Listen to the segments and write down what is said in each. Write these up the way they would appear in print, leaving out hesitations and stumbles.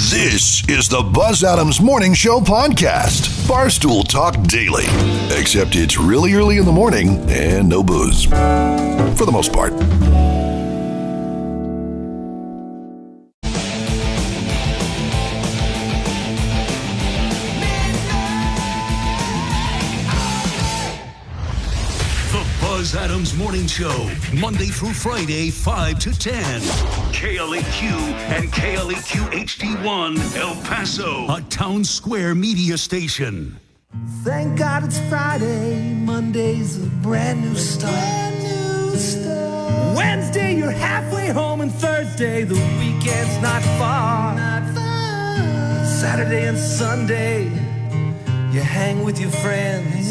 This is the Buzz Adams Morning Show podcast. Barstool Talk Daily. Except it's really early in the morning and no booze. For the most part. Buzz Adams Morning Show, Monday through Friday, 5 to 10. KLAQ and KLAQ HD1, El Paso, a town square media station. Thank God it's Friday. Monday's a brand new start. Wednesday, you're halfway home, and Thursday, the weekend's not far. Saturday and Sunday, you hang with your friends.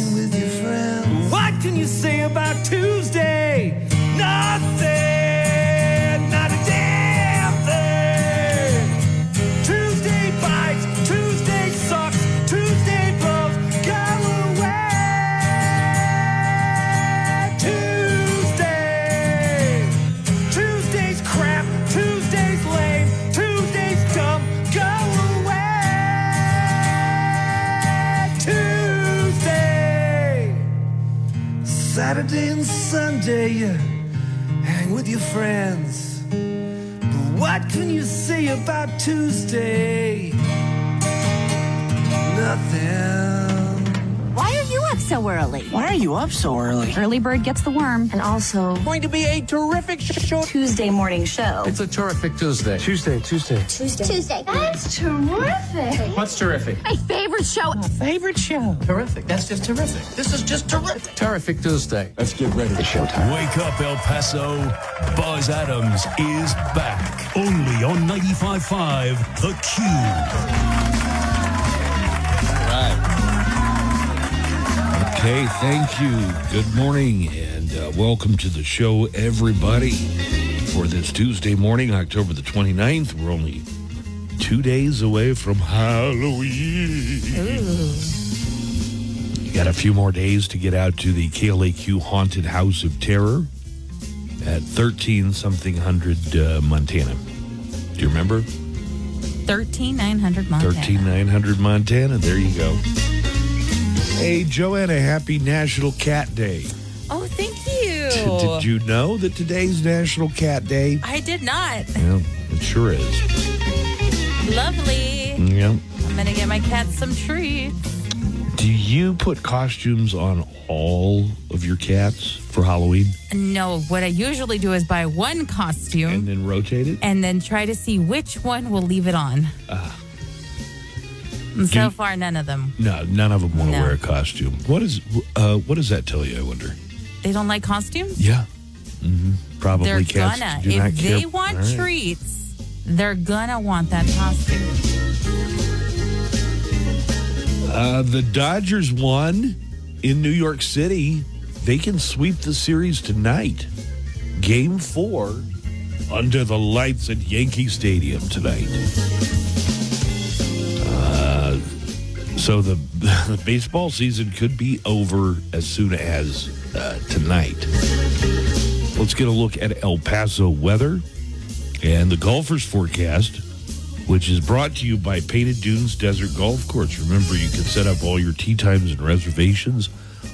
What can you say about Tuesday? Nothing, not a damn thing. Tuesday bites, Tuesday sucks, Tuesday blows, go away. Tuesday's crap, Tuesday's lame, Tuesday's dumb, go away. Saturday and Sunday, you hang with your friends. But what can you say about Tuesday? Nothing. Why are you up so early? Why are you up so early? Early bird gets the worm. And also, Going to be a terrific show. Tuesday morning show. It's a terrific Tuesday. Tuesday. That's terrific. What's terrific? My favorite show. Favorite show. Terrific. That's just terrific. This is just terrific. Terrific Tuesday. Let's get ready for showtime. Wake up, El Paso. Buzz Adams is back. Only on 95.5, The Q. Okay, thank you. Good morning and welcome to the show, everybody. For this Tuesday morning, October the 29th, we're only 2 days away from Halloween. Ooh. You got a few more days to get out to the KLAQ Haunted House of Terror at 13-something-hundred Montana. Do you remember? 13900 Montana. 13900 Montana. There you go. Hey, Joanna, happy National Cat Day. Oh, thank you. Did you know that today's National Cat Day? I did not. Yeah, it sure is. Lovely. Yeah. I'm going to get my cat some treats. Do you put costumes on all of your cats for Halloween? No, what I usually do is buy one costume. And then rotate it? And then try to see which one will leave it on. And so far, none of them. No, none of them want to wear a costume. What does that tell you, I wonder? They don't like costumes? Yeah. Mm-hmm. Probably they're cats gonna. do not If care. they want treats, they're gonna want that costume. The Dodgers won in New York City. They can sweep the series tonight. Game 4 under the lights at Yankee Stadium tonight. So the baseball season could be over as soon as tonight. Let's get a look at El Paso weather and the golfers forecast, which is brought to you by Painted Dunes Desert Golf Course. Remember, you can set up all your tee times and reservations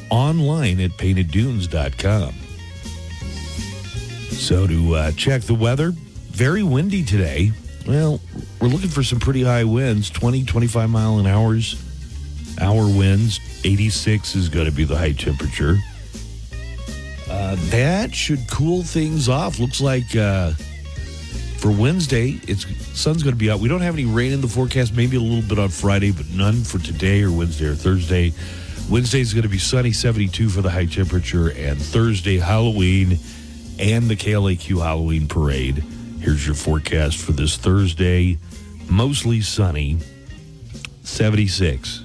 online at painteddunes.com. So to check the weather, very windy today. Well, we're looking for some pretty high winds, 20, 25 mile an hour winds. 86 is going to be the high temperature. That should cool things off. Looks like for Wednesday, sun's going to be out. We don't have any rain in the forecast, maybe a little bit on Friday, but none for today or Wednesday or Thursday. Wednesday is going to be sunny, 72 for the high temperature, and Thursday, Halloween, and the KLAQ Halloween Parade. Here's your forecast for this Thursday. Mostly sunny, 76.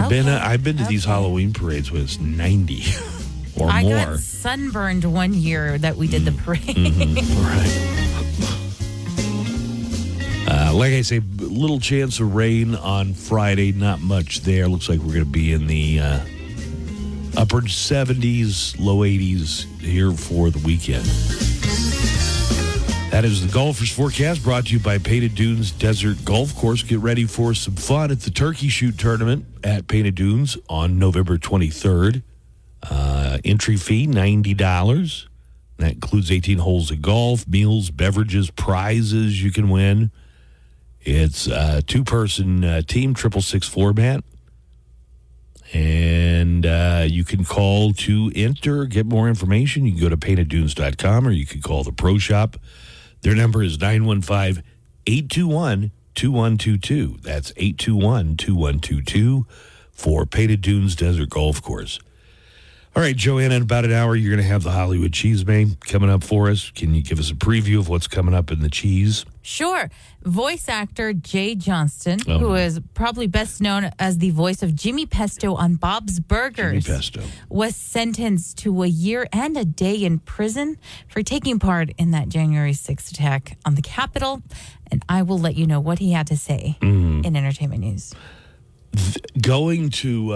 I've been to these Halloween parades when it's 90 or more. I got sunburned one year that we did the parade. Right. Like I say, little chance of rain on Friday. Not much there. Looks like we're going to be in the upper 70s, low 80s here for the weekend. That is the Golfers Forecast, brought to you by Painted Dunes Desert Golf Course. Get ready for some fun at the Turkey Shoot Tournament at Painted Dunes on November 23rd. Entry fee, $90. That includes 18 holes of golf, meals, beverages, prizes you can win. It's a two-person team, 666 format. And you can call to enter, get more information. You can go to painteddunes.com or you can call the Pro Shop. Their number is 915-821-2122. That's 821-2122 for Painted Dunes Desert Golf Course. All right, Joanna, in about an hour, you're going to have the Hollywood Cheese May coming up for us. Can you give us a preview of what's coming up in the cheese? Sure. Voice actor Jay Johnston, who is probably best known as the voice of Jimmy Pesto on Bob's Burgers, Jimmy Pesto, was sentenced to a year and a day in prison for taking part in that January 6th attack on the Capitol. And I will let you know what he had to say in entertainment news. Going to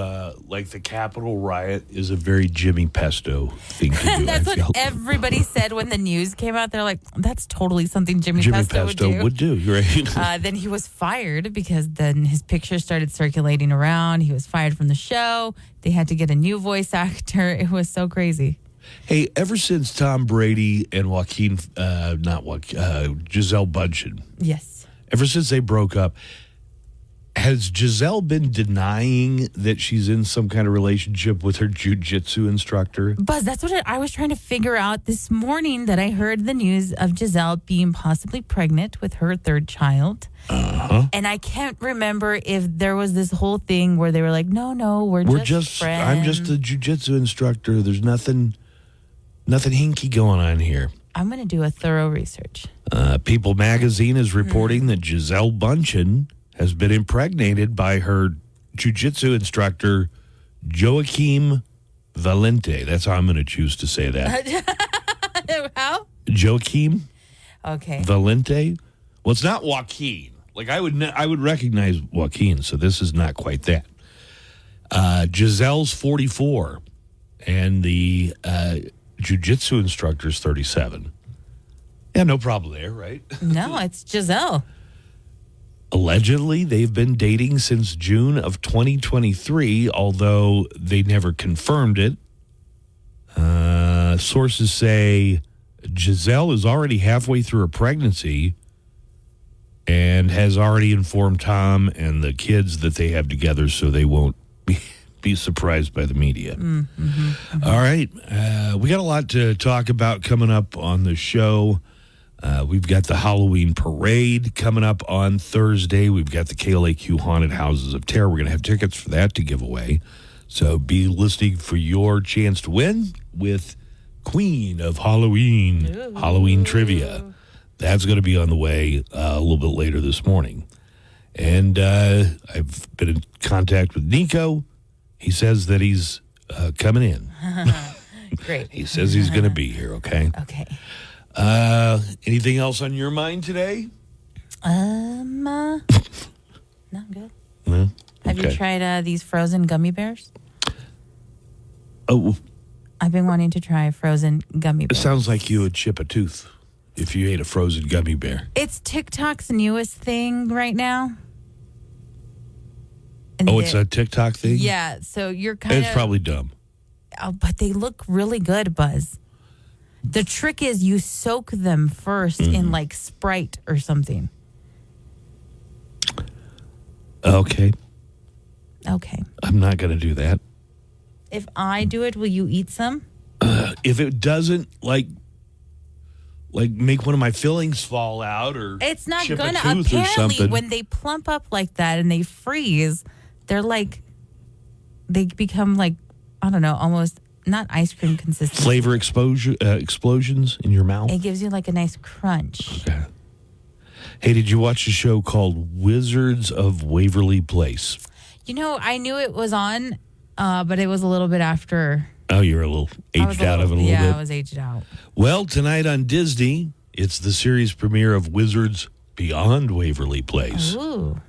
like the Capitol riot is a very Jimmy Pesto thing to do. That's what everybody said when the news came out. They're like, that's totally something Jimmy Pesto would do. Right? Then he was fired because then his picture started circulating around. He was fired from the show. They had to get a new voice actor. It was so crazy. Hey, ever since Tom Brady and Gisele Bündchen, yes, ever since they broke up, has Gisele been denying that she's in some kind of relationship with her jiu-jitsu instructor? Buzz, that's what I was trying to figure out this morning, that I heard the news of Gisele being possibly pregnant with her third child. And I can't remember if there was this whole thing where they were like, no, we're just friends. I'm just a jiu-jitsu instructor. There's nothing hinky going on here. I'm going to do a thorough research. People magazine is reporting that Gisele Bündchen has been impregnated by her jiu-jitsu instructor, Joaquim Valente. That's how I'm going to choose to say that. How? Joaquim? Okay. Valente? Well, it's not Joaquin. Like, I would recognize Joaquin, so this is not quite that. Gisele's 44, and the jiu-jitsu instructor's 37. Yeah, no problem there, right? No, it's Gisele. Allegedly, they've been dating since June of 2023, although they never confirmed it. Sources say Gisele is already halfway through her pregnancy and has already informed Tom and the kids that they have together, so they won't be surprised by the media. All right. We got a lot to talk about coming up on the show. We've got the Halloween parade coming up on Thursday. We've got the KLAQ Haunted Houses of Terror. We're going to have tickets for that to give away. So be listening for your chance to win with Queen of Halloween, Halloween Trivia. That's going to be on the way a little bit later this morning. And I've been in contact with Nico. He says that he's coming in. Great. He says he's going to be here, okay? Okay. Anything else on your mind today? No, I'm good. No? Have you tried these frozen gummy bears? Oh, I've been wanting to try frozen gummy it bears. sounds like you would chip a tooth if you ate a frozen gummy bear. It's TikTok's newest thing right now. And It's a TikTok thing? Yeah, so you're kind of... It's probably dumb. Oh, but they look really good, Buzz. The trick is you soak them first in like Sprite or something. Okay. Okay. I'm not going to do that. If I do it, will you eat some? If it doesn't like make one of my fillings fall out or It's not chip gonna. a tooth or Apparently, something. when they plump up like that and they freeze, they become like, I don't know, almost not ice cream consistency. Flavor explosions in your mouth. It gives you like a nice crunch. Okay. Hey, did you watch a show called Wizards of Waverly Place? You know, I knew it was on, but it was a little bit after. Oh, you're a little aged out of it a little bit? Yeah, I was aged out. Well, tonight on Disney, it's the series premiere of Wizards Beyond Waverly Place. Ooh.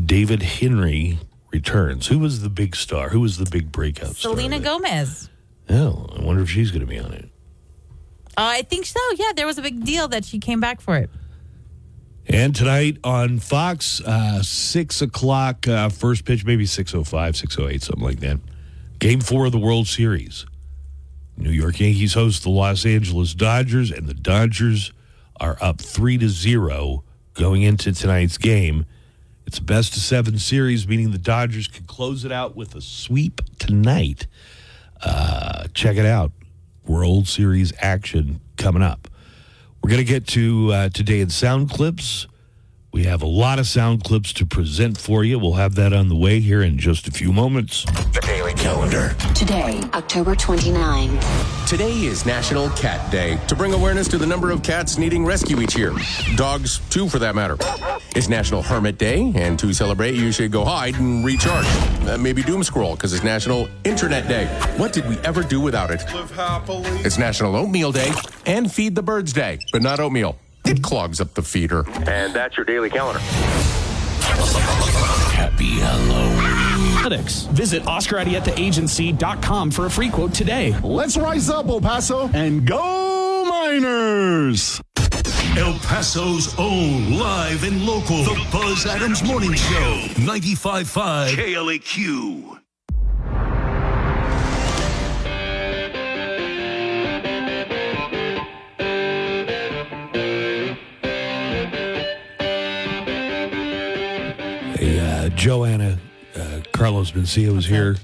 David Henry returns. Who was the big star? Who was the big breakout star? Selena Gomez. Oh, I wonder if she's going to be on it. I think so. Yeah, there was a big deal that she came back for it. And tonight on Fox, 6 o'clock, first pitch, maybe 6:05, 6:08, something like that. Game 4 of the World Series. New York Yankees host the Los Angeles Dodgers, and the Dodgers are up 3-0 going into tonight's game. It's a best-of-7 series, meaning the Dodgers can close it out with a sweep tonight. Check it out. World Series action coming up. We're going to get to today in sound clips. We have a lot of sound clips to present for you. We'll have that on the way here in just a few moments. The Daily Calendar. Today, October 29. Today is National Cat Day, to bring awareness to the number of cats needing rescue each year. Dogs, too, for that matter. It's National Hermit Day, and to celebrate, you should go hide and recharge. Maybe doom scroll, because it's National Internet Day. What did we ever do without it? Live happily. It's National Oatmeal Day and Feed the Birds Day, but not oatmeal. It clogs up the feeder. And that's your daily calendar. Happy Halloween. Visit OscarAdietaAgency.com for a free quote today. Let's rise up, El Paso, and go Miners! El Paso's own live and local, The Buzz Adams Morning Show, 95.5 KLAQ. Joanna, Carlos Mencia was here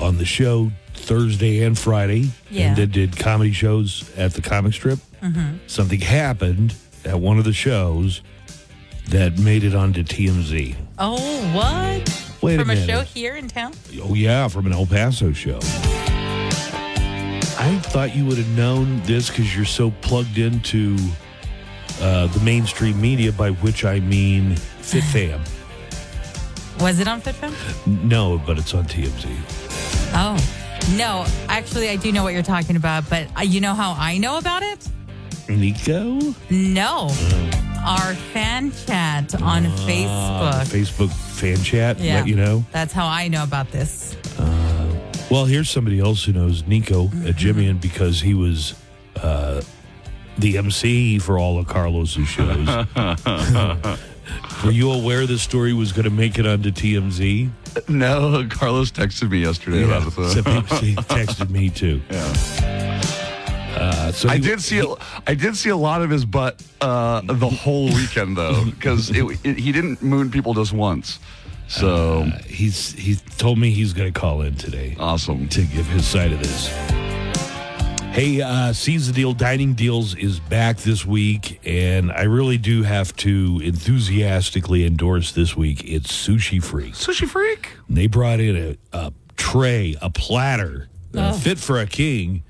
on the show Thursday and Friday, and did comedy shows at the comic strip. Mm-hmm. Something happened at one of the shows that made it onto TMZ. Oh, what? Wait From a minute. Show here in town? Oh, yeah, from an El Paso show. I thought you would have known this because you're so plugged into the mainstream media, by which I mean FitFam. Was it on FitFam? No, but it's on TMZ. Oh. No, actually, I do know what you're talking about, but you know how I know about it? Nico? No. Our fan chat on Facebook. Facebook fan chat, Yeah. let you know. That's how I know about this. Well, here's somebody else who knows Nico at Jimian because he was the MC for all of Carlos's shows. Were you aware this story was going to make it onto TMZ? No, Carlos texted me yesterday about it. He texted me too. Yeah. So I did see a lot of his butt the whole weekend though, because he didn't moon people just once. So he told me he's going to call in today. Awesome. To give his side of this. Hey, Seize the Deal Dining Deals is back this week, and I really do have to enthusiastically endorse this week. It's Sushi Freak. Sushi Freak? And they brought in a tray, a platter, fit for a king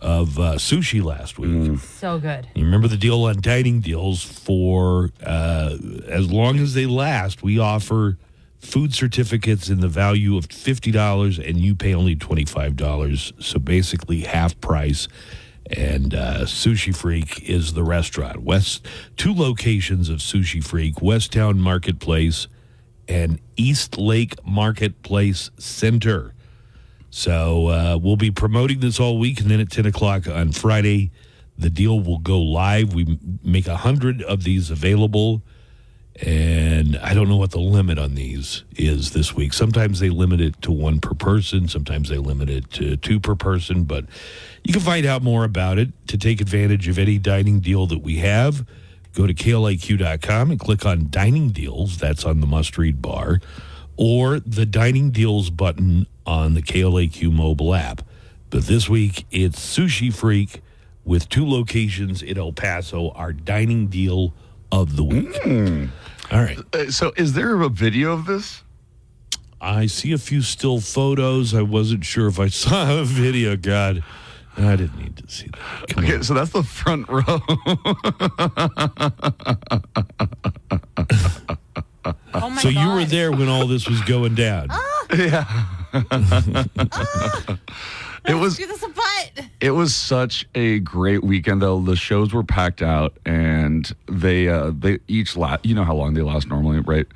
of sushi last week. So good. You remember the deal on Dining Deals? For as long as they last, we offer food certificates in the value of $50, and you pay only $25. So basically half price. And Sushi Freak is the restaurant. Two locations of Sushi Freak, Westtown Marketplace and East Lake Marketplace Center. So we'll be promoting this all week, and then at 10 o'clock on Friday, the deal will go live. We make 100 of these available. And I don't know what the limit on these is this week. Sometimes they limit it to 1 per person. Sometimes they limit it to 2 per person. But you can find out more about it. To take advantage of any dining deal that we have, go to KLAQ.com and click on Dining Deals. That's on the must-read bar. Or the Dining Deals button on the KLAQ mobile app. But this week, it's Sushi Freak with 2 locations in El Paso, our dining deal of the week. All right. So is there a video of this? I see a few still photos. I wasn't sure if I saw a video. God, I didn't need to see that. Come on. So that's the front row. Oh my So you God. were there when all this was going down. Yeah. It was. Give us a butt. It was such a great weekend, though. The shows were packed out, and they each last. You know how long they last normally, right?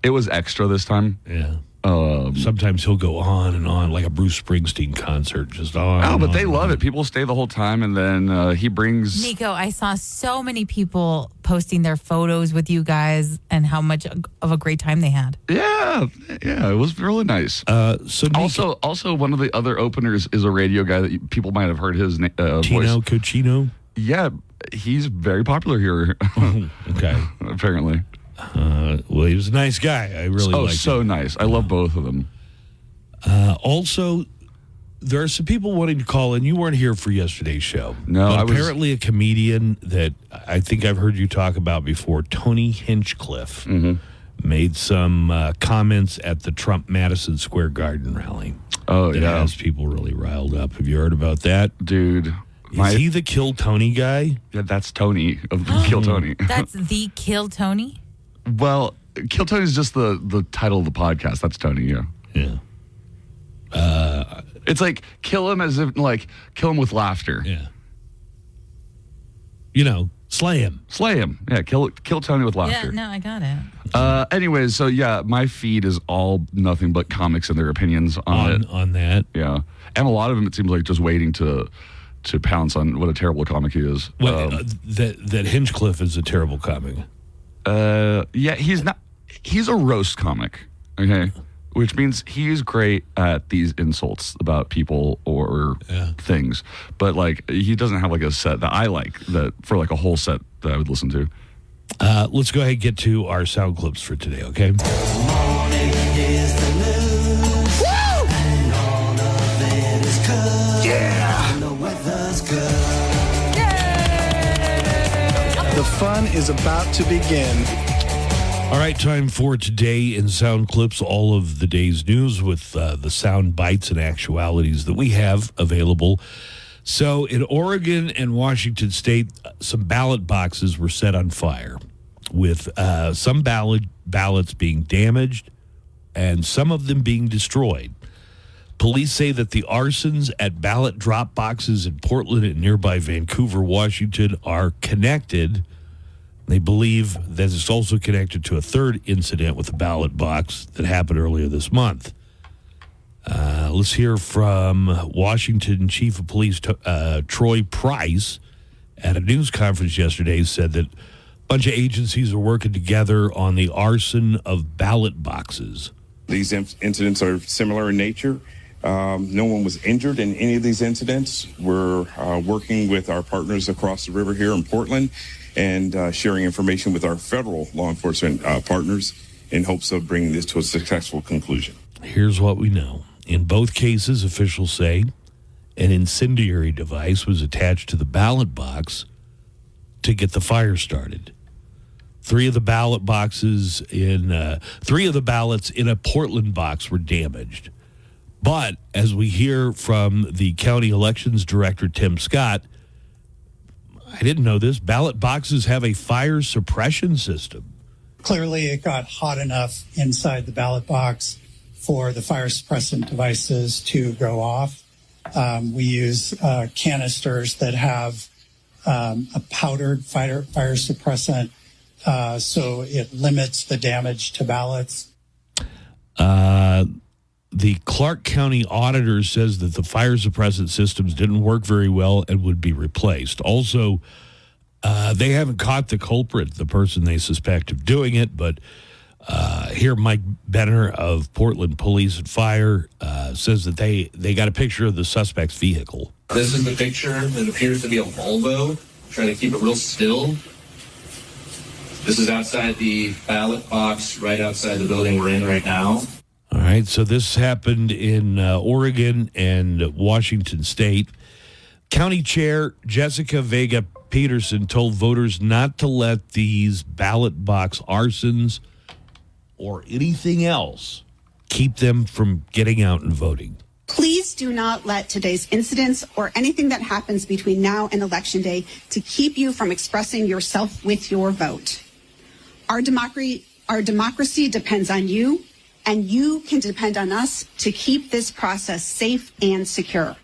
It was extra this time. Yeah. Sometimes he'll go on and on like a Bruce Springsteen concert, just on. Oh, but they and love on. it. People stay the whole time, and then he brings. Nico, I saw so many people posting their photos with you guys and how much of a great time they had. Yeah, it was really nice. So Nico, also one of the other openers is a radio guy that people might have heard his voice. Tino Cochino. Yeah, he's very popular here. Okay. Apparently. Well, he was a nice guy. I really liked so him. nice. I love both of them. Also, there are some people wanting to call in. You weren't here for yesterday's show. No, but I was. Apparently, a comedian that I think I've heard you talk about before, Tony Hinchcliffe, made some comments at the Trump Madison Square Garden rally. Oh, that yeah. has people really riled up. Have you heard about that? Dude. Is he the Kill Tony guy? Yeah, that's Tony of Kill Tony. That's the Kill Tony? Well, Kill Tony is just the title of the podcast. That's Tony, yeah. Yeah. It's like kill him as if, like, kill him with laughter. Yeah. You know, slay him. Slay him. Yeah, kill Tony with laughter. Yeah, no, I got it. Anyways, so yeah, my feed is all nothing but comics and their opinions on it. On that. Yeah. And a lot of them, it seems like, just waiting to pounce on what a terrible comic he is. Well, that Hinchcliffe is a terrible comic. Yeah, he's not. He's a roast comic, okay? Which means he's great at these insults about people or things. But, like, he doesn't have, like, a set that I like that for, like, a whole set that I would listen to. Let's go ahead and get to our sound clips for today, okay? Morning is the news. Woo! And all of it is good. Yeah! And the weather's good. The fun is about to begin. All right, time for today in sound clips, all of the day's news with the sound bites and actualities that we have available. So in Oregon and Washington State, some ballot boxes were set on fire with some ballots being damaged and some of them being destroyed. Police say that the arsons at ballot drop boxes in Portland and nearby Vancouver, Washington are connected. They believe that it's also connected to a third incident with a ballot box that happened earlier this month. Let's hear from Washington Chief of Police Troy Price at a news conference yesterday. Said that a bunch of agencies are working together on the arson of ballot boxes. These incidents are similar in nature. No one was injured in any of these incidents. We're working with our partners across the river here in Portland and sharing information with our federal law enforcement partners in hopes of bringing this to a successful conclusion. Here's what we know. In both cases, officials say an incendiary device was attached to the ballot box to get the fire started. Three of the ballots in a Portland box were damaged. But as we hear from the county elections director, Tim Scott, I didn't know this, ballot boxes have a fire suppression system. Clearly, it got hot enough inside the ballot box for the fire suppressant devices to go off. We use canisters that have a powdered fire suppressant, so it limits the damage to ballots. The Clark County auditor says that the fire suppressant systems didn't work very well and would be replaced. Also, they haven't caught the culprit, the person they suspect of doing it, but here Mike Benner of Portland Police and Fire says that they got a picture of the suspect's vehicle. This is the picture that appears to be a Volvo. Trying to keep it real still. This is outside the ballot box, right outside the building we're in right now. All right, so this happened in Oregon and Washington State. County Chair Jessica Vega Peterson told voters not to let these ballot box arsons or anything else keep them from getting out and voting. Please do not let today's incidents or anything that happens between now and Election Day to keep you from expressing yourself with your vote. Our democracy depends on you, and you can depend on us to keep this process safe and secure.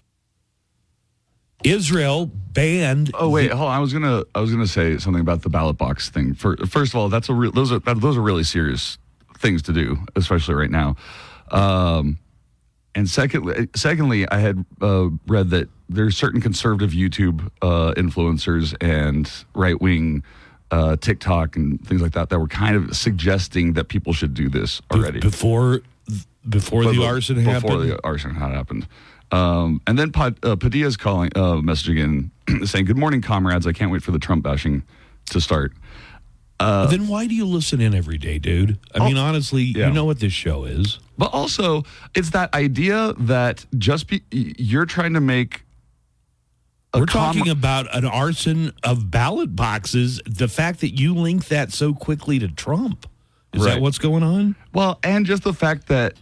Israel banned. Oh wait, hold on. I was gonna say something about the ballot box thing. First of all, those are really serious things to do, especially right now. And secondly, I had read that there's certain conservative YouTube influencers and right-wing TikTok and things like that were kind of suggesting that people should do this already. Before the arson happened? Before the arson had happened. And then Padilla's messaging in saying, "Good morning, comrades. I can't wait for the Trump bashing to start." Then why do you listen in every day, dude? I mean, honestly, you know what this show is. But also, it's that idea that you're trying to make. We're talking about an arson of ballot boxes. The fact that you link that so quickly to Trump. Is that what's going on? Well, and just the fact that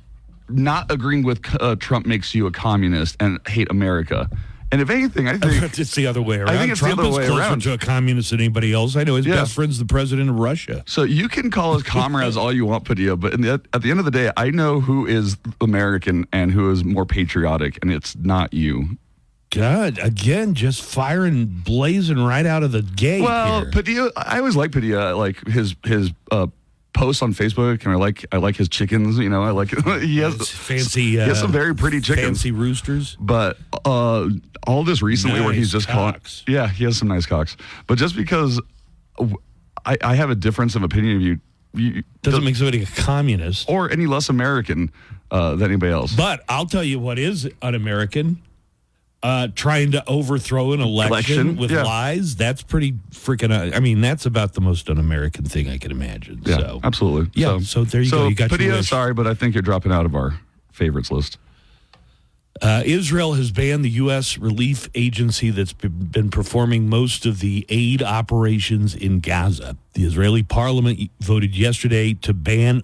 not agreeing with Trump makes you a communist and hate America. And if anything, I think it's the other way around. I think it's Trump the other way is closer around. to a communist than anybody else. I know his best friend's the president of Russia. So you can call us comrades all you want, Padilla, but at the end of the day, I know who is American and who is more patriotic, and it's not you. God, again, just firing, blazing right out of the gate. Well, here. Padilla, I always like Padilla, like his posts on Facebook, and I like his chickens. You know, I like he has fancy. He has some very pretty chickens, fancy roosters. But all this recently, where he's just cocks. He has some nice cocks. But just because I have a difference of opinion of you doesn't make somebody a communist or any less American than anybody else. But I'll tell you what is un-American. Trying to overthrow an election with lies, that's pretty freaking... I mean, that's about the most un-American thing I can imagine. Yeah, so. absolutely. Yeah, so there you go. You got Padilla, your wish. sorry, but I think you're dropping out of our favorites list. Israel has banned the U.S. relief agency that's been performing most of the aid operations in Gaza. The Israeli parliament voted yesterday to ban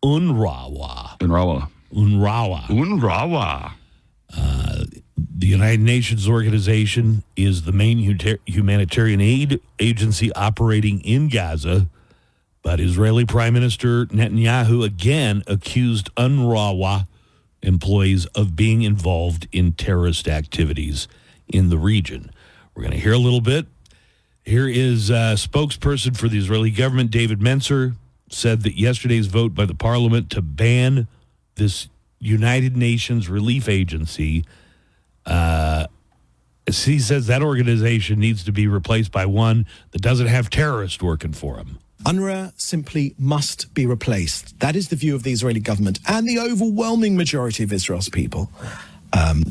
UNRWA. The United Nations organization is the main humanitarian aid agency operating in Gaza, but Israeli Prime Minister Netanyahu again accused UNRWA employees of being involved in terrorist activities in the region. We're going to hear a little bit. Here is a spokesperson for the Israeli government, David Mencer, said that yesterday's vote by the parliament to ban this United Nations relief agency, he says that organization needs to be replaced by one that doesn't have terrorists working for them. UNRWA simply must be replaced. That is the view of the Israeli government and the overwhelming majority of Israel's people.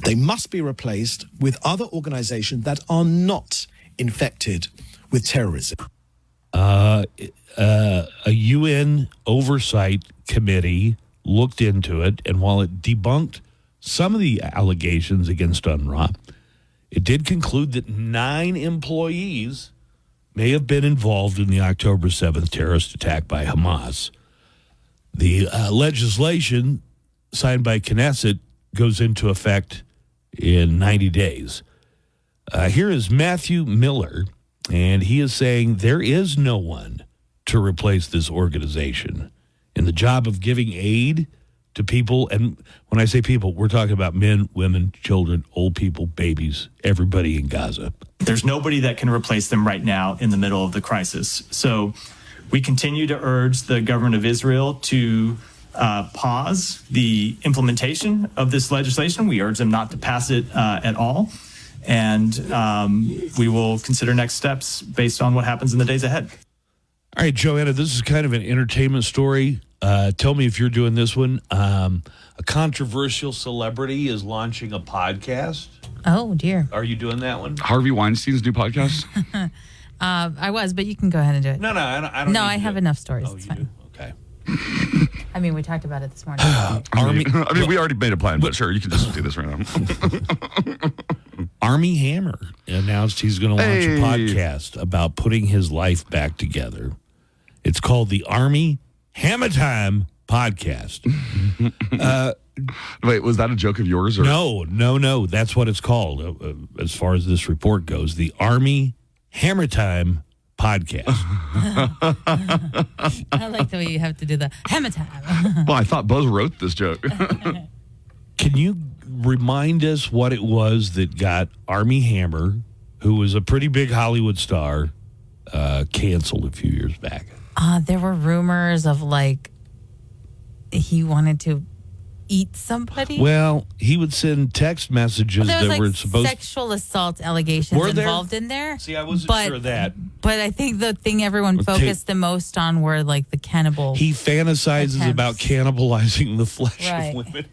They must be replaced with other organizations that are not infected with terrorism. A UN oversight committee looked into it, and while it debunked some of the allegations against UNRWA, it did conclude that 9 employees may have been involved in the October 7th terrorist attack by Hamas. The legislation signed by Knesset goes into effect in 90 days. Here is Matthew Miller, and he is saying there is no one to replace this organization in the job of giving aid to people. And when I say people, we're talking about men, women, children, old people, babies, everybody in Gaza. There's nobody that can replace them right now in the middle of the crisis. So we continue to urge the government of Israel to pause the implementation of this legislation. We urge them not to pass it at all. And we will consider next steps based on what happens in the days ahead. All right, Joanna, this is kind of an entertainment story. Tell me if you're doing this one. A controversial celebrity is launching a podcast. Oh, dear. Are you doing that one? Harvey Weinstein's new podcast? I was, but you can go ahead and do it. No, I don't. No, I have enough stories. Oh, it's you fine. do? Okay. I mean, we talked about it this morning. Army. I mean, we already made a plan, but sure, you can just do this right now. Army Hammer announced he's going to launch a podcast about putting his life back together. It's called the Army Hammer Time Podcast. Wait, was that a joke of yours? Or? No. That's what it's called. As far as this report goes, the Army Hammer Time Podcast. I like the way you have to do the hammer time. Well, I thought Buzz wrote this joke. Can you remind us what it was that got Army Hammer, who was a pretty big Hollywood star, canceled a few years back? There were rumors of he wanted to eat somebody. Well, he would send text messages there was that were supposed sexual assault allegations Were there? involved in there. See, I wasn't sure of that. But I think the thing everyone focused the most on were like the cannibal. He fantasizes attempts. about cannibalizing the flesh Right. of women.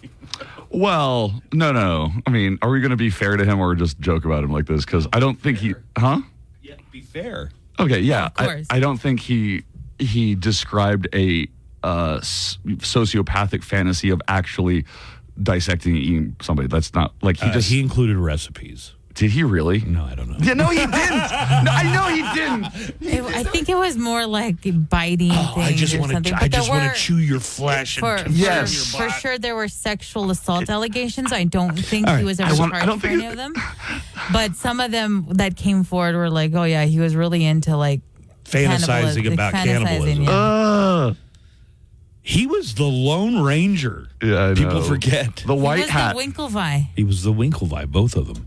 Well, no. I mean, are we going to be fair to him or just joke about him like this? Because I don't think he... Huh? Yeah, be fair. Okay, yeah. Of course. I don't think he described a sociopathic fantasy of actually dissecting and eating somebody. That's not... Like, He included recipes. Did he really? No, I don't know. Yeah, no, he didn't. No, I know he didn't. I think it was more like biting things I just or want something. to. But I just there want were- to chew your flesh and consume your For body. sure, there were sexual assault allegations. I don't think All he right. was ever charged for any of them. But some of them that came forward were like, oh yeah, he was really into like Fantasizing about cannibalism. Yeah. He was the Lone Ranger. Yeah, I People know. forget. The He white was hat. the Winklevi. He was the Winklevi, both of them.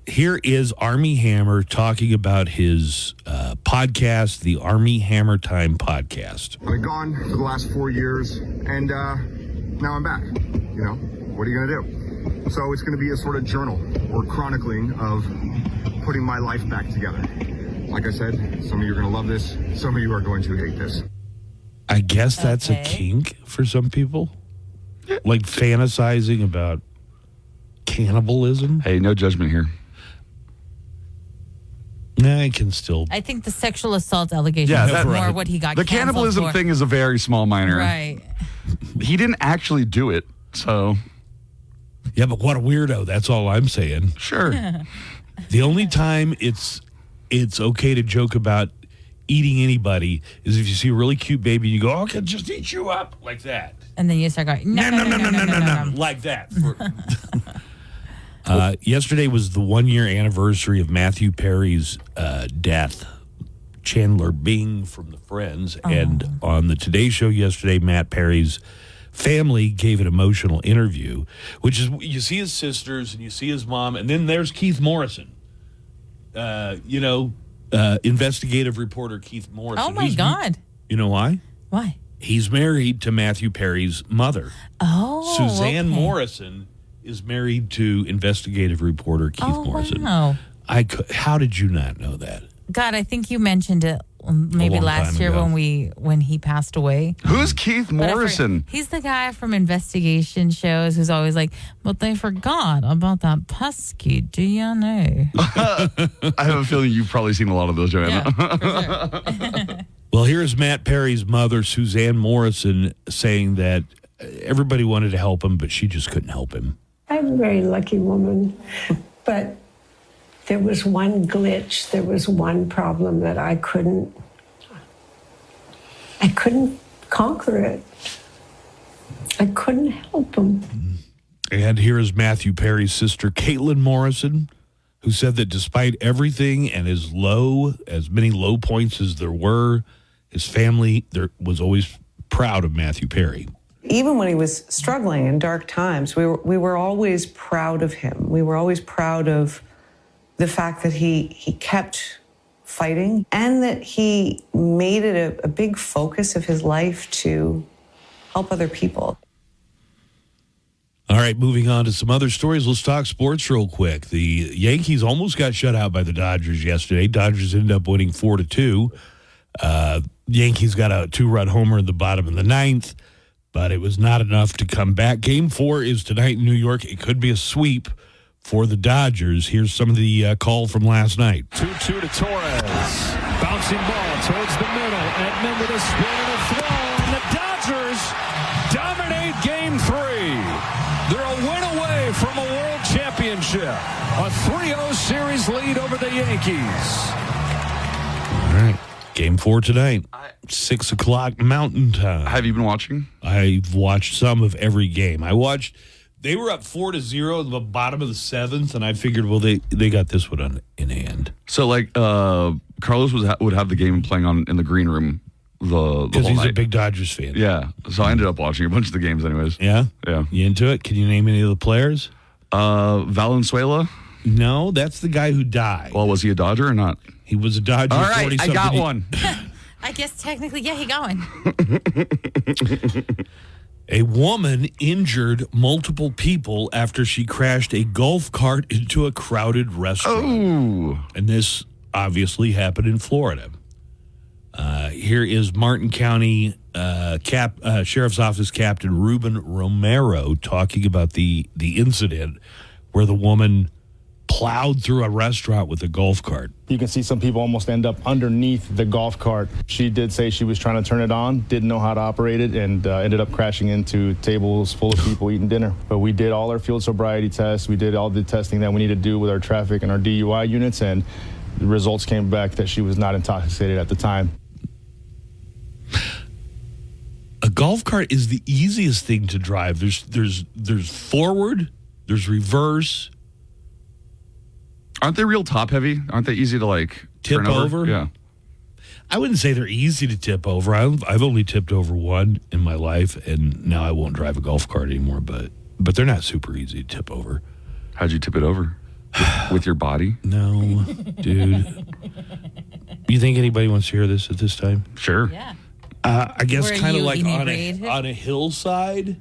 Here is Army Hammer talking about his podcast, the Army Hammer Time podcast. I've been gone for the last 4 years, and now I'm back. You know, what are you going to do? So it's going to be a sort of journal or chronicling of putting my life back together. Like I said, some of you are going to love this. Some of you are going to hate this. I guess that's a kink for some people. Like fantasizing about cannibalism. Hey, no judgment here. I can still. I think the sexual assault allegations Yeah, is that- more right. what he got The canceled cannibalism for. thing is a very small minor. Right. He didn't actually do it, so. Yeah, but what a weirdo. That's all I'm saying. Sure. The only time it's okay to joke about eating anybody is if you see a really cute baby and you go, oh, I can just eat you up like that. And then you start going, no. Like that. Yesterday was the 1 year anniversary of Matthew Perry's death. Chandler Bing from the Friends. And on the Today Show yesterday, Matt Perry's family gave an emotional interview, which is, you see his sisters and you see his mom, and then there's Keith Morrison. Investigative reporter Keith Morrison. Oh, my God. You know why? Why? He's married to Matthew Perry's mother. Oh, Suzanne okay. Morrison is married to investigative reporter Keith Morrison. Wow. How did you not know that? God, I think you mentioned it maybe long last time year ago. when he passed away. Who's Keith But I forgot- Morrison? He's the guy from investigation shows who's always like, but they forgot about that pesky DNA. I have a feeling you've probably seen a lot of those, Joanna. Well, here's Matt Perry's mother, Suzanne Morrison, saying that everybody wanted to help him, but she just couldn't help him. I'm a very lucky woman, but there was one glitch, there was one problem that I couldn't conquer it. I couldn't help him. And here is Matthew Perry's sister, Caitlin Morrison, who said that despite everything and as many low points as there were, his family was always proud of Matthew Perry. Even when he was struggling in dark times, we were always proud of him. We were always proud of the fact that he kept fighting and that he made it a big focus of his life to help other people. All right, moving on to some other stories. Let's talk sports real quick. The Yankees almost got shut out by the Dodgers yesterday. Dodgers ended up winning 4-2. Yankees got a 2-run homer in the bottom of the ninth, but it was not enough to come back. Game 4 is tonight in New York. It could be a sweep for the Dodgers. Here's some of the call from last night. 2-2 to Torres. Bouncing ball towards the middle. Edman with a spin and a throw. And the Dodgers dominate Game 3. They're a win away from a world championship. A 3-0 series lead over the Yankees. All right. Game 4 tonight, 6 o'clock Mountain Time. Have you been watching? I've watched some of every game. They were up 4-0 at the bottom of the 7th, and I figured, well, they got this one in hand. So, Carlos would have the game playing on in the green room the Because whole he's night. a big Dodgers fan. Yeah. So I ended up watching a bunch of the games anyways. Yeah? Yeah. You into it? Can you name any of the players? Valenzuela? No, that's the guy who died. Well, was he a Dodger or not? He was a Dodger. All right, I got 40-something. one. I guess technically, yeah, he got one. A woman injured multiple people after she crashed a golf cart into a crowded restaurant. Oh. And this obviously happened in Florida. Here is Martin County Sheriff's Office Captain Ruben Romero talking about the incident where the woman plowed through a restaurant with a golf cart. You can see some people almost end up underneath the golf cart. She did say she was trying to turn it on, didn't know how to operate it, and ended up crashing into tables full of people eating dinner. But we did all our field sobriety tests. We did all the testing that we need to do with our traffic and our DUI units, and the results came back that she was not intoxicated at the time. A golf cart is the easiest thing to drive. There's forward, there's reverse. Aren't they real top heavy? Aren't they easy to like Tip turn over? over? Yeah. I wouldn't say they're easy to tip over. I've only tipped over one in my life, and now I won't drive a golf cart anymore. But they're not super easy to tip over. How'd you tip it over? With your body? No, dude. You think anybody wants to hear this at this time? Sure. Yeah. I guess Were kind of you like inebriated? on a hillside,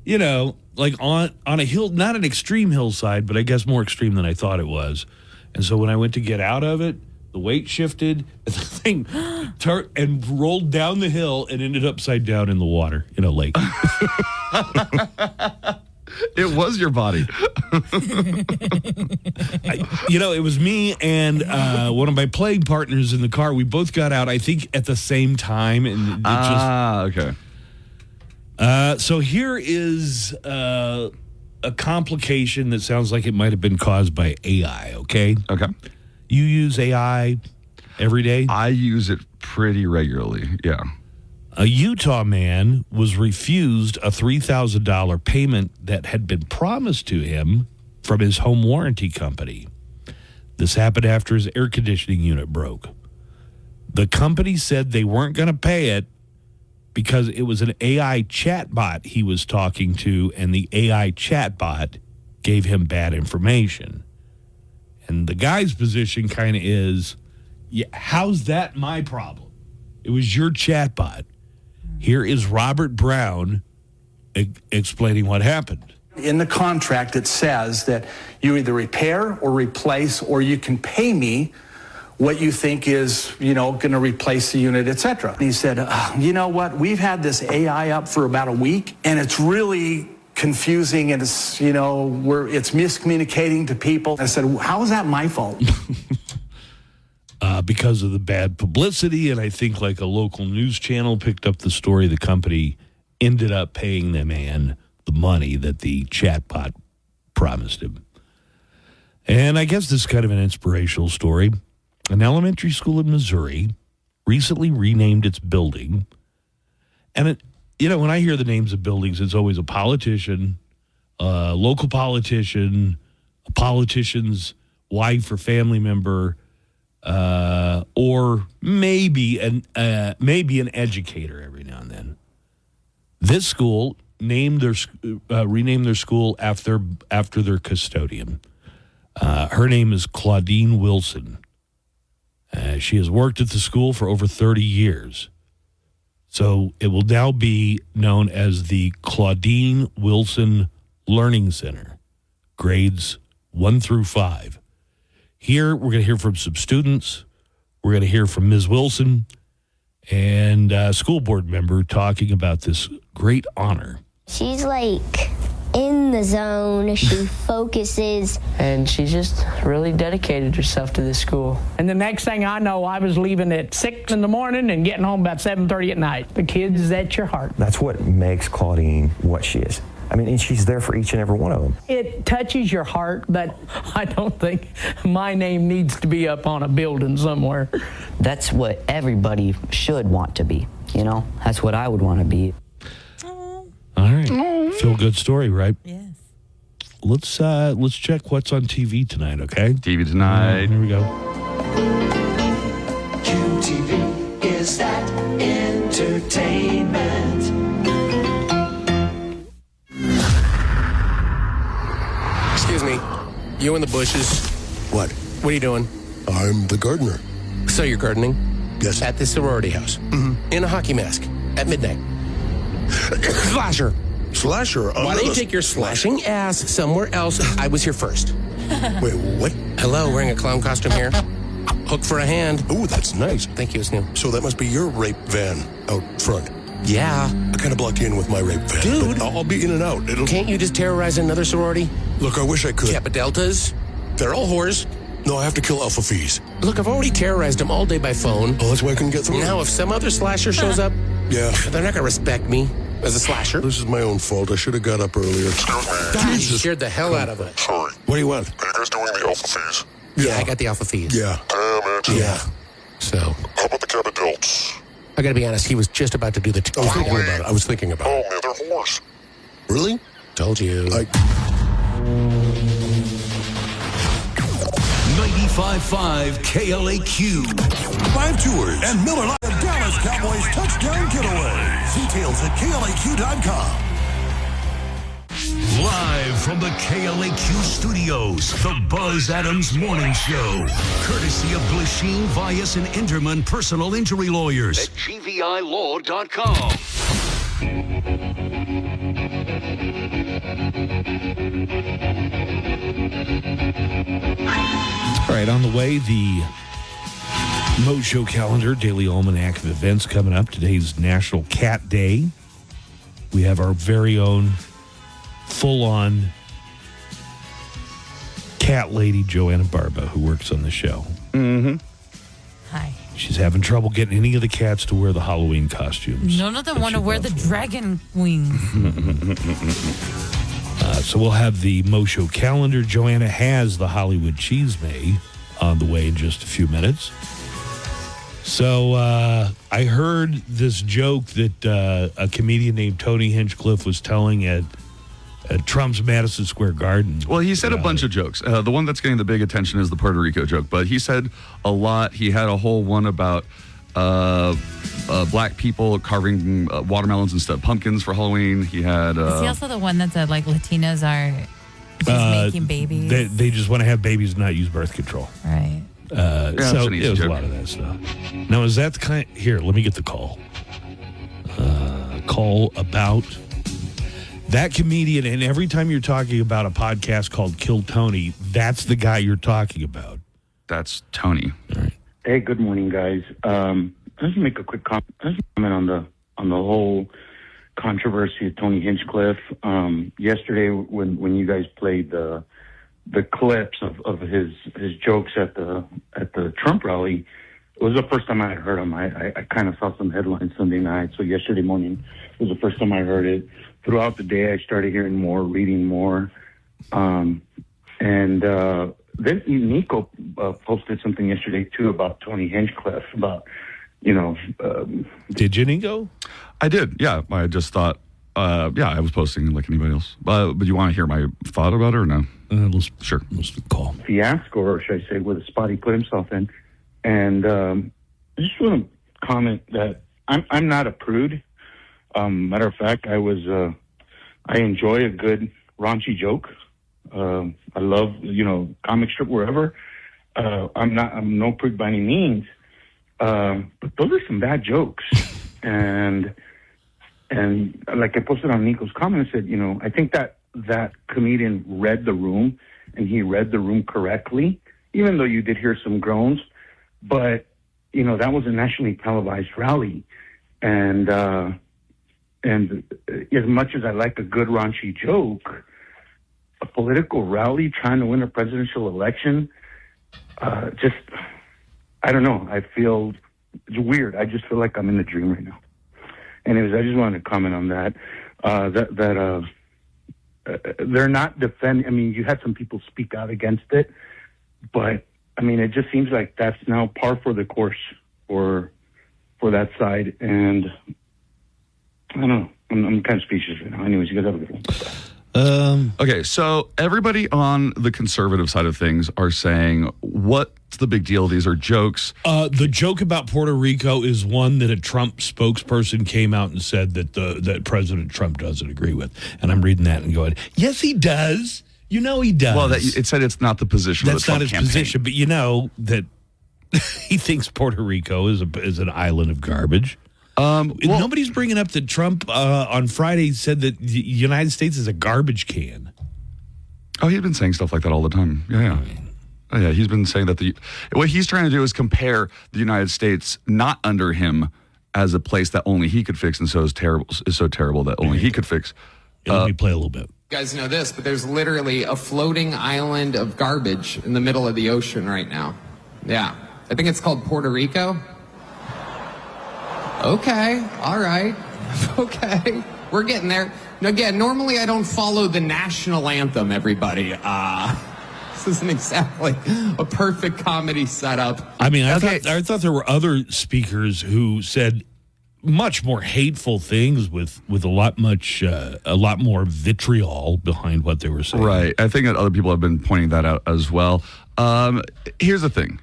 you know, like on a hill, not an extreme hillside, but I guess more extreme than I thought it was. And so when I went to get out of it, the weight shifted, and the thing turned and rolled down the hill and ended upside down in the water in a lake. It was your body. It was me and one of my playing partners in the car. We both got out, I think, at the same time. And okay. So here is a complication that sounds like it might have been caused by AI, okay? Okay. You use AI every day? I use it pretty regularly, yeah. A Utah man was refused a $3,000 payment that had been promised to him from his home warranty company. This happened after his air conditioning unit broke. The company said they weren't going to pay it because it was an AI chatbot he was talking to, and the AI chatbot gave him bad information. And the guy's position kind of is, yeah, how's that my problem? It was your chatbot. Here is Robert Brown explaining what happened. In the contract, it says that you either repair or replace, or you can pay me what you think is, going to replace the unit, et cetera. And he said, you know what? We've had this AI up for about a week, and it's really confusing, and it's, it's miscommunicating to people. I said, how is that my fault? Because of the bad publicity, and I think like a local news channel picked up the story, the company ended up paying the man the money that the chatbot promised him. And I guess this is kind of an inspirational story. An elementary school in Missouri recently renamed its building. And, when I hear the names of buildings, it's always a politician, a local politician, a politician's wife or family member, or maybe an educator every now and then. This school renamed their school after their custodian. Her name is Claudine Wilson. She has worked at the school for over 30 years. So it will now be known as the Claudine Wilson Learning Center, grades 1 through 5. Here, we're going to hear from some students. We're going to hear from Ms. Wilson and a school board member talking about this great honor. She's like in the zone. She focuses. And she just really dedicated herself to this school. And the next thing I know, I was leaving at 6 in the morning and getting home about 7:30 at night. The kids is at your heart. That's what makes Claudine what she is. I mean, and she's there for each and every one of them. It touches your heart, but I don't think my name needs to be up on a building somewhere. That's what everybody should want to be, That's what I would want to be. All right. Feel good story, right? Yes. Let's check what's on TV tonight, okay? TV tonight. Here we go. QTV, is that entertainment? Excuse me, you in the bushes. What? What are you doing? I'm the gardener. So you're gardening? Yes. At the sorority house? Mm-hmm. In a hockey mask at midnight? Slasher. Slasher? Why don't you take your slashing ass somewhere else? I was here first. Wait, what? Hello, wearing a clown costume here. Hook for a hand. Ooh, that's nice. Thank you, Snoop. So that must be your rape van out front. Yeah. I kind of blocked you in with my rape van. Dude. I'll be in and out. Can't you just terrorize another sorority? Look, I wish I could. Kappa Deltas? They're all whores. No, I have to kill Alpha Phe's. Look, I've already terrorized them all day by phone. Oh, that's why I couldn't get through. Now, if some other slasher shows up, yeah, they're not going to respect me as a slasher. This is my own fault. I should have got up earlier. God, you scared the hell out of it. Sorry. What do you want? Are you guys doing the Alpha Phe's? Yeah, I got the Alpha Phe's. Yeah. Damn it. Yeah. So. How about the Kappa Delts? I got to be honest, he was just about to do the... I was thinking about it. Oh, man, they're whores. Really? Told you. 95.5 KLAQ. 5 tours and Miller Lite of Dallas Cowboys touchdown getaways. Details at KLAQ.com. Live from the KLAQ studios, the Buzz Adams Morning Show. Courtesy of Glasheen, Vyas, and Enderman Personal Injury Lawyers at GVILaw.com. All right, on the way, the Mo Show calendar, daily almanac of events coming up. Today's National Cat Day. We have our very own full-on cat lady, Joanna Barba, who works on the show. Mm-hmm. Hi. She's having trouble getting any of the cats to wear the Halloween costumes. None of them want to wear the dragon wings. So we'll have the Mo Show calendar. Joanna has the Hollywood Cheese May on the way in just a few minutes. So I heard this joke that a comedian named Tony Hinchcliffe was telling at Trump's Madison Square Garden. Well, he said a bunch of jokes. The one that's getting the big attention is the Puerto Rico joke, but he said a lot. He had a whole one about black people carving watermelons instead of pumpkins for Halloween. He had... Is he also the one that said, like, Latinas are just making babies? They just want to have babies and not use birth control. Right. So it was a lot of that stuff. Now, is that the kind... Here, let me get the call. Call about... That comedian, and every time you're talking about a podcast called Kill Tony, that's the guy you're talking about. That's Tony. All right. Hey, good morning, guys. Let's make a quick comment on the whole controversy of Tony Hinchcliffe. Yesterday, when you guys played the clips of his jokes at the Trump rally, it was the first time I had heard him. I kind of saw some headlines Sunday night, so yesterday morning was the first time I heard it. Throughout the day, I started hearing more, reading more, and then Nico posted something yesterday too about Tony Hinchcliffe about, Did you, Nico? I did. Yeah, I just thought. I was posting like anybody else. But you want to hear my thought about it or no? Let's call. Fiasco, or should I say, with the spot he put himself in. And I just want to comment that I'm not a prude. Matter of fact, I enjoy a good raunchy joke. I love, comic strip wherever. I'm no prude by any means. But those are some bad jokes. And like I posted on Nico's comment, I said, I think that comedian read the room, and he read the room correctly, even though you did hear some groans. But, that was a nationally televised rally. And as much as I like a good raunchy joke, a political rally trying to win a presidential election, I don't know. I feel it's weird. I just feel like I'm in a dream right now. Anyways, I just wanted to comment on that. They're not defending. I mean, you had some people speak out against it, but I mean, it just seems like that's now par for the course for that side. And I don't know. I'm kind of speechless right now. Anyways, you guys have a good one. Okay, so everybody on the conservative side of things are saying, what's the big deal? These are jokes. The joke about Puerto Rico is one that a Trump spokesperson came out and said that President Trump doesn't agree with. And I'm reading that and going, yes, he does. He does. Well, it said it's not the position of the Trump campaign. That's not his position, but that he thinks Puerto Rico is an island of garbage. Nobody's bringing up that Trump on Friday said that the United States is a garbage can. Oh, he's been saying stuff like that all the time. Yeah. Oh, yeah, he's been saying that what he's trying to do is compare the United States not under him as a place that only he could fix, and so is so terrible that only he could fix. Let me play a little bit. You guys know this, but there's literally a floating island of garbage in the middle of the ocean right now. Yeah. I think it's called Puerto Rico. Okay. All right. Okay. We're getting there. Now, again, normally I don't follow the national anthem, everybody. This isn't exactly a perfect comedy setup. I mean, I thought there were other speakers who said much more hateful things with a lot more vitriol behind what they were saying. Right. I think that other people have been pointing that out as well. Here's the thing.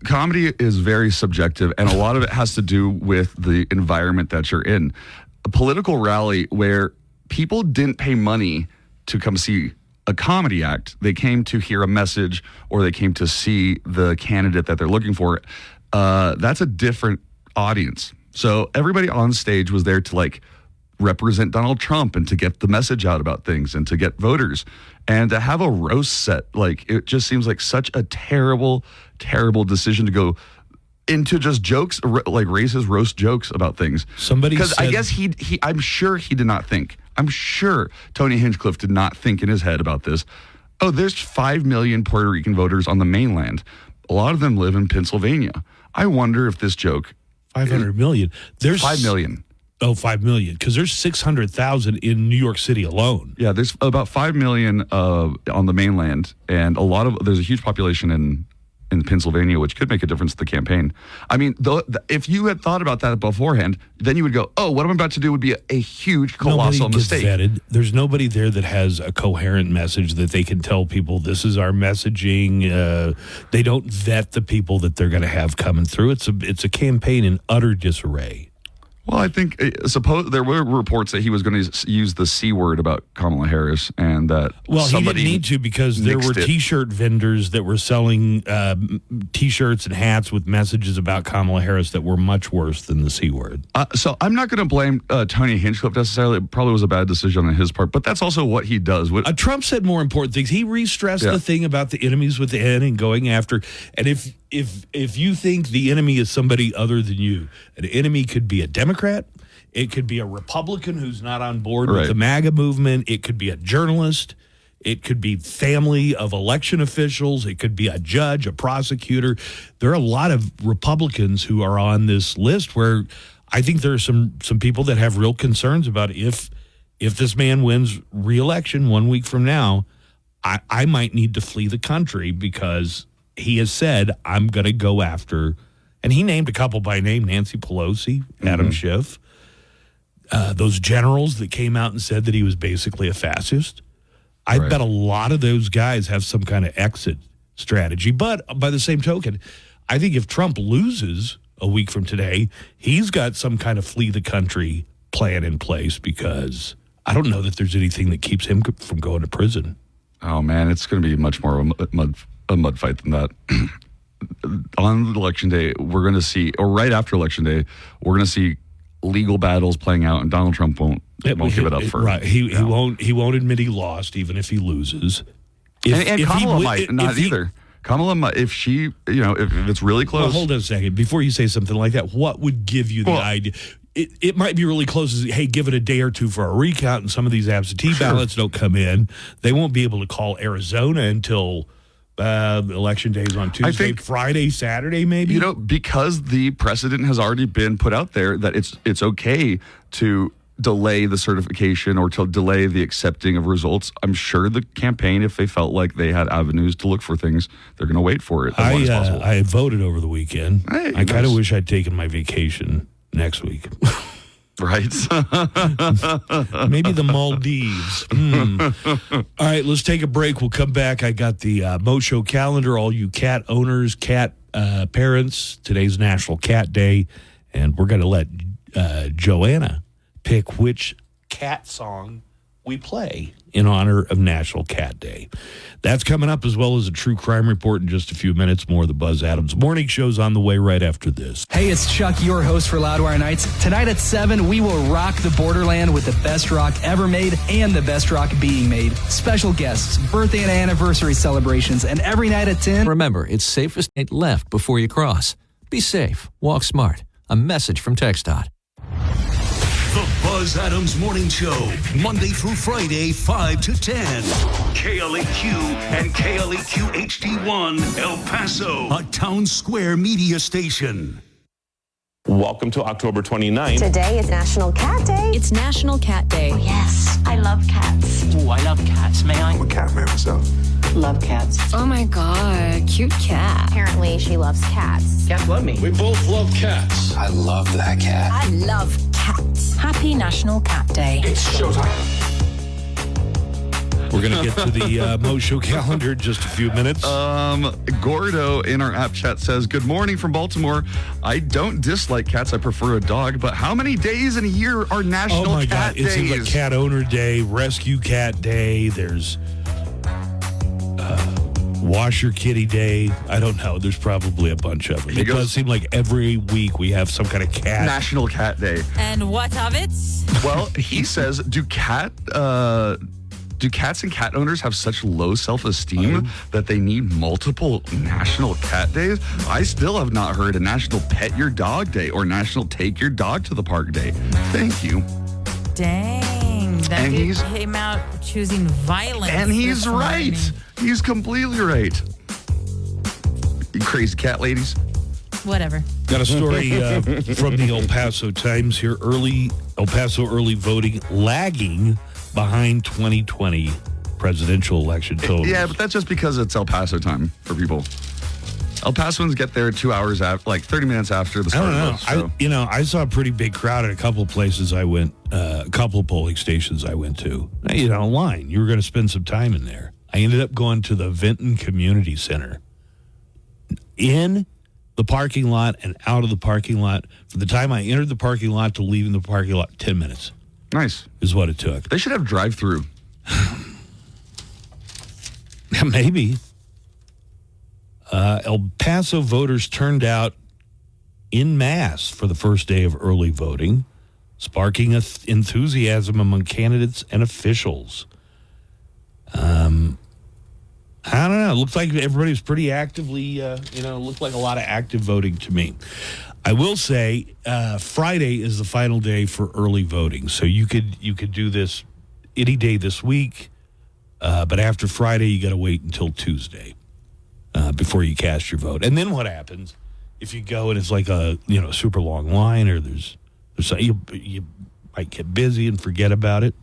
Comedy is very subjective, and a lot of it has to do with the environment that you're in. A political rally where people didn't pay money to come see a comedy act. They came to hear a message, or they came to see the candidate that they're looking for. That's a different audience. So everybody on stage was there to represent Donald Trump and to get the message out about things and to get voters. And to have a roast set, it just seems like such a terrible, terrible decision to go into just jokes, racist roast jokes about things. Because I guess I'm sure he did not think. I'm sure Tony Hinchcliffe did not think in his head about this. Oh, there's 5 million Puerto Rican voters on the mainland. A lot of them live in Pennsylvania. I wonder if this joke... 500 million. There's 5 million. Oh, 5 million. Because there's 600,000 in New York City alone. Yeah, there's about 5 million on the mainland, and there's a huge population in Pennsylvania, which could make a difference to the campaign. I mean, if you had thought about that beforehand, then you would go, oh, what I'm about to do would be a huge, colossal mistake. Vetted. There's nobody there that has a coherent message that they can tell people, this is our messaging. They don't vet the people that they're going to have coming through. It's a campaign in utter disarray. Well, I think suppose there were reports that he was going to use the C word about Kamala Harris, and that he didn't need to, because there were T-shirt vendors that were selling T-shirts and hats with messages about Kamala Harris that were much worse than the C word. So I'm not going to blame Tony Hinchcliffe necessarily. It probably was a bad decision on his part, but that's also what he does. Trump said more important things. He re-stressed the thing about the enemies within and going after. And if you think the enemy is somebody other than you, an enemy could be a Democrat, it could be a Republican who's not on board with the MAGA movement, it could be a journalist, it could be family of election officials, it could be a judge, a prosecutor. There are a lot of Republicans who are on this list where I think there are some people that have real concerns about if this man wins re-election 1 week from now, I might need to flee the country, because he has said, I'm going to go after, and he named a couple by name, Nancy Pelosi, Adam Schiff, those generals that came out and said that he was basically a fascist. I bet a lot of those guys have some kind of exit strategy. But by the same token, I think if Trump loses a week from today, he's got some kind of flee the country plan in place, because I don't know that there's anything that keeps him from going to prison. Oh, man, it's going to be much more a mud fight than that. On election day, we're going to see, or right after election day, we're going to see legal battles playing out, and Donald Trump won't give it up for. Right, he won't admit he lost, even if he loses. And Kamala might not either. Kamala might, if she, if it's really close. Well, hold on a second. Before you say something like that, what would give you the idea? It might be really close. Hey, give it a day or two for a recount, and some of these absentee ballots don't come in. They won't be able to call Arizona until election day is on Tuesday, I think, Friday, Saturday, maybe. Because the precedent has already been put out there that it's okay to delay the certification or to delay the accepting of results. I'm sure the campaign, if they felt like they had avenues to look for things, they're going to wait for it as long as possible. I voted over the weekend. Hey, I kind of wish I'd taken my vacation next week. Right. Maybe the Maldives. All right, let's take a break. We'll come back. I got the Mo Show calendar, all you cat owners, cat parents. Today's National Cat Day, and we're going to let Joanna pick which cat song we play in honor of National Cat Day. That's coming up, as well as a true crime report in just a few minutes. More of the Buzz Adams Morning Show's on the way right after this. Hey, it's Chuck, your host for Loudwire Nights. Tonight at 7, we will rock the borderland with the best rock ever made and the best rock being made. Special guests, birthday and anniversary celebrations, and every night at 10. Remember, it's safest to left before you cross. Be safe. Walk smart. A message from TxDOT. The Buzz Adams Morning Show, Monday through Friday, 5 to 10. KLAQ and KLAQ HD1, El Paso, a town square media station. Welcome to October 29th. Today is National Cat Day. It's National Cat Day. Oh, yes, I love cats. Oh, I love cats. May I? I'm a cat man myself. Love cats. Oh my God, cute cat. Apparently, she loves cats. Cats love me. We both love cats. I love that cat. I love cats. Happy National Cat Day. It's showtime. We're going to get to the Mo Show calendar in just a few minutes. Gordo in our app chat says, good morning from Baltimore. I don't dislike cats. I prefer a dog. But how many days in a year are National Cat Days? It seems like Cat Owner Day, Rescue Cat Day. There's Wash Your Kitty Day. I don't know. There's probably a bunch of them. It does seem like every week we have some kind of cat. National Cat Day. And what of it? Well, he says, do cats and cat owners have such low self-esteem that they need multiple National Cat Days? I still have not heard a National Pet Your Dog Day or National Take Your Dog to the Park Day. Thank you. Dang. That dude came out choosing violence. And he's this right. morning. He's completely right. You crazy cat ladies. Whatever. Got a story from the El Paso Times here. El Paso early voting lagging behind 2020 presidential election totals. Yeah, but that's just because it's El Paso time for people. El Pasoans get there 2 hours after, like 30 minutes after the start of the show. I saw a pretty big crowd at a couple of places I went, a couple of polling stations I went to. Line. You were going to spend some time in there. I ended up going to the Vinton Community Center. In the parking lot and out of the parking lot. From the time I entered the parking lot to leaving the parking lot, 10 minutes. Nice. Is what it took. They should have drive-through. Maybe. El Paso voters turned out en masse for the first day of early voting, sparking enthusiasm among candidates and officials. I don't know. It looked like everybody was pretty actively, looked like a lot of active voting to me. I will say Friday is the final day for early voting. So you could do this any day this week, but after Friday, you got to wait until Tuesday before you cast your vote. And then what happens if you go and it's like a super long line, or there's you might get busy and forget about it.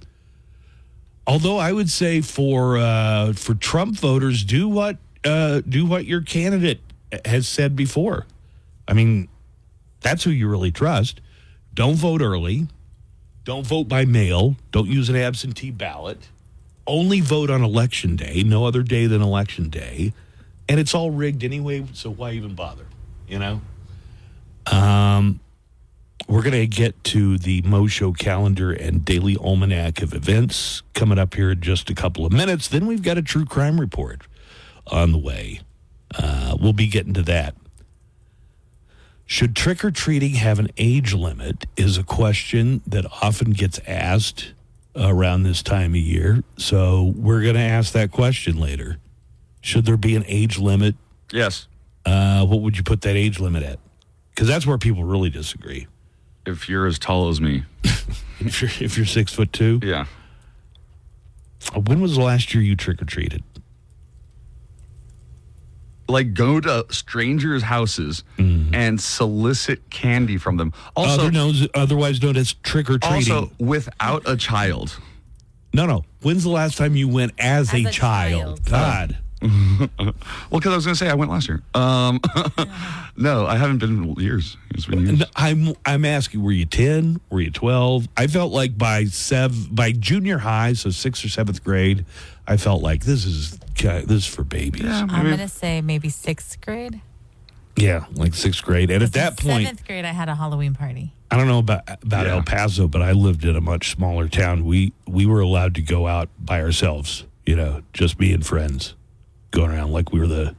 Although I would say for Trump voters, do what your candidate has said before. I mean, that's who you really trust. Don't vote early. Don't vote by mail. Don't use an absentee ballot. Only vote on Election Day. No other day than Election Day. And it's all rigged anyway, so why even bother? We're going to get to the Mo Show calendar and daily almanac of events coming up here in just a couple of minutes. Then we've got a true crime report on the way. We'll be getting to that. Should trick-or-treating have an age limit is a question that often gets asked around this time of year. So we're going to ask that question later. Should there be an age limit? Yes. What would you put that age limit at? Because that's where people really disagree. If you're as tall as me. if you're 6'2"? Yeah. When was the last year you trick-or-treated? Like, go to strangers' houses and solicit candy from them. Also, otherwise known as trick-or-treating. Also, without a child. No. When's the last time you went as a child? God. Well, because I was going to say I went last year. No, I haven't been in years. It's been years. I'm asking, were you 10? Were you 12? I felt like by junior high, so 6th or 7th grade, I felt like this is for babies. Yeah, I'm going to say maybe 6th grade. Yeah, like sixth grade. And at that point, seventh grade, I had a Halloween party. I don't know about El Paso, but I lived in a much smaller town. We were allowed to go out by ourselves, just me and friends, going around like we're the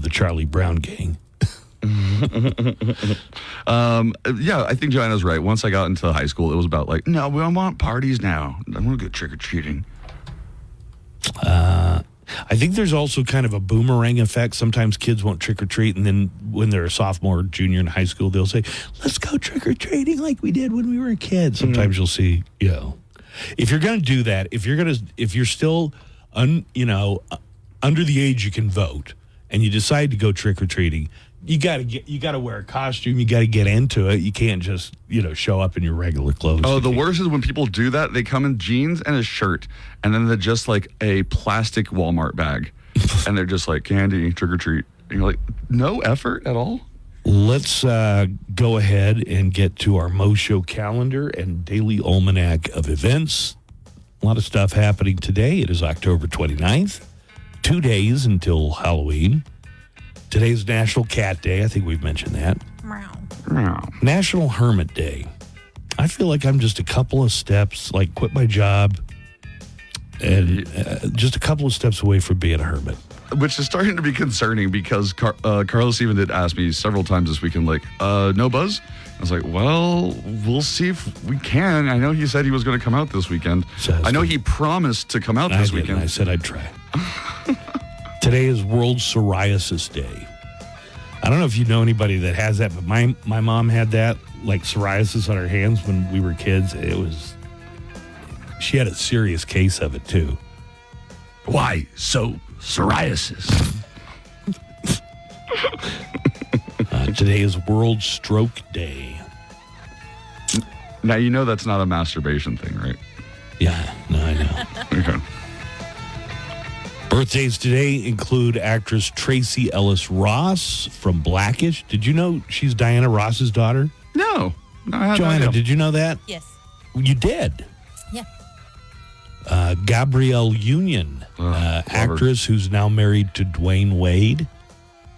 Charlie Brown gang. Yeah, I think Joanna's right. Once I got into high school, it was about like, no, we don't want parties now. I want to go trick-or-treating. I think there's also kind of a boomerang effect. Sometimes kids won't trick-or-treat, and then when they're a sophomore or junior in high school, they'll say, let's go trick-or-treating like we did when we were a kid. Sometimes you'll see, if you're going to do that, if you're still, under the age you can vote, and you decide to go trick-or-treating, you got to wear a costume. You got to get into it. You can't just, show up in your regular clothes. Oh, the worst is when people do that. They come in jeans and a shirt, and then they're just like a plastic Walmart bag, and they're just like candy, trick or treat. And you're like, no effort at all. Let's go ahead and get to our Mo Show calendar and daily almanac of events. A lot of stuff happening today. It is October 29th. 2 days until Halloween. Today's National Cat Day. I think we've mentioned that. National Hermit Day. I feel like I'm just a couple of steps, like quit my job, and just a couple of steps away from being a hermit. Which is starting to be concerning because Carlos even did ask me several times this weekend, like, no buzz? I was like, well, we'll see if we can. I know he said he was going to come out this weekend. I know he promised to come out this weekend. I said I'd try. Today is World Psoriasis Day. I don't know if you know anybody that has that, but my mom had that, like psoriasis on her hands when we were kids. She had a serious case of it too. Why so psoriasis? Today is World Stroke Day. Now, that's not a masturbation thing, right? Yeah, no, I know. Okay. Birthdays today include actress Tracy Ellis Ross from Blackish. Did you know she's Diana Ross's daughter? No. I Joanna, did you know that? Yes. You did? Yeah. Gabrielle Union, actress who's now married to Dwayne Wade.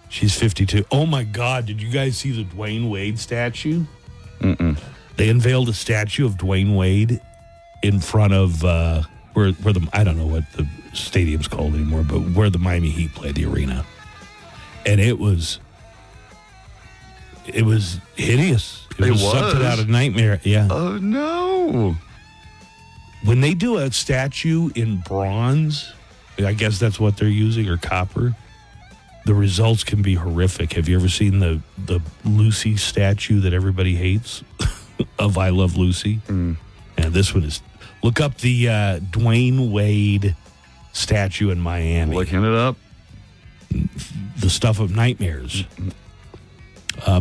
She's 52. Oh, my God. Did you guys see the Dwayne Wade statue? Mm-mm. They unveiled a statue of Dwayne Wade in front of where I don't know what the stadium's called anymore, but where the Miami Heat play, the arena. And it was hideous. It was something out of Nightmare. Yeah. Oh, no. When they do a statue in bronze, I guess that's what they're using, or copper, the results can be horrific. Have you ever seen the Lucy statue that everybody hates of I Love Lucy? Mm. And this one is, look up the Dwayne Wade statue in Miami. Looking it up. The stuff of nightmares.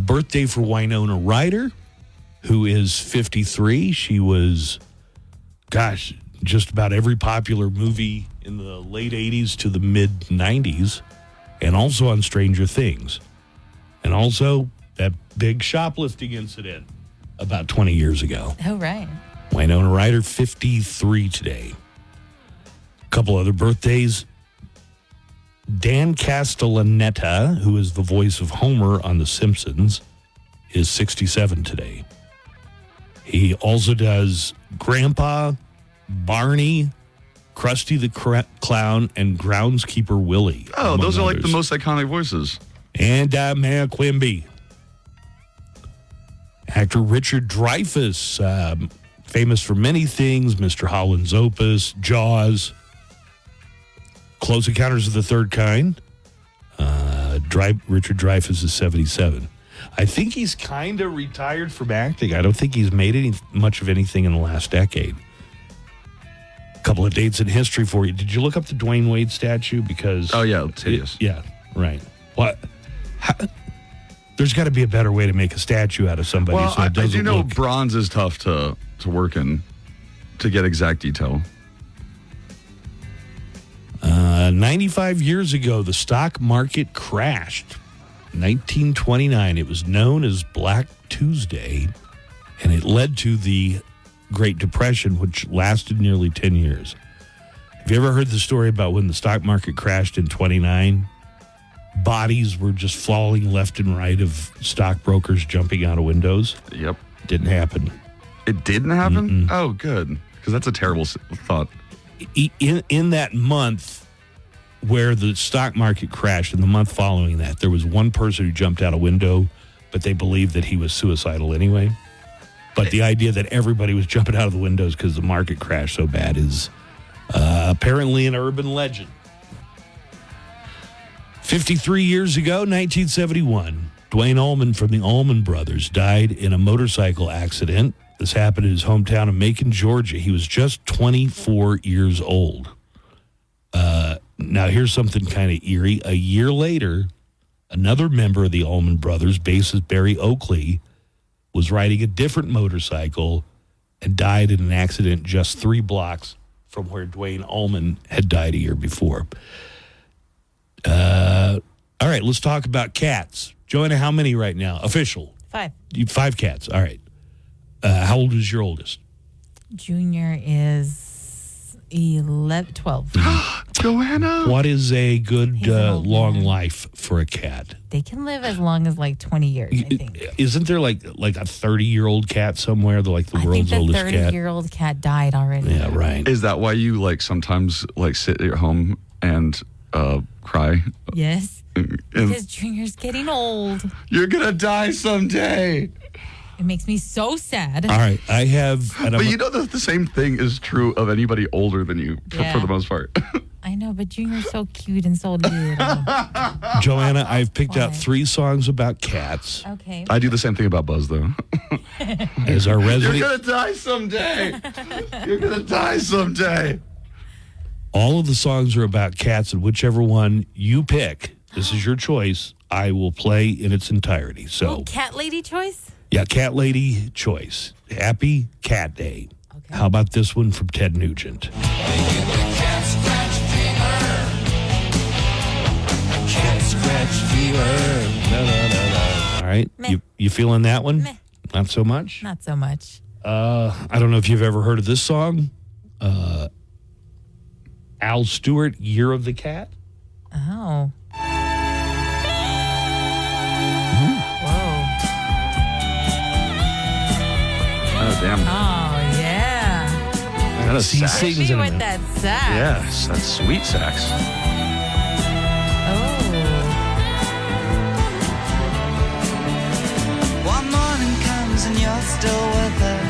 Birthday for Winona Ryder, who is 53. She was, just about every popular movie in the late 80s to the mid 90s, and also on Stranger Things. And also that big shoplifting incident about 20 years ago. Oh, right. Winona Ryder, 53 today. A couple other birthdays. Dan Castellaneta, who is the voice of Homer on The Simpsons, is 67 today. He also does Grandpa, Barney, Krusty the Clown, and Groundskeeper Willie. Oh, those are others. like the most iconic voices. And Mayor Quimby. Actor Richard Dreyfuss, famous for many things, Mr. Holland's Opus, Jaws, Close Encounters of the Third Kind. Richard Dreyfuss is 77. I think he's kind of retired from acting. I don't think he's made much of anything in the last decade. A couple of dates in history for you. Did you look up the Dwayne Wade statue? Because oh yeah, it's hideous. Yeah, right. What? There's got to be a better way to make a statue out of somebody. Well, so it doesn't I do know look... bronze is tough to work in, to get exact detail. 95 years ago, the stock market crashed. 1929. It was known as Black Tuesday, and it led to the Great Depression, which lasted nearly 10 years. Have you ever heard the story about when the stock market crashed in 29? bodies were just falling left and right of stockbrokers jumping out of windows. Yep. Didn't happen. It didn't happen? Oh, good. Because that's a terrible thought. In that month where the stock market crashed, in the month following that, there was one person who jumped out a window, but they believed that he was suicidal anyway. But the idea that everybody was jumping out of the windows because the market crashed so bad is apparently an urban legend. 53 years ago, 1971, Dwayne Allman from the Allman Brothers died in a motorcycle accident. This happened in his hometown of Macon, Georgia. He was just 24 years old. Now, here's something kind of eerie. A year later, another member of the Allman Brothers, bassist Barry Oakley, was riding a different motorcycle and died in an accident just 3 blocks from where Dwayne Allman had died a year before. All right, let's talk about cats. Joanna, how many right now? Official? 5. 5 cats. All right. How old is your oldest? Junior is 12. Joanna. What is a good He's an old long man. life for a cat? They can live as long as like 20 years, I think. Isn't there like a 30-year-old cat somewhere? Like the I think world's the oldest cat? 30-year-old cat died already. Yeah, right. Is that why you like sometimes like sit at home and cry? Yes. Because Junior's getting old. You're gonna die someday. It makes me so sad. All right, I have... But you know that the same thing is true of anybody older than you for the most part. I know, but Junior's so cute and so little. Joanna, I've picked out 3 songs about cats. Okay. I do the same thing about Buzz, though. As our resident... You're gonna die someday. You're gonna die someday. All of the songs are about cats, and whichever one you pick, this is your choice, I will play in its entirety. So, Cat lady choice? yeah, Cat Lady choice. Happy Cat Day. Okay. How about this one from Ted Nugent? Cat scratch fever. All right. You feeling that one? Meh. Not so much? Not so much. I don't know if you've ever heard of this song. Al Stewart, Year of the Cat. Oh. Oh, damn. Oh, yeah. That is He sax. sings Especially in a with minute. that sax. Yes, that's sweet sax. One morning comes and you're still with her.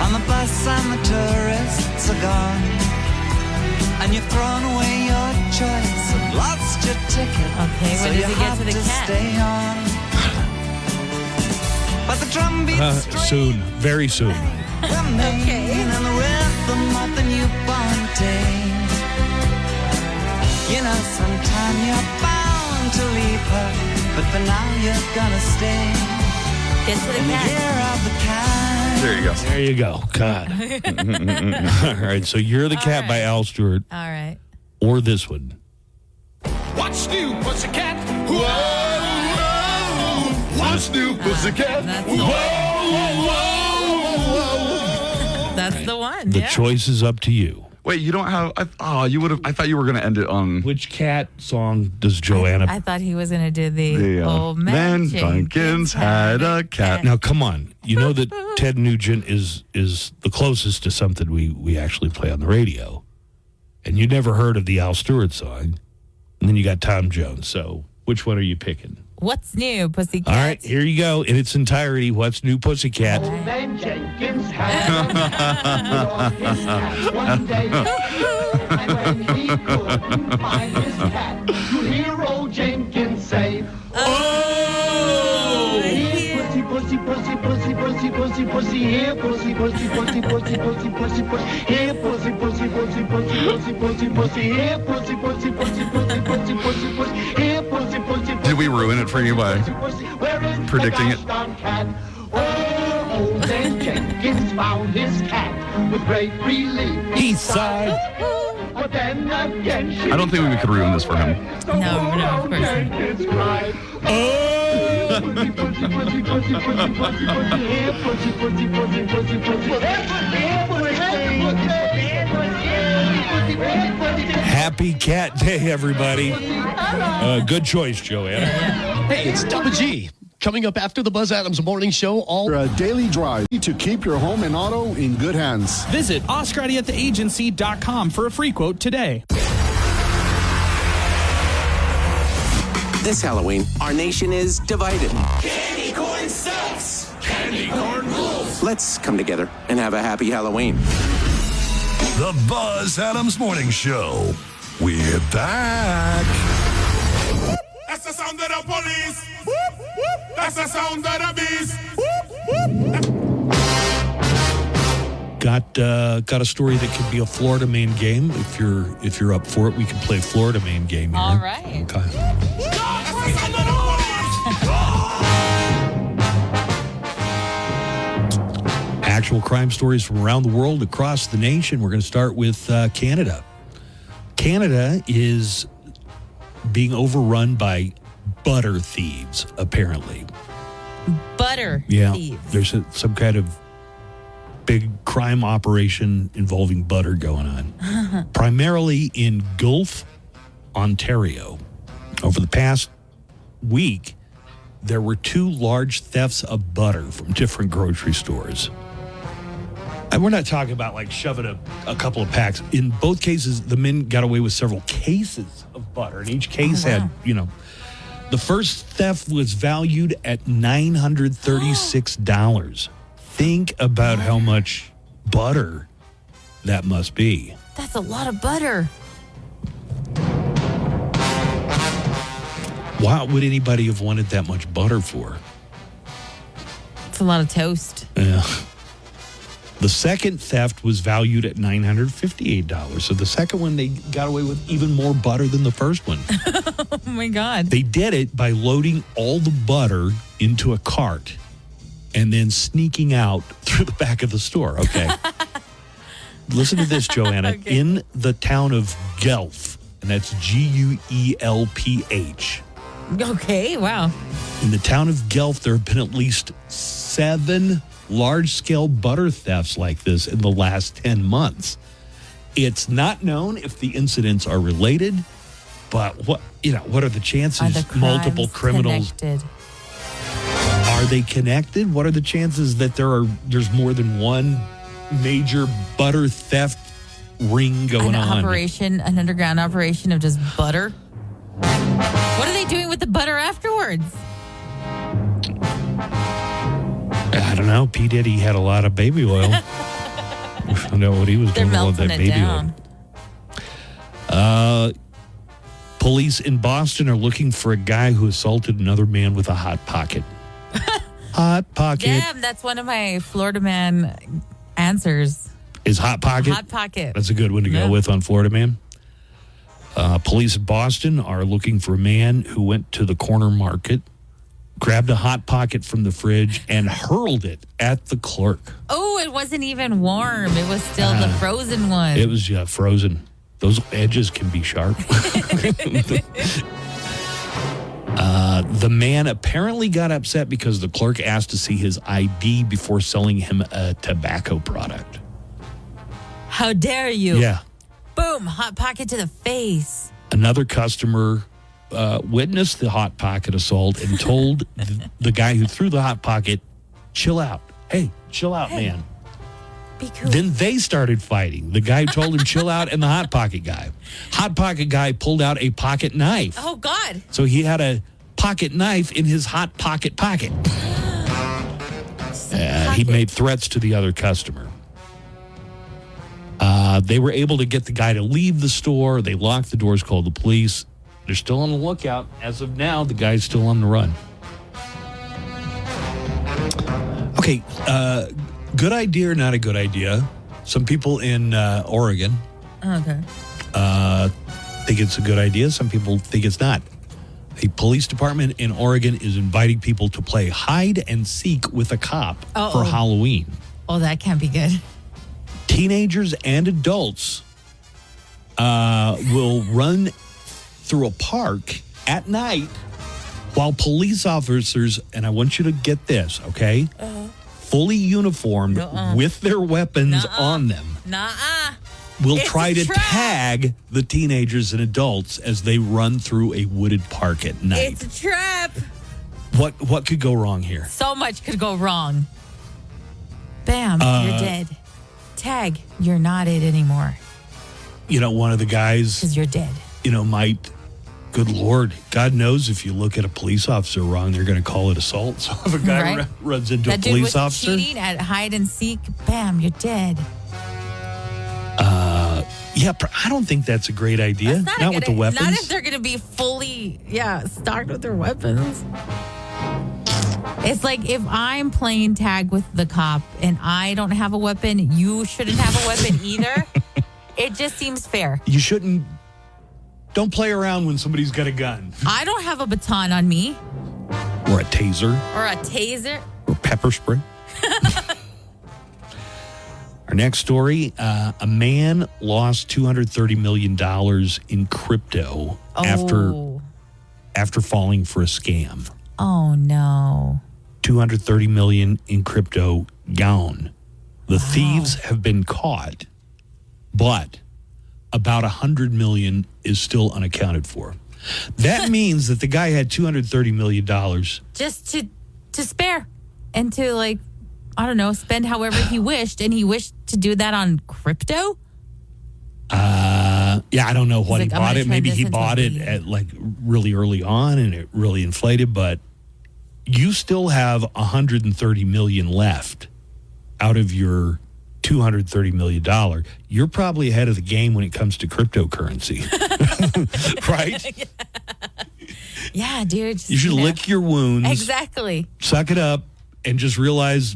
On the bus and the tourists are gone. And you've thrown away your choice and lost your ticket. Okay, so when does you he get have to the cat? stay on. But the drum beats Soon. Very soon. okay. And the rhythm of the newborn day. You know, sometime you're bound to leave her, but for now you're gonna stay. Get to the In the cat. year of the cat. There you go. There you go. God. All right, so You're the Cat by Al Stewart. All right. Or this one. What's new, pussycat? Whoa, whoa. What's new, pussycat? That's Whoa, the whoa, whoa. That's the one. The yeah. choice is up to you. Wait, you don't have. You would have. I thought you were going to end it on. Which cat song does Joanna? I thought he was going to do the old man. Jenkins had a cat. Now, come on. You know that Ted Nugent is the closest to something we actually play on the radio. And you never heard of the Al Stewart song. And then you got Tom Jones. So which one are you picking? What's new, pussycat? All right, here you go. In its entirety, What's New, Pussycat? Old man Jenkins had his cat one day. And when he couldn't find his cat, you hear old Jenkins say, oh, here, pussy, pussy, pussy, pussy, pussy, pussy, pussy, here, pussy, pussy, pussy, pussy, pussy, pussy, pussy, here, pussy, pussy, pussy, pussy, pussy, pussy, pussy, here, pussy, pussy, pussy, pussy, pussy, pussy, pussy, here, pussy, pussy. Did we ruin it for you by predicting it? Oh, old man Jenkins found his cat with great relief. He sighed. But then again, I don't think we could ruin this for him. No, of course not. Jenkins cried. Oh, pussy, pussy, pussy, pussy, pussy, pussy, pussy, here, pussy, pussy, pussy, pussy, pussy, pussy, here, pussy, pussy, pussy, pussy, pussy, pussy, pussy, pussy, Happy Cat Day, everybody. Good choice, Joanna. Hey, it's Double G. Coming up after the Buzz Adams Morning Show, a daily drive to keep your home and auto in good hands. Visit OscariAtTheAgency.com for a free quote today. This Halloween, our nation is divided. Candy corn sucks. Candy corn rules. Let's come together and have a happy Halloween. The Buzz Adams Morning Show. We're back. That's the sound of the police. Whoop, whoop. That's the sound of the beast. Whoop, whoop. Got a story that could be a Florida Maine game. If you're up for it, we can play Florida Maine game here. All right. Okay. Actual crime stories from around the world, across the nation. We're going to start with Canada. Canada is being overrun by butter thieves, apparently. Butter thieves. There's some kind of big crime operation involving butter going on. Primarily in Guelph, Ontario. Over the past week, there were 2 large thefts of butter from different grocery stores. And we're not talking about like shoving a couple of packs. In both cases, the men got away with several cases of butter, and each case had, the first theft was valued at $936. Think about how much butter that must be. That's a lot of butter. Why would anybody have wanted that much butter for? It's a lot of toast. Yeah. The second theft was valued at $958. So the second one, they got away with even more butter than the first one. Oh, my God. They did it by loading all the butter into a cart and then sneaking out through the back of the store. Okay. Listen to this, Joanna. Okay. In the town of Guelph, and that's Guelph. Okay, wow. In the town of Guelph, there have been at least 7 large-scale butter thefts like this in the last 10 months. It's not known if the incidents are related, but what are the chances Are the multiple criminals connected? Are they connected? What are the chances that there's more than one major butter theft ring going on? An underground operation of just butter? What are they doing with the butter afterwards? I don't know. P. Diddy had a lot of baby oil. We found out what he was doing with that baby oil. Police in Boston are looking for a guy who assaulted another man with a Hot Pocket. Hot Pocket. Damn, that's one of my Florida Man answers. Is Hot Pocket? Hot Pocket. That's a good one to go with on Florida Man. Police in Boston are looking for a man who went to the corner market, grabbed a Hot Pocket from the fridge, and hurled it at the clerk. Oh, it wasn't even warm. It was still the frozen one. It was frozen. Those edges can be sharp. The man apparently got upset because the clerk asked to see his ID before selling him a tobacco product. How dare you? Yeah. Boom, Hot Pocket to the face. Another customer witnessed the Hot Pocket assault and told the guy who threw the Hot Pocket, chill out. Hey, chill out, man. Be cool. Then they started fighting. The guy told him, chill out, and the Hot Pocket guy. Hot Pocket guy pulled out a pocket knife. Oh, God. So he had a pocket knife in his Hot Pocket pocket. He made threats to the other customer. They were able to get the guy to leave the store. They locked the doors, called the police. They're still on the lookout. As of now, the guy's still on the run. Okay, good idea or not a good idea? Some people in Oregon Okay. think it's a good idea. Some people think it's not. A police department in Oregon is inviting people to play hide and seek with a cop for Halloween. Oh, that can't be good. Teenagers and adults will run through a park at night while police officers, and I want you to get this, okay? Fully uniformed with their weapons on them. Nuh-uh. will It's try a to trap. tag the teenagers and adults as they run through a wooded park at night. It's a trap. What could go wrong here? So much could go wrong. Bam, you're dead. Tag, you're not it anymore You know, one of the guys, because you're dead. might, good Lord, God knows if you look at a police officer wrong, they're going to call it assault. So if a guy Right. runs into That a dude police was officer, cheating at hide and seek. Bam, you're dead. I don't think that's a great idea. That's Not with the weapons. Not if they're going to be fully, stocked with their weapons. It's like if I'm playing tag with the cop and I don't have a weapon, you shouldn't have a weapon either. It just seems fair. You shouldn't. Don't play around when somebody's got a gun I don't have a baton on me or a taser or a taser. or pepper spray. Our next story, a man lost $230 million in crypto after falling for a scam. Oh, no. $230 million in crypto gone. The thieves have been caught, but about $100 million is still unaccounted for. That means that the guy had $230 million. Just to spare and to, I don't know, spend however he wished. And he wished to do that on crypto? I don't know what he like, I'm bought gonna it. turn Maybe this he into bought it weed. at really early on and it really inflated, but you still have $130 million left out of your $230 million. You're probably ahead of the game when it comes to cryptocurrency. Right? Yeah, dude. You should lick your wounds. Exactly. Suck it up and just realize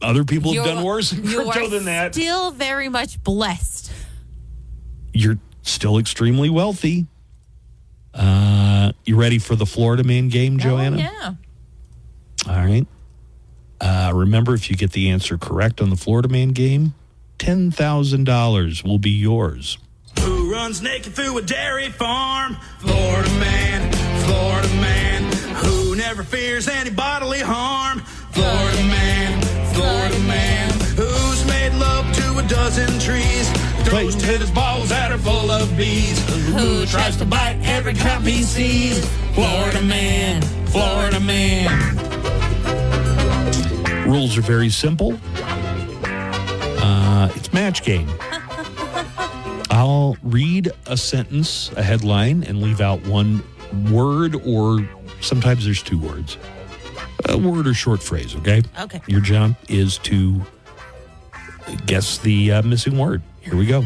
other people have done worse in You crypto are than that. still very much blessed. You're still extremely wealthy. You ready for the Florida Man game, Joanna? Yeah. All right. Remember, if you get the answer correct on the Florida Man game, $10,000 will be yours. Who runs naked through a dairy farm? Florida man, Florida man. Who never fears any bodily harm? Florida man, Florida man. Who's made love to a dozen trees? Throws tennis balls that are full of bees. Who tries to bite every cop he sees? Florida man, Florida man. Rules are very simple. It's match game. I'll read a sentence, a headline, and leave out one word, or sometimes there's two words. A word or short phrase, okay? Okay. Your job is to guess the missing word. Here we go.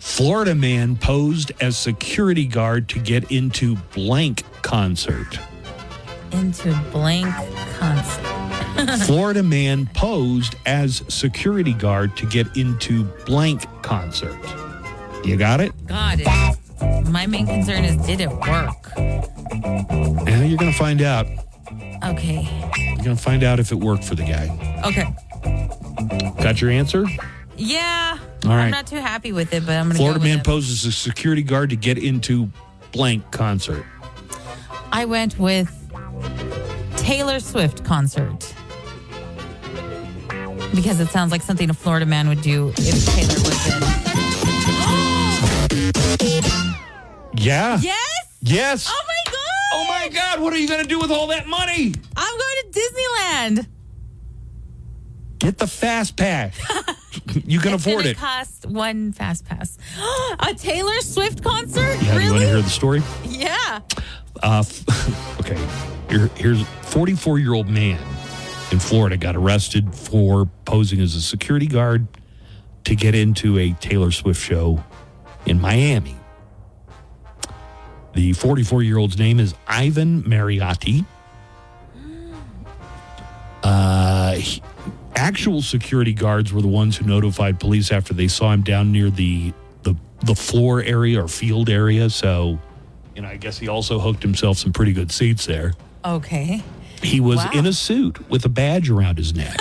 Florida man posed as security guard to get into blank concert. Into blank concert. Florida man posed as security guard to get into blank concert. You got it? Got it. My main concern is, did it work? Now you're going to find out. Okay. You're going to find out if it worked for the guy. Okay. Got your answer? Yeah. All right. I'm not too happy with it, but I'm going to Florida go with man it. poses as a security guard to get into blank concert. I went with Taylor Swift concert. Because it sounds like something a Florida man would do if Taylor was in. Yeah. Yes? Yes. Oh my God. Oh my God. What are you going to do with all that money? I'm going to Disneyland. Get the fast pass. You can afford it. It's going to cost one fast pass. A Taylor Swift concert? Yeah, Really? you want to hear the story? Yeah. Okay. Here's a 44-year-old man in Florida got arrested for posing as a security guard to get into a Taylor Swift show in Miami. The 44-year-old's name is Ivan Mariotti. Actual security guards were the ones who notified police after they saw him down near the floor area or field area. So, I guess he also hooked himself some pretty good seats there. Okay. He was in a suit with a badge around his neck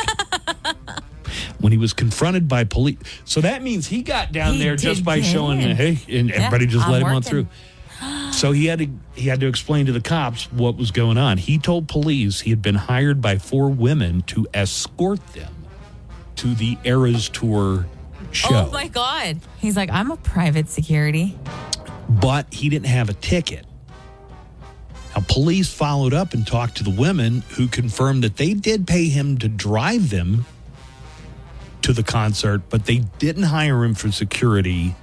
when he was confronted by police. So that means he got down there just by showing, hey, and everybody just let him on through. So he had to explain to the cops what was going on. He told police he had been hired by 4 women to escort them to the Eras Tour show. Oh, my God. He's like, I'm a private security. But he didn't have a ticket. Now, police followed up and talked to the women who confirmed that they did pay him to drive them to the concert, but they didn't hire him for security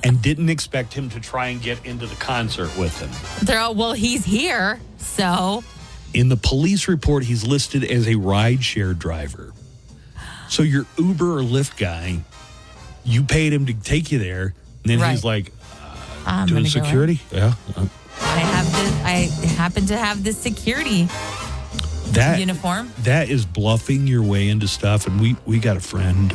and didn't expect him to try and get into the concert with them. They're all, well, he's here, so. In the police report, he's listed as a rideshare driver. So your Uber or Lyft guy, you paid him to take you there, and then he's like, I'm doing gonna go in. security? Yeah. I happen to have this security uniform. That is bluffing your way into stuff. And we got a friend,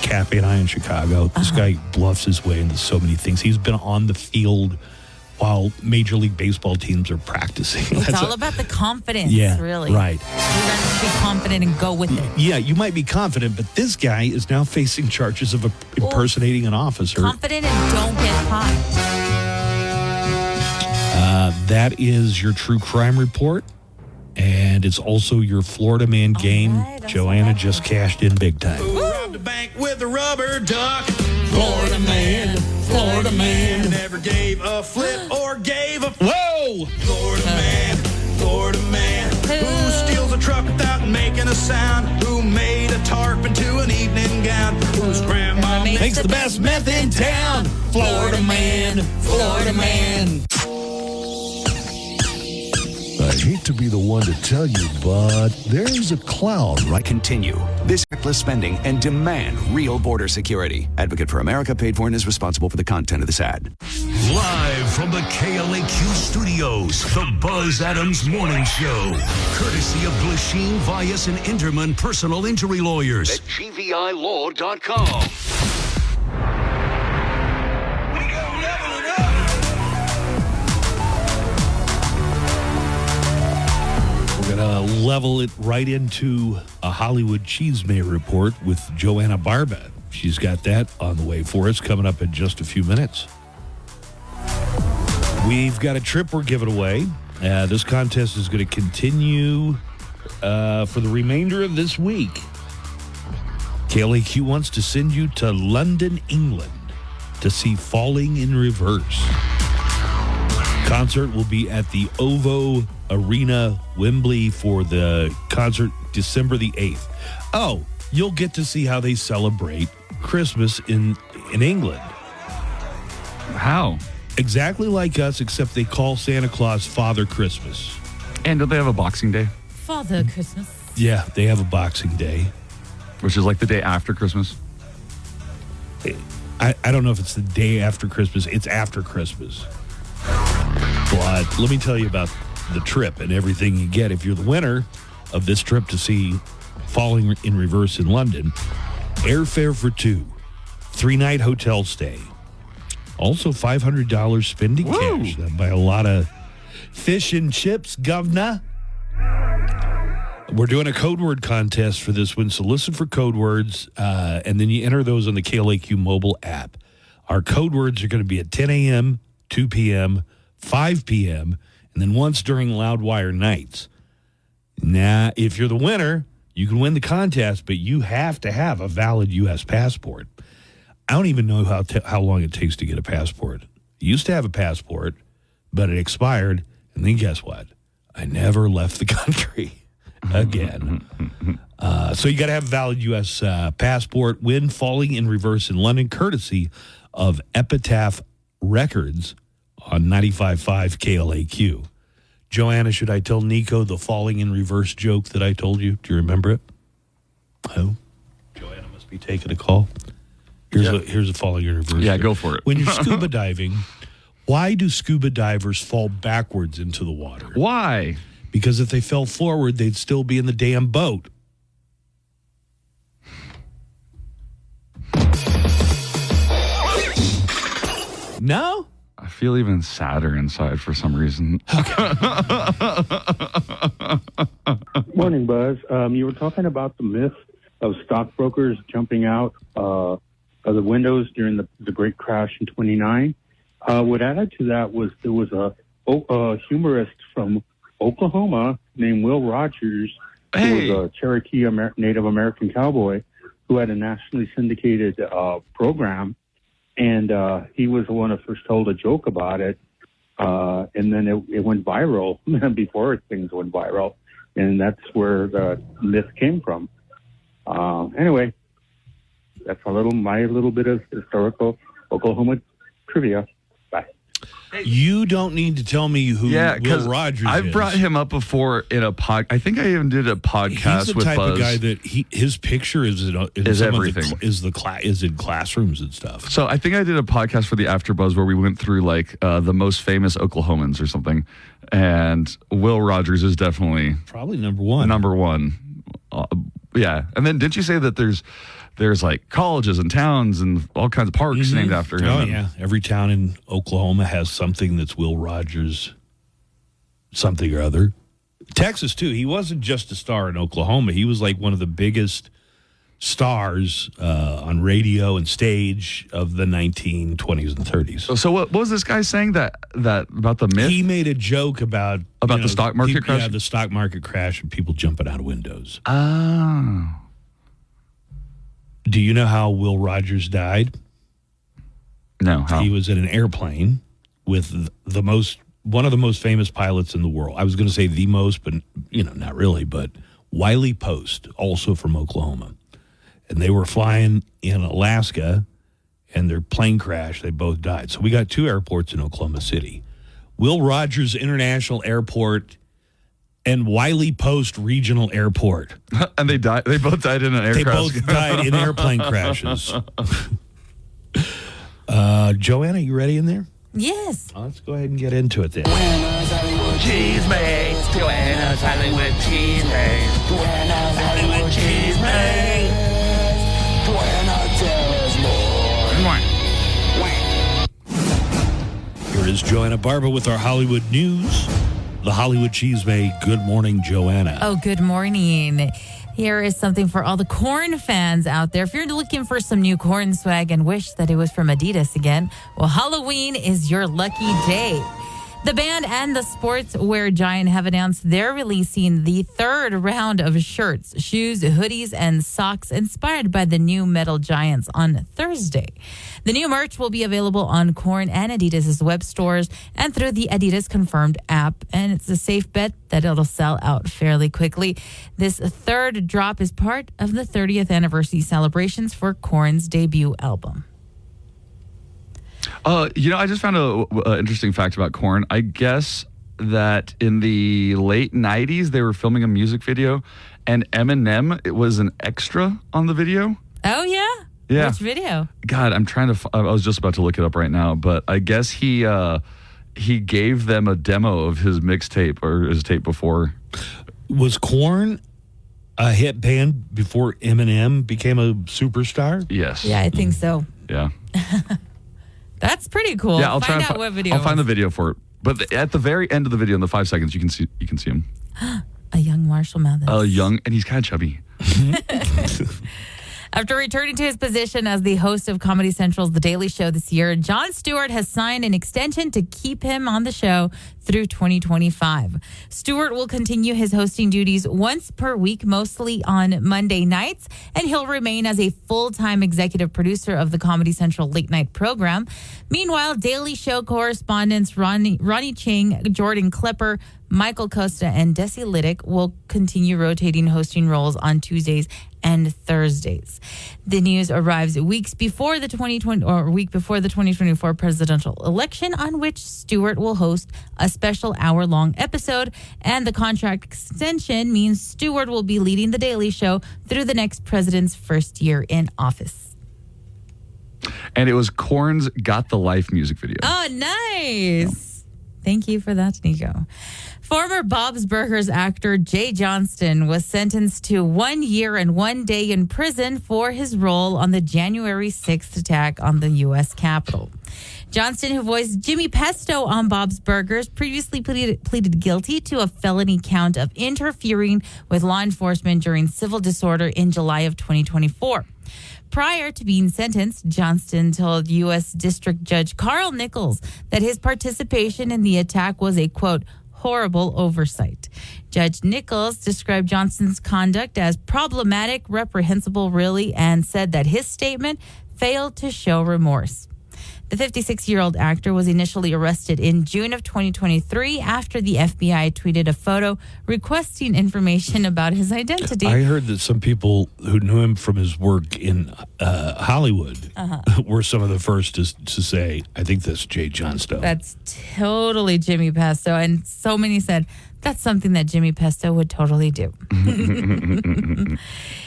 Cappy and I in Chicago. This guy bluffs his way into so many things. He's been on the field while Major League Baseball teams are practicing. It's all about the confidence, really. Right. You got to be confident and go with it. Yeah, you might be confident, but this guy is now facing charges of impersonating an officer. Confident and don't get caught. That is your true crime report. And it's also your Florida Man game. Joanna just cashed in big time. Who robbed a bank with a rubber duck? Florida man, Florida man. Never gave a flip or gave a... Whoa! Florida man. Who steals a truck without making a sound? Who made a tarp into an evening gown? Whose grandma makes the best meth in town? Florida man, Florida man. I hate to be the one to tell you, but there's a clown right. Continue this reckless spending and demand real border security. Advocate for America paid for and is responsible for the content of this ad. Live from the KLAQ studios, the Buzz Adams Morning Show. Courtesy of Glasheen, Vyas, and Inderman Personal Injury Lawyers at GVILaw.com. We're going to level it right into a Hollywood Cheesemay report with Joanna Barba. She's got that on the way for us coming up in just a few minutes. We've got a trip we're giving away. This contest is going to continue for the remainder of this week. KLAQ wants to send you to London, England to see Falling in Reverse. Concert will be at the OVO Arena, Wembley, for the concert December the 8th. Oh, you'll get to see how they celebrate Christmas in England. How? Exactly like us, except they call Santa Claus Father Christmas. And do they have a Boxing Day? Father Christmas. Yeah, they have a Boxing Day. Which is like the day after Christmas? I don't know if it's the day after Christmas. It's after Christmas. But let me tell you about the trip and everything you get if you're the winner of this trip to see Falling in Reverse in London. Airfare for two, 3-night hotel stay. Also $500 spending cash. That'll buy a lot of fish and chips, governor. We're doing a code word contest for this one, so listen for code words, and then you enter those on the KLAQ mobile app. Our code words are going to be at 10 a.m., 2 p.m., 5 p.m., and then once during Loudwire nights. Now, if you're the winner, you can win the contest, but you have to have a valid U.S. passport. I don't even know how long it takes to get a passport. I used to have a passport, but it expired, and then guess what? I never left the country again. So you got to have a valid U.S. passport. Win Falling in Reverse in London, courtesy of Epitaph Records on 95.5 KLAQ. Joanna, should I tell Nico the Falling in Reverse joke that I told you? Do you remember it? Oh, Joanna must be taking a call. Here's a Falling in Reverse. Yeah, joke. go for it. When you're scuba diving, why do scuba divers fall backwards into the water? Why? Because if they fell forward, they'd still be in the damn boat. No? I feel even sadder inside for some reason. Morning, Buzz. You were talking about the myth of stockbrokers jumping out of the windows during the great crash in '29. What added to that was there was a humorist from Oklahoma named Will Rogers, who was a Cherokee Native American cowboy, who had a nationally syndicated program, and he was the one that first told a joke about it, and then it went viral before things went viral, and that's where the myth came from. Anyway, that's my little bit of historical Oklahoma trivia. Bye. You don't need to tell me who Will Rogers is. I've brought him up before in a pod. I think I even did a podcast He's the with type Buzz. of guy that his picture is everything. Is in classrooms and stuff. So I think I did a podcast for the AfterBuzz where we went through like the most famous Oklahomans or something, and Will Rogers is definitely probably number one. Number one, yeah. And then didn't you say that there's like colleges and towns and all kinds of parks named after him? Oh, yeah. Every town in Oklahoma has something that's Will Rogers something or other. Texas, too. He wasn't just a star in Oklahoma. He was like one of the biggest stars on radio and stage of the 1920s and 30s. So what was this guy saying that about the myth? He made a joke about the stock market crash? Yeah, the stock market crash and people jumping out of windows. Oh. Do you know how Will Rogers died? No. How? He was in an airplane with one of the most famous pilots in the world. I was going to say the most, but not really. But Wiley Post, also from Oklahoma, and they were flying in Alaska, and their plane crashed. They both died. So we got two airports in Oklahoma City: Will Rogers International Airport and Wiley Post Regional Airport. And they died. They both died in an aircraft. They both died in airplane crashes. Joanna, you ready in there? Yes. Let's go ahead and get into it then. Joanna's Hollywood Cheese Maze. Joanna's Hollywood Cheese Maze. Joanna's Hollywood Cheese Maze. Joanna, tell us more. Here is Joanna Barba with our Hollywood news. The Hollywood Cheese Maze. Good morning, Joanna. Oh, good morning. Here is something for all the Korn fans out there. If you're looking for some new Korn swag and wish that it was from Adidas again, well, Halloween is your lucky day. The band and the sportswear giant have announced they're releasing the third round of shirts, shoes, hoodies, and socks inspired by the new metal giants on Thursday. The new merch will be available on Korn and Adidas' web stores and through the Adidas Confirmed app, and it's a safe bet that it'll sell out fairly quickly. This third drop is part of the 30th anniversary celebrations for Korn's debut album. I just found an interesting fact about Korn. I guess that in the late 90s, they were filming a music video, and Eminem, it was an extra on the video. Oh, yeah? Yeah. Which video? God, I'm trying to... I was just about to look it up right now, but I guess he gave them a demo of his mixtape or his tape before. Was Korn a hit band before Eminem became a superstar? Yes. Yeah, I think so. Yeah. That's pretty cool. Yeah, I'll find out what video. I'll find the video for it. But at the very end of the video, in the 5 seconds, you can see him. A young Marshall Mathers. And he's kind of chubby. After returning to his position as the host of Comedy Central's The Daily Show this year, Jon Stewart has signed an extension to keep him on the show through 2025. Stewart will continue his hosting duties once per week, mostly on Monday nights, and he'll remain as a full-time executive producer of the Comedy Central late night program. Meanwhile, Daily Show correspondents Ronnie Ching, Jordan Klepper, Michael Costa, and Desi Liddick will continue rotating hosting roles on Tuesdays and Thursdays. The news arrives week before the 2024 presidential election, on which Stewart will host a special hour-long episode, and the contract extension means Stewart will be leading The Daily Show through the next president's first year in office. And it was Korn's Got the Life music video. Oh, nice. Thank you for that, Nico. Former Bob's Burgers actor Jay Johnston was sentenced to 1 year and 1 day in prison for his role on the January 6th attack on the U.S. Capitol. Johnston, who voiced Jimmy Pesto on Bob's Burgers, previously pleaded guilty to a felony count of interfering with law enforcement during civil disorder in July of 2024. Prior to being sentenced, Johnston told U.S. District Judge Carl Nichols that his participation in the attack was a, quote, horrible oversight. Judge Nichols described Johnson's conduct as problematic, reprehensible, really, and said that his statement failed to show remorse. The 56-year-old actor was initially arrested in June of 2023 after the FBI tweeted a photo requesting information about his identity. I heard that some people who knew him from his work in Hollywood were some of the first to say, I think that's Jay Johnstone. That's totally Jimmy Pesto. And so many said, that's something that Jimmy Pesto would totally do.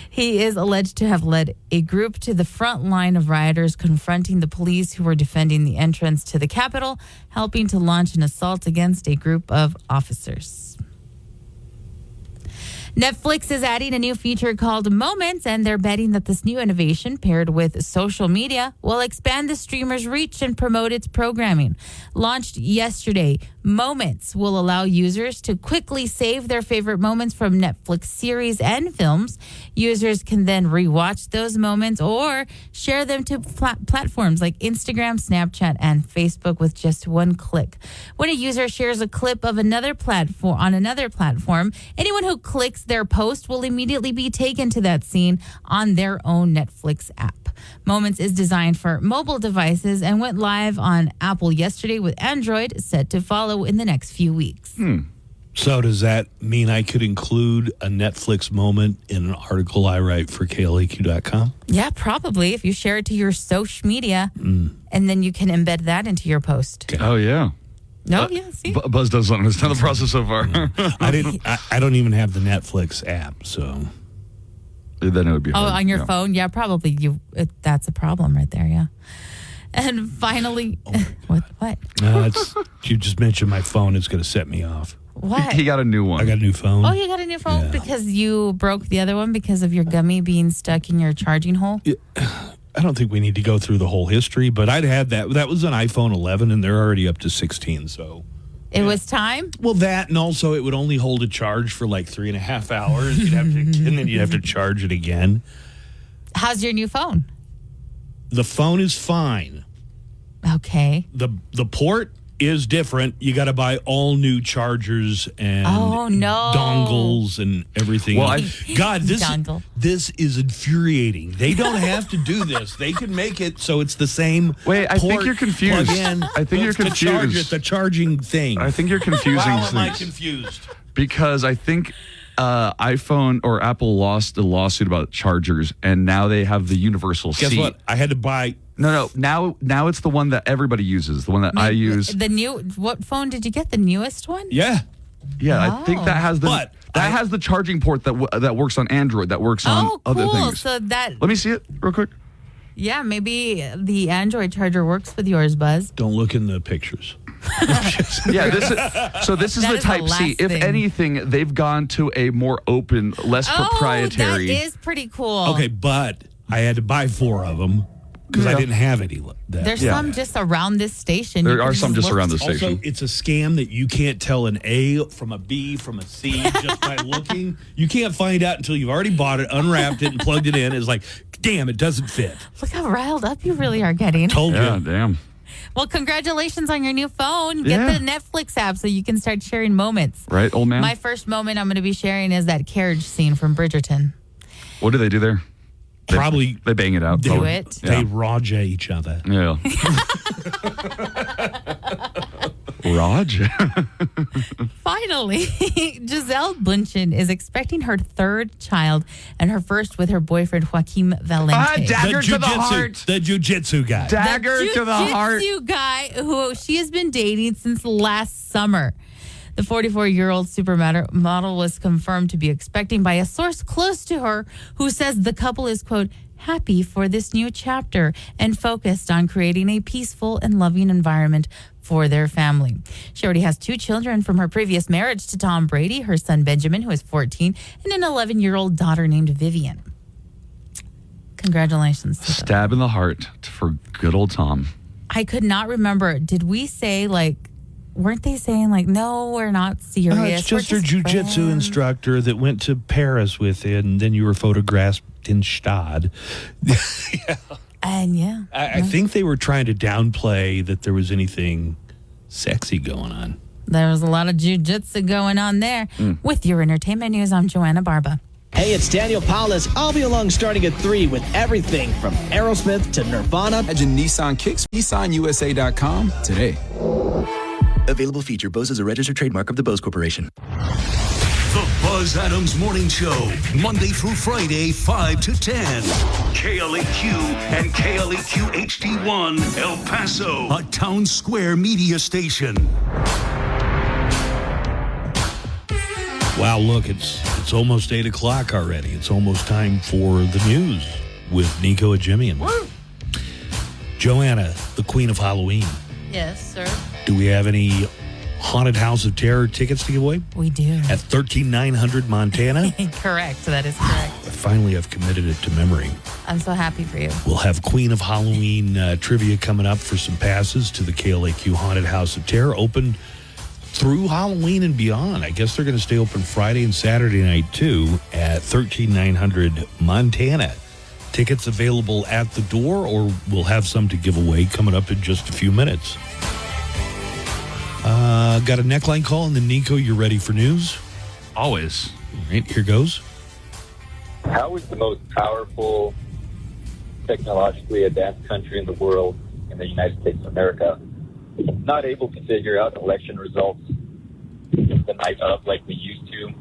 He is alleged to have led a group to the front line of rioters confronting the police who were defending the entrance to the Capitol, helping to launch an assault against a group of officers. Netflix is adding a new feature called Moments, and they're betting that this new innovation, paired with social media, will expand the streamer's reach and promote its programming. Launched yesterday, Moments will allow users to quickly save their favorite moments from Netflix series and films. Users can then rewatch those moments or share them to platforms like Instagram, Snapchat, and Facebook with just one click. When a user shares a clip of another platform on another platform, anyone who clicks their post will immediately be taken to that scene on their own Netflix app. Moments is designed for mobile devices and went live on Apple yesterday, with Android set to follow in the next few weeks. So does that mean I could include a Netflix moment in an article I write for KLAQ.com? Yeah, probably, if you share it to your social media, and then you can embed that into your post. Okay. Oh, yeah. No, yeah, see? Buzz doesn't understand the process so far. I don't even have the Netflix app, so then it would be hard. On your phone? Yeah, probably. That's a problem right there, yeah. And finally, what? You just mentioned my phone. It's going to set me off. What? He got a new one. I got a new phone. Oh, you got a new phone because you broke the other one because of your gummy being stuck in your charging hole? Yeah. I don't think we need to go through the whole history, but I'd had that. That was an iPhone 11, and they're already up to 16, so. It was time? Well, that, and also it would only hold a charge for like 3.5 hours. And then you'd have to charge it again. How's your new phone? The phone is fine. Okay. The port is different. You got to buy all new chargers and dongles and everything. Well, this is infuriating. They don't have to do this. They can make it so it's the same. Wait, I think you're confused. I think you're confused. The charging thing. I think you're confusing How things. am I confused? Because I think iPhone or Apple lost a lawsuit about chargers, and now they have the universal Guess seat. what? I had to buy. No. Now it's the one that everybody uses. The one that I use. What phone did you get? The newest one? Yeah. I think that has the has the charging port that works on Android, that works on other things. So that. Let me see it real quick. Yeah, maybe the Android charger works with yours, Buzz. Don't look in the pictures. Yeah, this is the Type C. If anything, they've gone to a more open, less proprietary. That is pretty cool. Okay, but I had to buy 4 of them because I didn't have any. There's some just around this station. There are some just around this station. Also, it's a scam that you can't tell an A from a B from a C just by looking. You can't find out until you've already bought it, unwrapped it, and plugged it in. It's like, damn, it doesn't fit. Look how riled up you really are getting. Told you. Yeah, damn. Well, congratulations on your new phone. Get the Netflix app so you can start sharing moments. Right, old man? My first moment I'm going to be sharing is that carriage scene from Bridgerton. What do they do there? They bang it out. They Raja each other. Yeah. Raj? Finally, Gisele Bundchen is expecting her 3rd child and her first with her boyfriend, Joaquim Valente. Dagger to the heart. The jiu-jitsu guy. Dagger to the heart. The jiu-jitsu guy who she has been dating since last summer. The 44-year-old supermodel was confirmed to be expecting by a source close to her who says the couple is, quote, happy for this new chapter and focused on creating a peaceful and loving environment for their family. She already has 2 children from her previous marriage to Tom Brady, her son Benjamin, who is 14, and an 11-year-old daughter named Vivian. Congratulations to them. Stab in the heart for good old Tom. I could not remember. Did we say, weren't they saying, no, we're not serious? No, it's just her jiu-jitsu instructor that went to Paris with it, and then you were photographed in Stade. Yeah. And I think they were trying to downplay that there was anything sexy going on. There was a lot of jujitsu going on there. With your entertainment news, I'm Joanna Barba. Hey, it's Daniel Paulus. I'll be along starting at 3 with everything from Aerosmith to Nirvana. Imagine Nissan Kicks. NissanUSA.com today. Available feature. Bose is a registered trademark of the Bose Corporation. The Buzz Adams Morning Show, Monday through Friday, 5 to 10. KLAQ and KLAQ HD1, El Paso, a town square media station. Wow, look, it's almost 8 o'clock already. It's almost time for the news with Nico Ajimian. Joanna, the queen of Halloween. Yes, sir. Do we have any Haunted House of Terror tickets to give away? We do. At 13900 Montana? Correct. That is correct. Finally, I've committed it to memory. I'm so happy for you. We'll have Queen of Halloween trivia coming up for some passes to the KLAQ Haunted House of Terror, open through Halloween and beyond. I guess they're going to stay open Friday and Saturday night, too, at 13900 Montana. Tickets available at the door, or we'll have some to give away coming up in just a few minutes. Got a neckline call, and then Nico, you're ready for news? Always. All right, here goes. How is the most powerful, technologically advanced country in the world, in the United States of America, not able to figure out election results the night of like we used to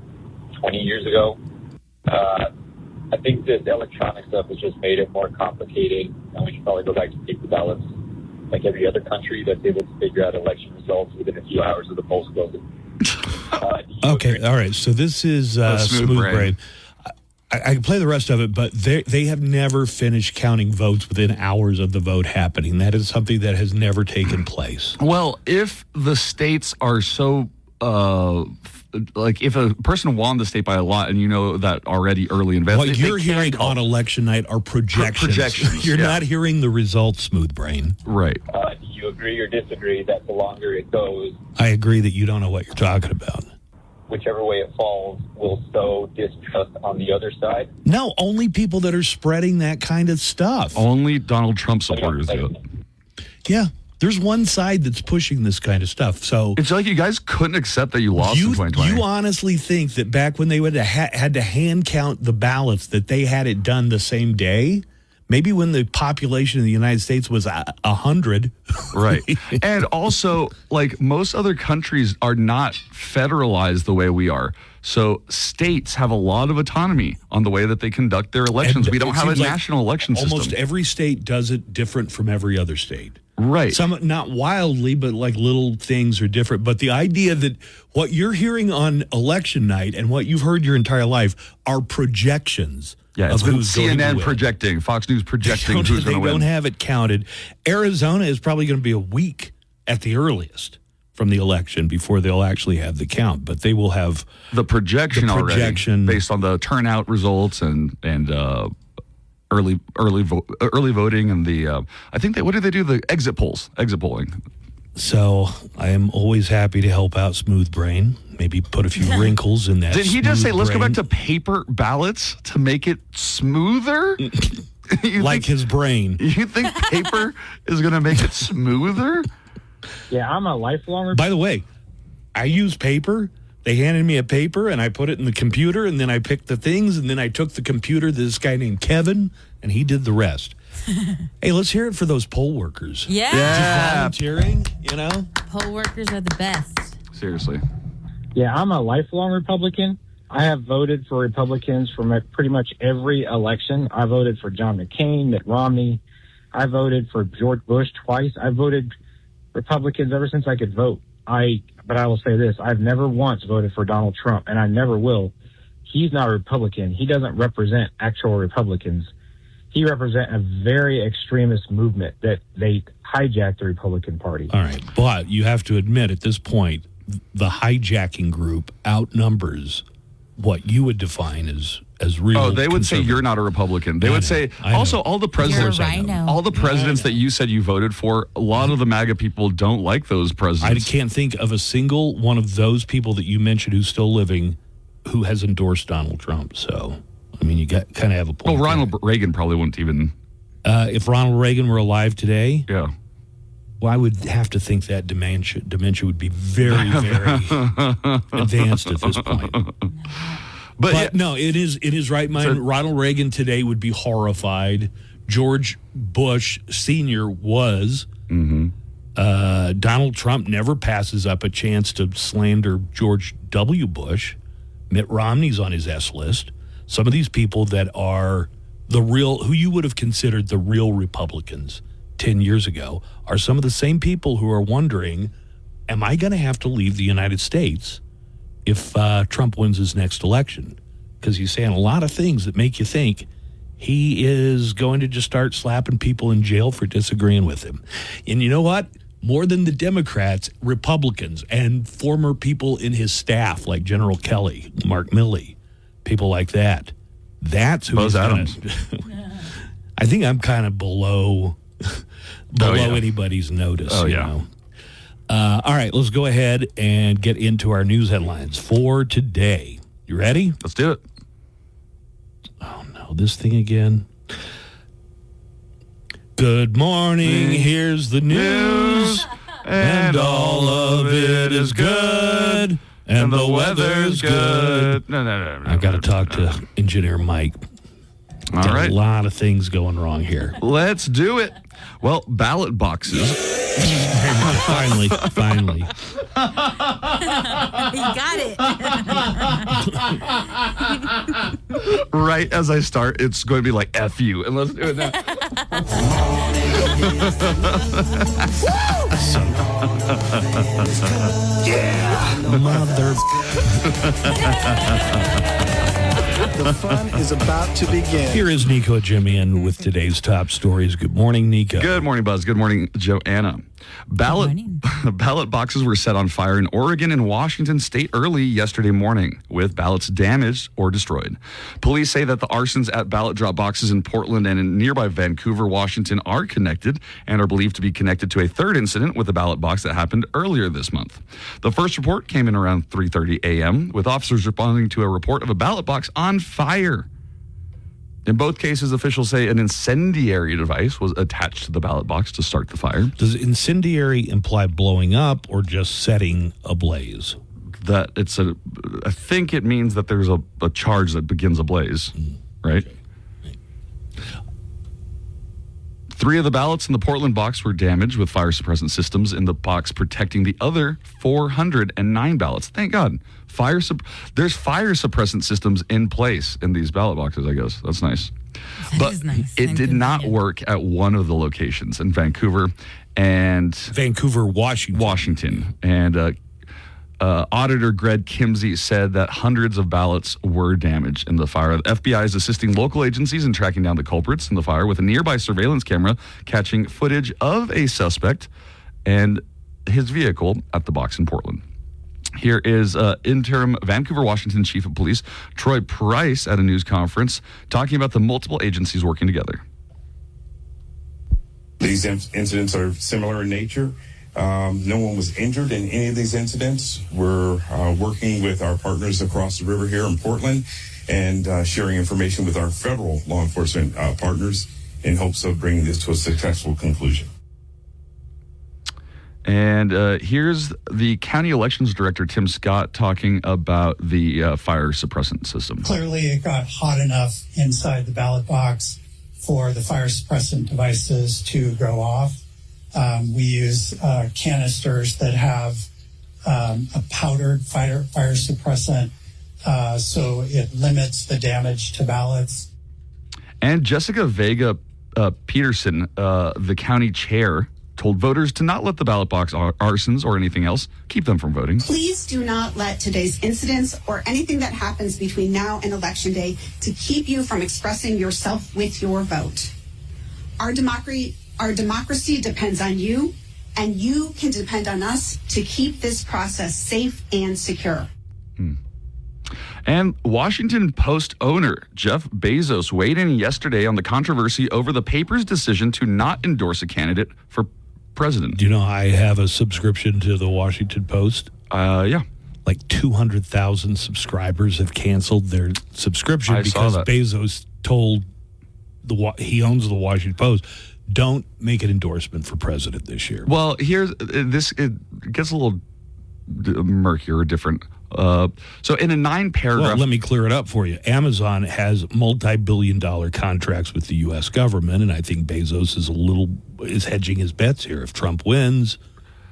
20 years ago? I think this electronic stuff has just made it more complicated, and we should probably go back to paper ballots like every other country that's able to figure out election results within a few hours of the polls closing. Okay, all right. So this is Smooth Brain. I can play the rest of it, but they have never finished counting votes within hours of the vote happening. That is something that has never taken place. Well, if the states are so, like if a person won the state by a lot and you know that already early in what you're hearing on election night are projections. You're not hearing the results, Smooth Brain. Right. Do you agree or disagree that the longer it goes, I agree that you don't know what you're talking about. whichever way it falls will sow distrust on the other side? No, only people that are spreading that kind of stuff. Only Donald Trump supporters do it. Yeah. There's one side that's pushing this kind of stuff. So it's like you guys couldn't accept that you lost in 2020. You honestly think that back when they would have had to hand count the ballots, that they had it done the same day? Maybe when the population of the United States was 100. Right. And also, like, most other countries are not federalized the way we are. So states have a lot of autonomy on the way that they conduct their elections. We don't have a national election system. Almost every state does it different from every other state. Right. Some, not wildly, but like little things are different. But the idea that what you're hearing on election night and what you've heard your entire life are projections. Yeah, it's been CNN projecting, Fox News projecting who's going to win. They don't have it counted. Arizona is probably going to be a week at the earliest from the election before they'll actually have the count. But they will have the projection already based on the turnout results and early voting and the I think what do they do? The exit polling. So I am always happy to help out Smooth Brain. Maybe put a few wrinkles in that. Did he just say, let's go back to paper ballots to make it smoother? Like his brain. You think paper is going to make it smoother? Yeah, I'm a lifelong... By the way, I use paper. They handed me a paper, and I put it in the computer, and then I picked the things, and then I took the computer to this guy named Kevin, and he did the rest. Hey, let's hear it for those poll workers. Yeah. Just volunteering, you know? Poll workers are the best. Seriously. Yeah, I'm a lifelong Republican. I have voted for Republicans from pretty much every election. I voted for John McCain, Mitt Romney. I voted for George Bush twice. I voted Republicans ever since I could vote. But I will say this, I've never once voted for Donald Trump, and I never will. He's not a Republican. He doesn't represent actual Republicans. He represents a very extremist movement that they hijacked the Republican Party. All right, but you have to admit at this point, the hijacking group outnumbers what you would define as real. Oh, they would say you're not a Republican. They would say also all the presidents, that you said you voted for. A lot of the MAGA people don't like those presidents. I can't think of a single one of those people that you mentioned who's still living who has endorsed Donald Trump. So, I mean, you kind of have a point. Well, Ronald Reagan probably wouldn't even. If Ronald Reagan were alive today, yeah, Well, I would have to think that dementia would be very, very advanced at this point. But no, it is right. Ronald Reagan today would be horrified. George Bush Sr. was. Donald Trump never passes up a chance to slander George W. Bush. Mitt Romney's on his S list. Some of these people that are who you would have considered the real Republicans 10 years ago are some of the same people who are wondering, am I going to have to leave the United States if Trump wins his next election? Because he's saying a lot of things that make you think he is going to just start slapping people in jail for disagreeing with him. And you know what? More than the Democrats, Republicans, and former people in his staff like General Kelly, Mark Milley, people like that. That's who Buzz Adams. I think I'm kind of below anybody's notice. Oh, you yeah. know? All right, let's go ahead and get into our news headlines for today. You ready? Let's do it. Oh, no, this thing again. Good morning, here's the news, and all of it is good, and the weather's good. No. I got to talk to Engineer Mike. All right. A lot of things going wrong here. Let's do it. Well, ballot boxes. Finally. You got it. Right as I start, it's going to be like F you. And let's do it now. Yeah. Mother. The fun is about to begin. Here is Nico Jimian with today's top stories. Good morning, Nico. Good morning, Buzz. Good morning, Joanna. Ballot boxes were set on fire in Oregon and Washington state early yesterday morning, with ballots damaged or destroyed. Police say that the arsons at ballot drop boxes in Portland and in nearby Vancouver, Washington are connected and are believed to be connected to a third incident with a ballot box that happened earlier this month. The first report came in around 3:30 a.m., with officers responding to a report of a ballot box on fire. In both cases, officials say an incendiary device was attached to the ballot box to start the fire. Does incendiary imply blowing up or just setting ablaze? I think it means that there's a charge that begins a blaze, right? 3 of the ballots in the Portland box were damaged, with fire suppressant systems in the box protecting the other 409 ballots. Thank God. There's fire suppressant systems in place in these ballot boxes, I guess. That's nice. But it did not work at one of the locations in Vancouver, Washington. And Auditor Greg Kimsey said that hundreds of ballots were damaged in the fire. The FBI is assisting local agencies in tracking down the culprits in the fire, with a nearby surveillance camera catching footage of a suspect and his vehicle at the box in Portland. Here is interim Vancouver, Washington Chief of Police Troy Price at a news conference talking about the multiple agencies working together. These incidents are similar in nature. No one was injured in any of these incidents. We're working with our partners across the river here in Portland and sharing information with our federal law enforcement partners in hopes of bringing this to a successful conclusion. And here's the county elections director, Tim Scott, talking about the fire suppressant system. Clearly, it got hot enough inside the ballot box for the fire suppressant devices to go off. We use canisters that have a powdered fire suppressant, so it limits the damage to ballots. And Jessica Vega Peterson, the county chair, told voters to not let the ballot box arsons or anything else keep them from voting. Please do not let today's incidents or anything that happens between now and Election Day to keep you from expressing yourself with your vote. Our democracy depends on you, and you can depend on us to keep this process safe and secure. And Washington Post owner Jeff Bezos weighed in yesterday on the controversy over the paper's decision to not endorse a candidate for president. Do you know I have a subscription to the Washington Post? Yeah. Like 200,000 subscribers have canceled their subscription because Bezos told he owns the Washington Post. Don't make an endorsement for president this year. Well, it gets a little murkier or different. So in a 9-paragraph... Well, let me clear it up for you. Amazon has multi-billion-dollar contracts with the U.S. government, and I think Bezos is hedging his bets here. If Trump wins,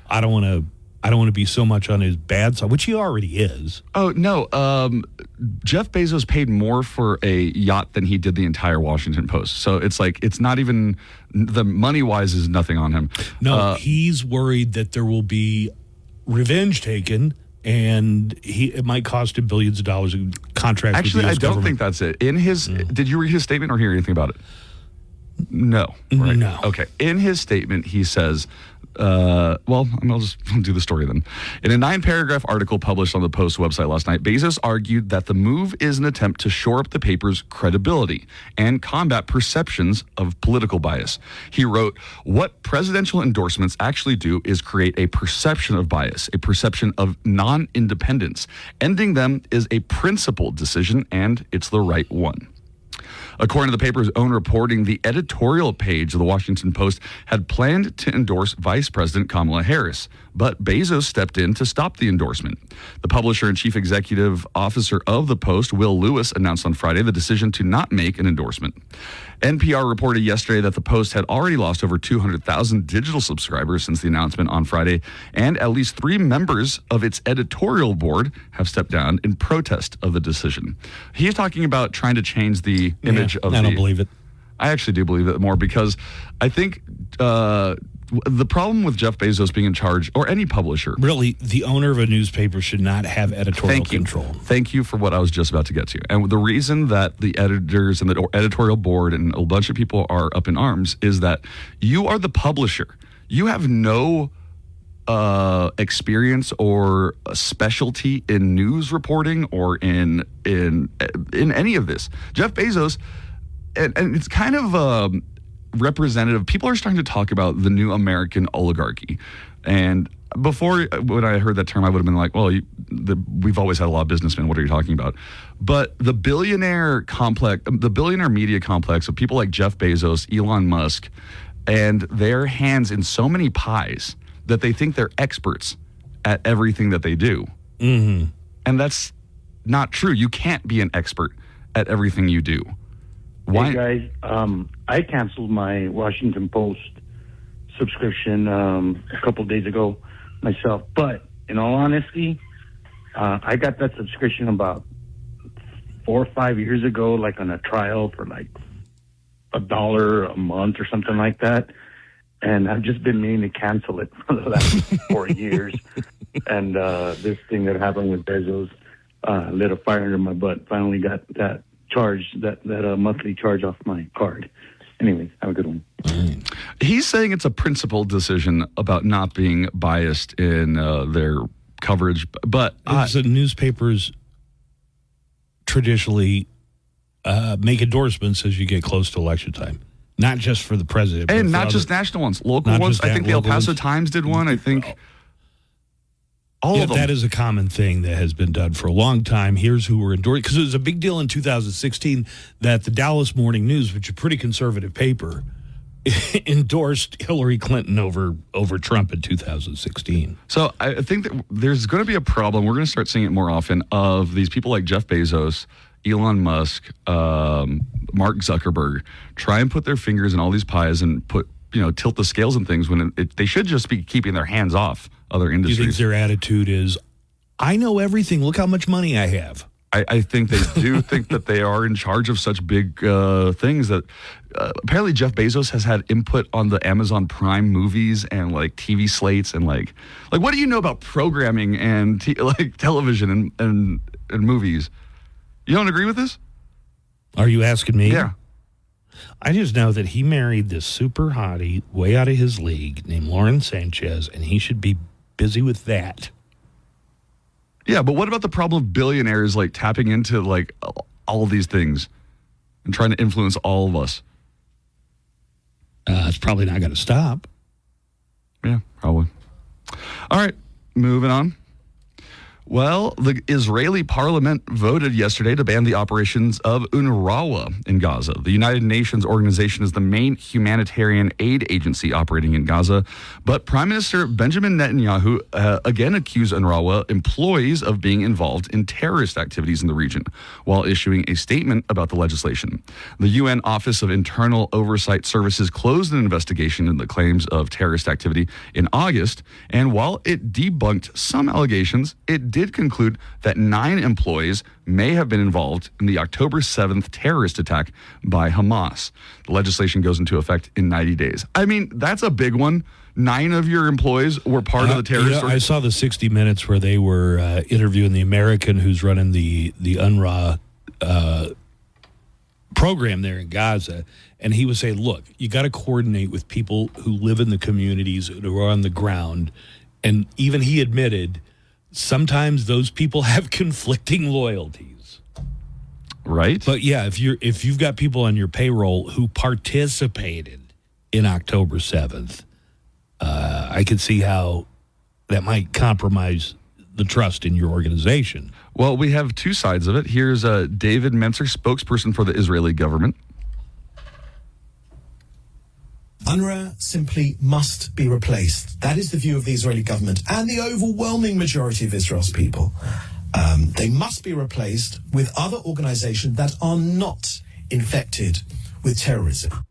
I don't want to be so much on his bad side, which he already is. Oh, no. Jeff Bezos paid more for a yacht than he did the entire Washington Post. So it's not even... The money-wise is nothing on him. No, he's worried that there will be revenge taken, and it might cost him billions of dollars in contracts. Actually, with the US I don't government. think that's it. In his, did you read his statement or hear anything about it? No. Right? No. Okay. In his statement, he says, I'll just do the story then. In a 9-paragraph article published on the Post website last night, Bezos argued that the move is an attempt to shore up the paper's credibility and combat perceptions of political bias. He wrote, "What presidential endorsements actually do is create a perception of bias, a perception of non-independence. Ending them is a principled decision, and it's the right one." According to the paper's own reporting, the editorial page of the Washington Post had planned to endorse Vice President Kamala Harris, but Bezos stepped in to stop the endorsement. The publisher and chief executive officer of the Post, Will Lewis, announced on Friday the decision to not make an endorsement. NPR reported yesterday that the Post had already lost over 200,000 digital subscribers since the announcement on Friday, and at least 3 members of its editorial board have stepped down in protest of the decision. He's talking about trying to change the image of I don't believe it. I actually do believe it more because I think the problem with Jeff Bezos being in charge, or any publisher... Really, the owner of a newspaper should not have editorial control. Thank you for what I was just about to get to. And the reason that the editors and the editorial board and a bunch of people are up in arms is that you are the publisher. You have no experience or specialty in news reporting or in any of this. Jeff Bezos, and it's kind of representative. People are starting to talk about the new American oligarchy. And before, when I heard that term, I would have been like, well, we've always had a lot of businessmen. What are you talking about? But the billionaire media complex of people like Jeff Bezos, Elon Musk, and their hands in so many pies that they think they're experts at everything that they do. Mm-hmm. And that's not true. You can't be an expert at everything you do. Why? Hey guys, I canceled my Washington Post subscription a couple days ago myself. But in all honesty, I got that subscription about 4 or 5 years ago, like on a trial for like $1 a month or something like that. And I've just been meaning to cancel it for the last 4 years. And this thing that happened with Bezos lit a fire under my butt. Finally got that charge, that monthly charge off my card. Anyways, have a good one. He's saying it's a principled decision about not being biased in their coverage, but the newspapers traditionally make endorsements as you get close to election time, not just for the president, and not just national ones, local ones. I think the El Paso Times did one. I think all of them. That is a common thing that has been done for a long time. Here's who were endorsed, because it was a big deal in 2016 that the Dallas Morning News, which is a pretty conservative paper, endorsed Hillary Clinton over Trump in 2016. So I think that there's going to be a problem. We're going to start seeing it more often of these people like Jeff Bezos, Elon Musk, Mark Zuckerberg, try and put their fingers in all these pies and tilt the scales and things when they should just be keeping their hands off other industries. Do you think their attitude is, I know everything, look how much money I have? I think they do think that they are in charge of such big things that apparently Jeff Bezos has had input on the Amazon Prime movies and like TV slates and like what do you know about programming and television and movies? You don't agree with this? Are you asking me? Yeah. I just know that he married this super hottie way out of his league named Lauren Sanchez, and he should be busy with that. Yeah, but what about the problem of billionaires like tapping into like all of these things and trying to influence all of us? It's probably not going to stop. Yeah, probably. All right, moving on. Well, the Israeli parliament voted yesterday to ban the operations of UNRWA in Gaza. The United Nations organization is the main humanitarian aid agency operating in Gaza. But Prime Minister Benjamin Netanyahu again accused UNRWA employees of being involved in terrorist activities in the region while issuing a statement about the legislation. The UN Office of Internal Oversight Services closed an investigation into the claims of terrorist activity in August. And while it debunked some allegations, it did conclude that 9 employees may have been involved in the October 7th terrorist attack by Hamas. The legislation goes into effect in 90 days. I mean, that's a big one. 9 of your employees were part of the terrorist. I saw the 60 Minutes where they were interviewing the American who's running the UNRWA program there in Gaza, and he was saying, look, you got to coordinate with people who live in the communities, who are on the ground. And even he admitted sometimes those people have conflicting loyalties. Right. But yeah, if you've got people on your payroll who participated in October 7th, I could see how that might compromise the trust in your organization. Well, we have 2 sides of it. Here's David Mentzer, spokesperson for the Israeli government. UNRWA simply must be replaced. That is the view of the Israeli government and the overwhelming majority of Israel's people. They must be replaced with other organizations that are not infected with terrorism.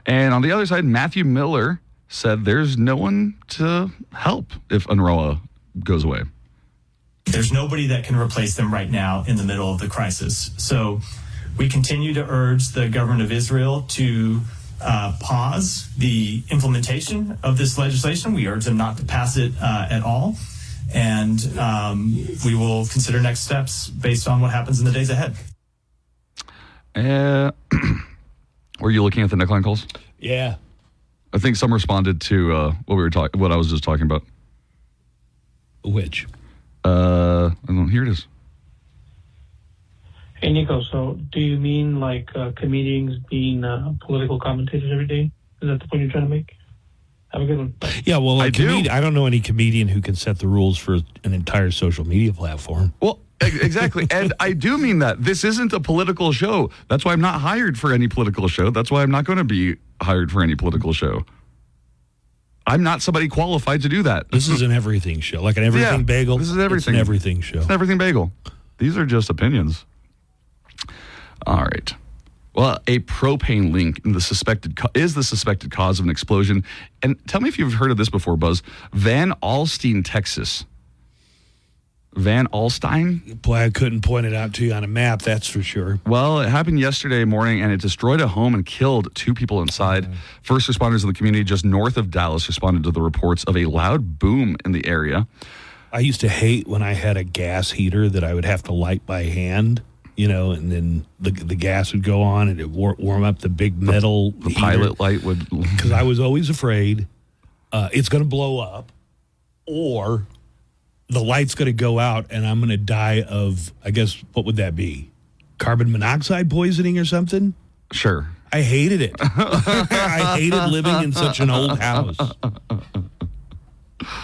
And on the other side, Matthew Miller said there's no one to help if UNRWA goes away. There's nobody that can replace them right now in the middle of the crisis. So we continue to urge the government of Israel to pause the implementation of this legislation. We urge them not to pass it at all. And we will consider next steps based on what happens in the days ahead. Were you looking at the neckline calls? Yeah. I think some responded to what I was just talking about. Which? I don't know. Here it is. Hey, Nico, so do you mean like comedians being political commentators every day? Is that the point you're trying to make? Have a good one. Bye. Yeah, well, I don't know any comedian who can set the rules for an entire social media platform. Well, exactly. And I do mean that. This isn't a political show. That's why I'm not hired for any political show. That's why I'm not going to be hired for any political show. I'm not somebody qualified to do that. This is an everything show, like an everything bagel. This is everything. It's an everything show. It's an everything bagel. These are just opinions. All right. Well, a propane leak in the suspected cause of an explosion. And tell me if you've heard of this before, Buzz. Van Alstyne, Texas. Van Alstyne? Boy, I couldn't point it out to you on a map, that's for sure. Well, it happened yesterday morning, and it destroyed a home and killed 2 people inside. First responders in the community just north of Dallas responded to the reports of a loud boom in the area. I used to hate when I had a gas heater that I would have to light by hand, and then the gas would go on and it would warm up the big metal The pilot light would... Because I was always afraid it's going to blow up or the light's going to go out and I'm going to die of, I guess, what would that be? Carbon monoxide poisoning or something? Sure. I hated it. I hated living in such an old house.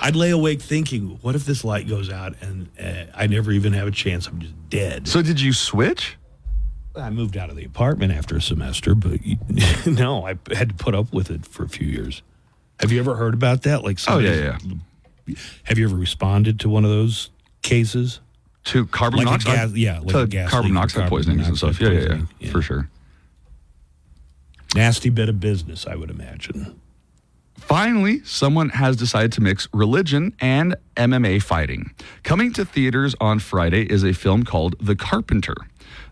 I'd lay awake thinking, what if this light goes out and I never even have a chance? I'm just dead. So did you switch? I moved out of the apartment after a semester, but no, I had to put up with it for a few years. Have you ever heard about that? Like, yeah. Have you ever responded to one of those cases? To carbon monoxide? Carbon monoxide poisoning and stuff. Yeah, for sure. Nasty bit of business, I would imagine. Finally, someone has decided to mix religion and MMA fighting. Coming to theaters on Friday is a film called The Carpenter.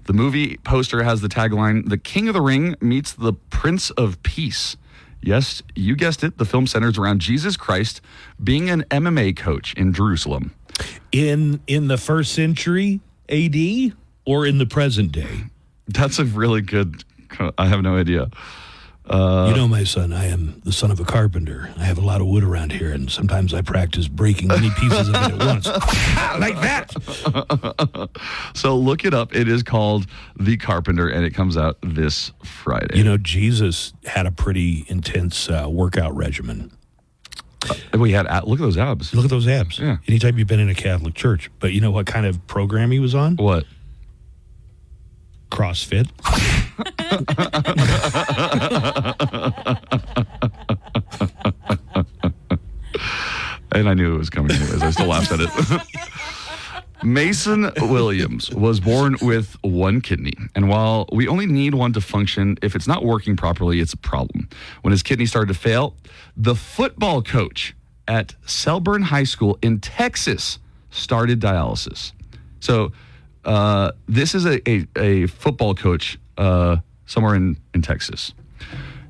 The movie poster has the tagline, "The King of the Ring meets the Prince of Peace." Yes, you guessed it. The film centers around Jesus Christ being an MMA coach in Jerusalem. In the 1st century AD or in the present day? That's a really good... I have no idea. My son, I am the son of a carpenter. I have a lot of wood around here, and sometimes I practice breaking many pieces of it at once. Like that! So look it up. It is called The Carpenter, and it comes out this Friday. Jesus had a pretty intense workout regimen. We had look at those abs. Look at those abs. Yeah. Anytime you've been in a Catholic church. But you know what kind of program he was on? What? CrossFit. And I knew it was coming anyways. I still laughed at it. Mason Williams was born with one kidney. And while we only need one to function, if it's not working properly, it's a problem. When his kidney started to fail, the football coach at Selburne High School in Texas started dialysis. So this is a football coach somewhere in Texas.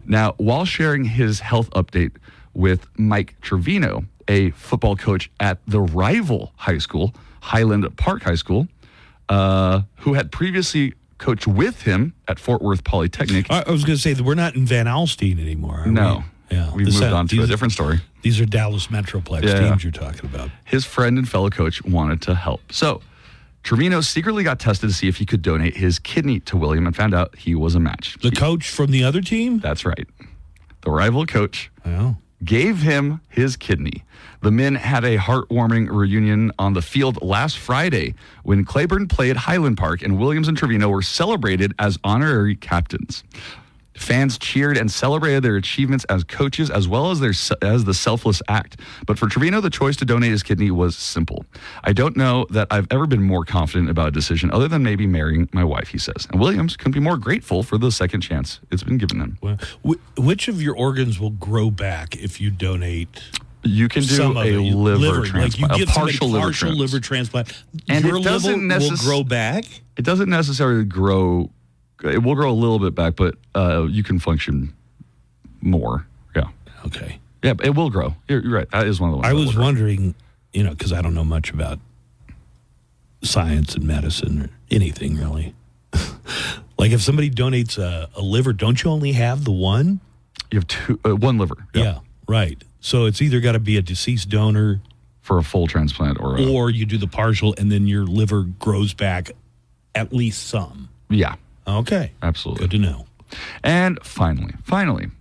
Now, while sharing his health update with Mike Trevino, a football coach at the rival high school, Highland Park High School, who had previously coached with him at Fort Worth Polytechnic. I was going to say that we're not in Van Alstyne anymore. No. Yeah. We've moved on to a different story. These are Dallas Metroplex teams you're talking about. His friend and fellow coach wanted to help. So Trevino secretly got tested to see if he could donate his kidney to William and found out he was a match. The coach from the other team? That's right. The rival coach gave him his kidney. The men had a heartwarming reunion on the field last Friday when Claiborne played Highland Park and Williams and Trevino were celebrated as honorary captains. Fans cheered and celebrated their achievements as coaches as well as the selfless act. But for Trevino, the choice to donate his kidney was simple. I don't know that I've ever been more confident about a decision other than maybe marrying my wife, he says. And Williams couldn't be more grateful for the second chance it's been given him. Well, which of your organs will grow back if you donate? You can do a liver transplant, like you give a partial liver transplant. And your it doesn't liver will grow back? It doesn't necessarily grow. It will grow a little bit back, but you can function more. Yeah. Okay. Yeah, it will grow. You're right. That is one of the ones. I was wondering, because I don't know much about science and medicine or anything really. Like if somebody donates a liver, don't you only have the one? You have one liver. Yeah, right. So it's either got to be a deceased donor for a full transplant or you do the partial and then your liver grows back at least some. Yeah. Okay. Absolutely. Good to know. And finally,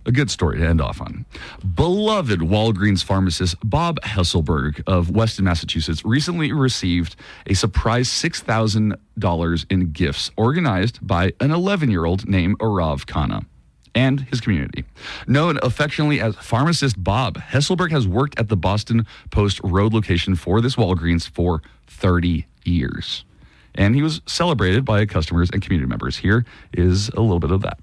a good story to end off on. Beloved Walgreens pharmacist Bob Hesselberg of Weston, Massachusetts, recently received a surprise $6,000 in gifts organized by an 11-year-old named Arav Khanna and his community. Known affectionately as Pharmacist Bob, Hesselberg has worked at the Boston Post Road location for this Walgreens for 30 years. And he was celebrated by customers and community members. Here is a little bit of that.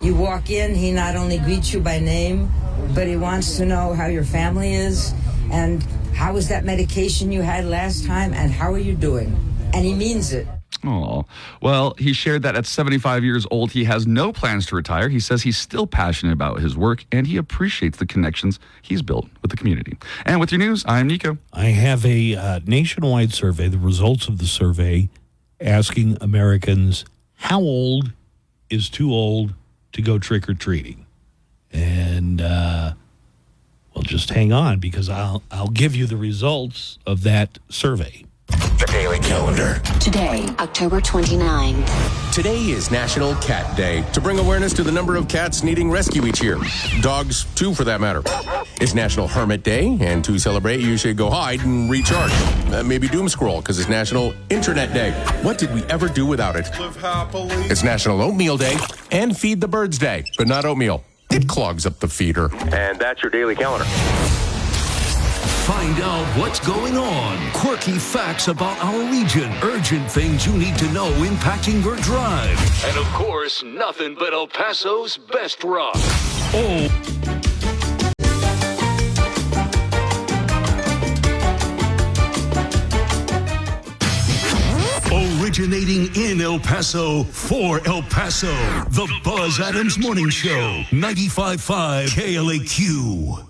You walk in, he not only greets you by name, but he wants to know how your family is and how was that medication you had last time and how are you doing? And he means it. Oh, well, he shared that at 75 years old, he has no plans to retire. He says he's still passionate about his work and he appreciates the connections he's built with the community. And with your news, I'm Nico. I have a nationwide survey, the results of the survey, asking Americans how old is too old to go trick-or-treating. And well, just hang on because I'll give you the results of that survey. The Daily Calendar. Today, October 29th. Today is National Cat Day, to bring awareness to the number of cats needing rescue each year. Dogs, too, for that matter. It's National Hermit Day, and to celebrate, you should go hide and recharge. Maybe doom scroll, because it's National Internet Day. What did we ever do without it? Live happily. It's National Oatmeal Day, and Feed the Birds Day, but not oatmeal. It clogs up the feeder. And that's your Daily Calendar. Find out what's going on. Quirky facts about our region. Urgent things you need to know impacting your drive. And of course, nothing but El Paso's best rock. Originating in El Paso, for El Paso, the Buzz Adams Morning Show, 95.5 KLAQ.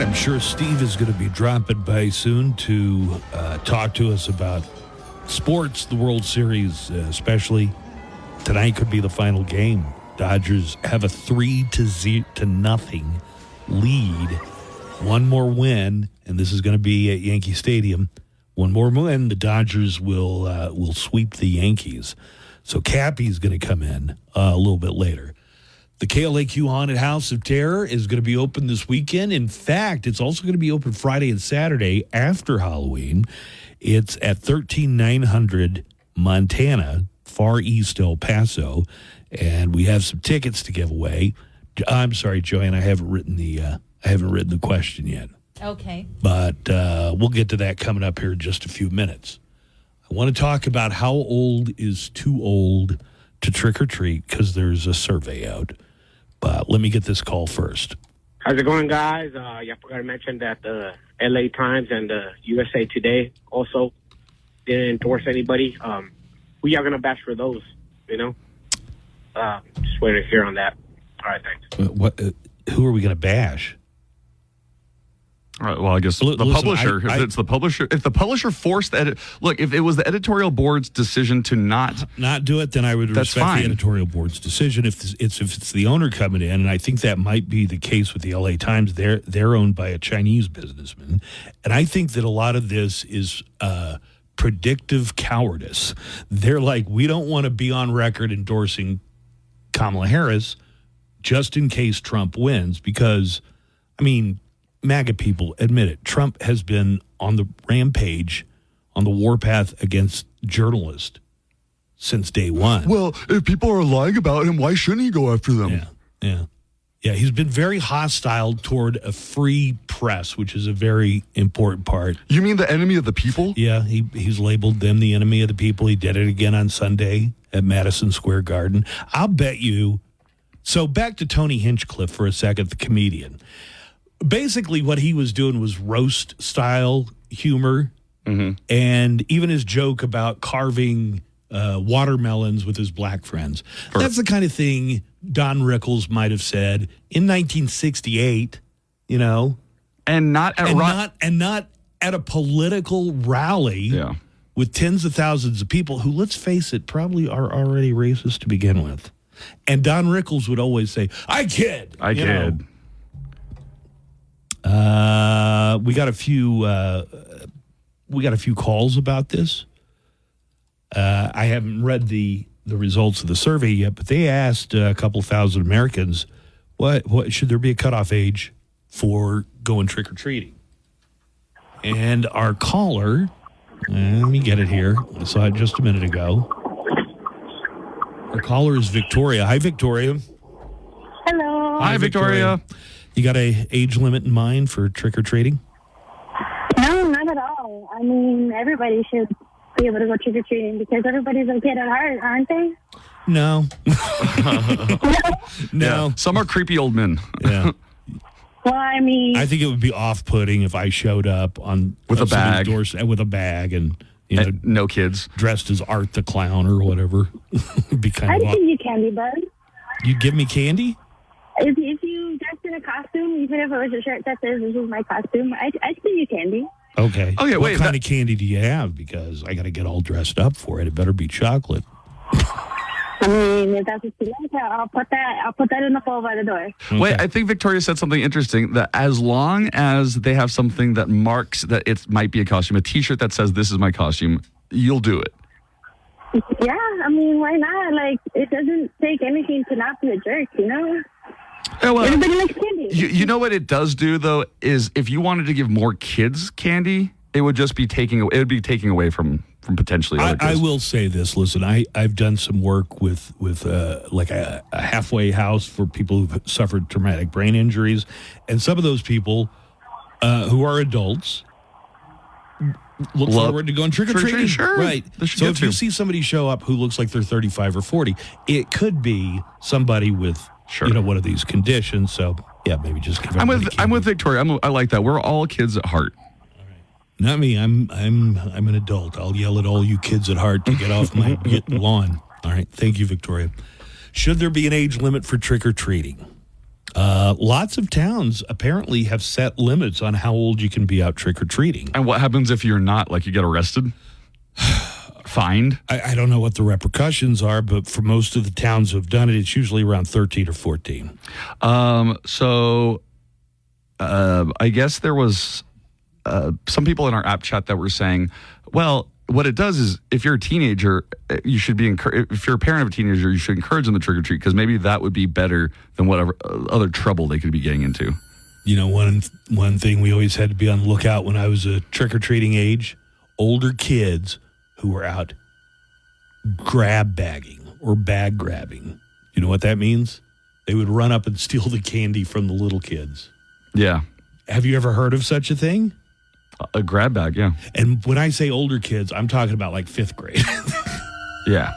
I'm sure Steve is going to be dropping by soon to talk to us about sports, the World Series, especially. Tonight could be the final game. Dodgers have a 3-0 lead. One more win, and this is going to be at Yankee Stadium. One more win, the Dodgers will sweep the Yankees. So Cappy's going to come in a little bit later. The KLAQ Haunted House of Terror is going to be open this weekend. In fact, it's also going to be open Friday and Saturday after Halloween. It's at 13900 Montana, far east El Paso, and we have some tickets to give away. I'm sorry, Joanne, I haven't written the question yet. Okay. But we'll get to that coming up here in just a few minutes. I want to talk about how old is too old to trick or treat, because there's a survey out. But let me get this call first. How's it going, guys? You forgot to mention that the LA Times and the USA Today also didn't endorse anybody. Who y'all going to bash for those, you know? Just waiting to hear on that. All right, thanks. Who are we going to bash? All right, well, I guess the publisher. If it's the publisher, if the publisher forced the edit, look, if it was the editorial board's decision to not do it, then I would respect fine. the editorial board's decision. If it's the owner coming in, and I think that might be the case with the LA Times. They're owned by a Chinese businessman, and I think that a lot of this is predictive cowardice. They're like, we don't want to be on record endorsing Kamala Harris just in case Trump wins, because, I mean, MAGA people admit it. Trump has been on the rampage, on the warpath against journalists since day one. Well, if people are lying about him, why shouldn't he go after them? Yeah, he's been very hostile toward a free press, which is a very important part. You mean the enemy of the people? Yeah, he's labeled them the enemy of the people. He did it again on Sunday at Madison Square Garden. I'll bet you. So back to Tony Hinchcliffe for a second, the comedian. Basically, what he was doing was roast-style humor, and even his joke about carving watermelons with his black friends. That's the kind of thing Don Rickles might have said in 1968, you know, and not at a political rally with tens of thousands of people who, let's face it, probably are already racist to begin with. And Don Rickles would always say, "I kid." I kid. We got a few calls about this. I haven't read the results of the survey yet, but they asked a couple thousand Americans, what should there be a cutoff age for going trick or treating? And our caller, let me get it here. I saw it just a minute ago. Our caller is Victoria. Hi, Victoria. Hello. Hi, Victoria. You got a age limit in mind for trick or treating? No, not at all. I mean, everybody should be able to go trick or treating because everybody's a kid at heart, aren't they? No. No. Yeah. Some are creepy old men. Yeah. Well, I mean, I think it would be off-putting if I showed up with a bag, with a bag, and no kids dressed as Art the Clown or whatever. It'd be kind I of think you candy, bud. You'd give me candy? If you dressed in a costume, even if it was a shirt that says "This is my costume," I'd give you candy. Okay. Okay. What kind of candy do you have? Because I got to get all dressed up for it. It better be chocolate. I mean, if that's what you like, I'll put that in the bowl by the door. Okay. Wait, I think Victoria said something interesting, that as long as they have something that marks that it might be a costume, a T-shirt that says "This is my costume," you'll do it. Yeah, I mean, why not? Like, it doesn't take anything to not be a jerk, you know? Yeah, well, everybody likes candy. You know what it does do, though, is if you wanted to give more kids candy, it would just be taking away from potentially other kids. I will say this. Listen, I've done some work with like a halfway house for people who've suffered traumatic brain injuries, and some of those people who are adults look forward to going trick-or-treating. Sure. Right. So if you see somebody show up who looks like they're 35 or 40, it could be somebody with one of these conditions. So yeah, maybe just give I'm with Victoria. I like that. We're all kids at heart. Not me. I'm an adult. I'll yell at all you kids at heart to get off my lawn. All right. Thank you, Victoria. Should there be an age limit for trick-or-treating? Lots of towns apparently have set limits on how old you can be out trick-or-treating. And what happens if you're not? Like, you get arrested? Fined? I don't know what the repercussions are, but for most of the towns who have done it, it's usually around 13 or 14. I guess there was some people in our app chat that were saying, well, what it does is, if you're a teenager, you should be if you're a parent of a teenager, you should encourage them to trick or treat, because maybe that would be better than whatever other trouble they could be getting into. You know, one thing we always had to be on the lookout when I was a trick or treating age: older kids who were out grab bagging or bag grabbing. You know what that means? They would run up and steal the candy from the little kids. Yeah. Have you ever heard of such a thing? A grab bag, yeah. And when I say older kids, I'm talking about like 5th grade. Yeah.